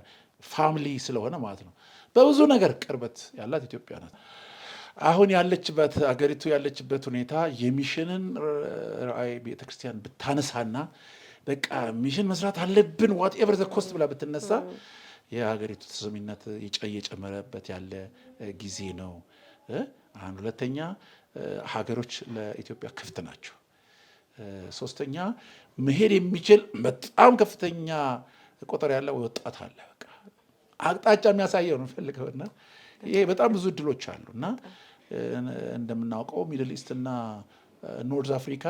Speaker 1: ፋሚሊ ስለሆነ ማለት ነው። በብዙ ነገር ቅርበት ያላት ኢትዮጵያ ናት። አሁን ያለችበት አገሪቱ ያለችበት ሁኔታ የሚሽንን ራዕይ ቤተክርስቲያን ብታነሳና በቃ ሚሽን መስራት አለብን ዋት ኤቨር ዘ ኮስት ብላ ብትነሳ የሀገሪቱ ተሰሚነት እየጨመረበት ያለ ጊዜ ነው። አንድ ሁለተኛ ሀገሮች ለኢትዮጵያ ክፍት ናቸው። ሶስተኛ መሄድ የሚችል በጣም ከፍተኛ ቁጥር ያለው ወጣት አለ። በቃ አቅጣጫ የሚያሳየው ነው ፈልገውና ይሄ በጣም ብዙ እድሎች አሉ እና እንደምናውቀው ሚድል ኢስት እና ኖርዝ አፍሪካ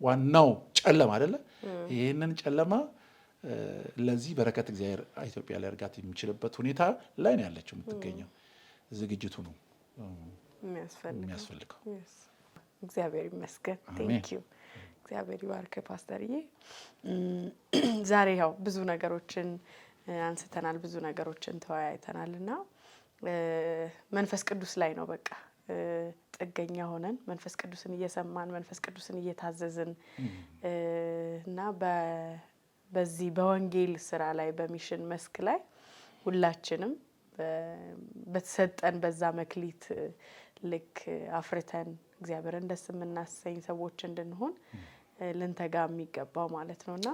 Speaker 1: ዋናው ጨለማ አይደለ? ይህንን ጨለማ ለዚህ በረከት እግዚአብሔር ኢትዮጵያ ላይ እርጋት የሚችልበት ሁኔታ ላይ ነው ያለችው የምትገኘው። ዝግጅቱ ነው የሚያስፈልገው።
Speaker 2: እግዚአብሔር ይመስገን። ቴንክ ዩ። እግዚአብሔር ይባርክ ፓስተርዬ። ዛሬ ያው ብዙ ነገሮችን አንስተናል፣ ብዙ ነገሮችን ተወያይተናል እና መንፈስ ቅዱስ ላይ ነው በቃ ጥገኛ ሆነን መንፈስ ቅዱስን እየሰማን መንፈስ ቅዱስን እየታዘዝን እና በዚህ በወንጌል ስራ ላይ በሚሽን መስክ ላይ ሁላችንም በተሰጠን በዛ መክሊት ልክ አፍርተን እግዚአብሔርን ደስ የምናሰኝ ሰዎች እንድንሆን ልንተጋ የሚገባው ማለት ነውና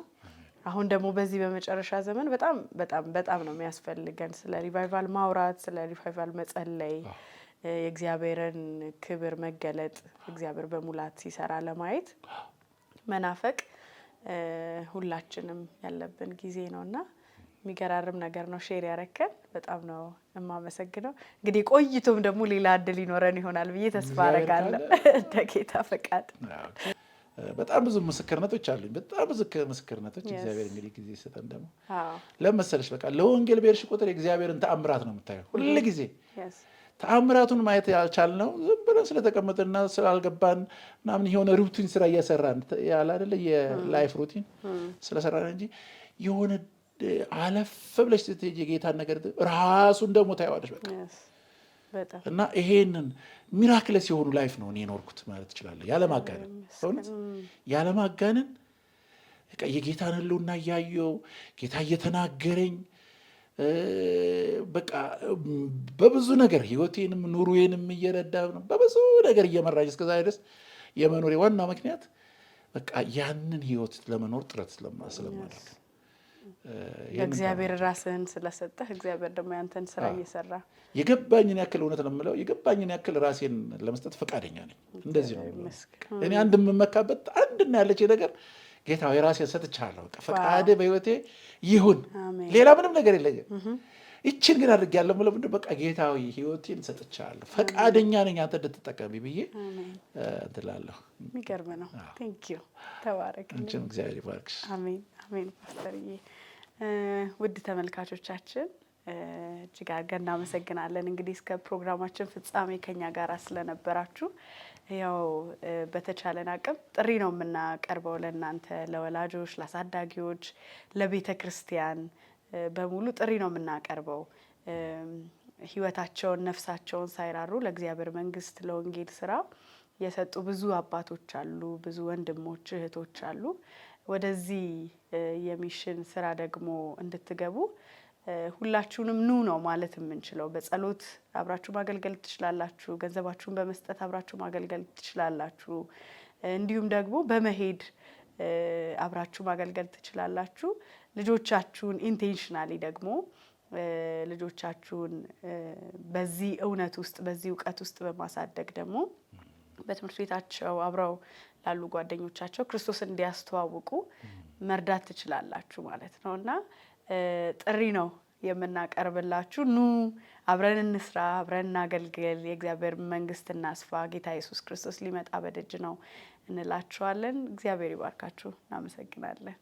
Speaker 2: አሁን ደግሞ በዚህ በመጨረሻ ዘመን በጣም በጣም በጣም ነው የሚያስፈልገን ስለ ሪቫይቫል ማውራት፣ ስለ ሪቫይቫል መጸለይ፣ የእግዚአብሔርን ክብር መገለጥ እግዚአብሔር በሙላት ሲሰራ ለማየት መናፈቅ ሁላችንም ያለብን ጊዜ ነውና የሚገራርም ነገር ነው ሼር ያረከን። በጣም ነው የማመሰግነው። እንግዲህ ቆይቶም ደግሞ ሌላ እድል ይኖረን ይሆናል ብዬ ተስፋ አደርጋለሁ በጌታ ፈቃድ።
Speaker 1: በጣም ብዙ ምስክርነቶች አሉኝ። በጣም ብዙ ምስክርነቶች እግዚአብሔር እንግዲህ ጊዜ ይሰጠን። ደግሞ ለመሰለሽ በቃ ለወንጌል በሄድሽ ቁጥር የእግዚአብሔርን ተአምራት ነው የምታየው። ሁሉ ጊዜ ተአምራቱን ማየት ያልቻልነው ዝም ብለን ስለተቀመጥና ስላልገባን ምናምን የሆነ ሩቲን ስራ እየሰራን ያለ አይደለ የላይፍ ሩቲን ስለሰራን እንጂ የሆነ አለፍ ብለሽ ስትሄጂ የጌታን ነገር ራሱን ደግሞ ታየዋለሽ በቃ እና ይሄንን ሚራክለስ የሆኑ ላይፍ ነው እኔ የኖርኩት ማለት እችላለሁ። ያለማጋነን እውነት ያለማጋነን በቃ የጌታን ህልውና እያየው ጌታ እየተናገረኝ በቃ በብዙ ነገር ህይወቴንም ኑሮዬንም እየረዳ ነው በብዙ ነገር እየመራኝ እስከዛ ድረስ የመኖሬ ዋና ምክንያት በቃ ያንን ህይወት ለመኖር ጥረት ስለማድረግ
Speaker 2: እግዚአብሔር ራስህን ስለሰጠህ እግዚአብሔር ደግሞ ያንተን ስራ እየሰራ
Speaker 1: የገባኝን ያክል እውነት ነው የምለው የገባኝን ያክል ራሴን ለመስጠት ፈቃደኛ ነኝ። እንደዚህ ነው እኔ አንድ የምመካበት አንድና ያለች ነገር ጌታ የራሴን ሰጥቻለሁ። በቃ ፈቃድ በህይወቴ ይሁን፣ ሌላ ምንም ነገር የለኝም። ይችን ግን አድርጌያለሁ የምለው ምንድን በቃ ጌታዊ ህይወቴን ሰጥቻለሁ፣ ፈቃደኛ ነኝ አንተ እንድትጠቀሚ ብዬ እንትላለሁ።
Speaker 2: የሚገርም ነው። ቴንክ ዩ ተባረክ።
Speaker 1: አንቺም እግዚአብሔር ይባርክሽ።
Speaker 2: አሜን አሜን። ፓስተርዬ ውድ ተመልካቾቻችን እጅግ አድርገን እናመሰግናለን። እንግዲህ እስከ ፕሮግራማችን ፍጻሜ ከኛ ጋር ስለነበራችሁ ያው በተቻለን አቅም ጥሪ ነው የምናቀርበው ለእናንተ ለወላጆች፣ ለአሳዳጊዎች፣ ለቤተ ክርስቲያን በሙሉ ጥሪ ነው የምናቀርበው። ህይወታቸውን ነፍሳቸውን ሳይራሩ ለእግዚአብሔር መንግስት ለወንጌል ስራ የሰጡ ብዙ አባቶች አሉ፣ ብዙ ወንድሞች እህቶች አሉ። ወደዚህ የሚሽን ስራ ደግሞ እንድትገቡ ሁላችሁንም ኑ ነው ማለት የምንችለው። በጸሎት አብራችሁ ማገልገል ትችላላችሁ። ገንዘባችሁን በመስጠት አብራችሁ ማገልገል ትችላላችሁ። እንዲሁም ደግሞ በመሄድ አብራችሁ ማገልገል ትችላላችሁ። ልጆቻችሁን ኢንቴንሽናሊ ደግሞ ልጆቻችሁን በዚህ እውነት ውስጥ በዚህ እውቀት ውስጥ በማሳደግ ደግሞ በትምህርት ቤታቸው አብረው ላሉ ጓደኞቻቸው ክርስቶስን እንዲያስተዋውቁ መርዳት ትችላላችሁ ማለት ነው እና ጥሪ ነው የምናቀርብላችሁ። ኑ አብረን እንስራ፣ አብረን እናገልግል፣ የእግዚአብሔር መንግስት እናስፋ፣ ጌታ ኢየሱስ ክርስቶስ ሊመጣ በደጅ ነው እንላችኋለን። እግዚአብሔር ይባርካችሁ። እናመሰግናለን።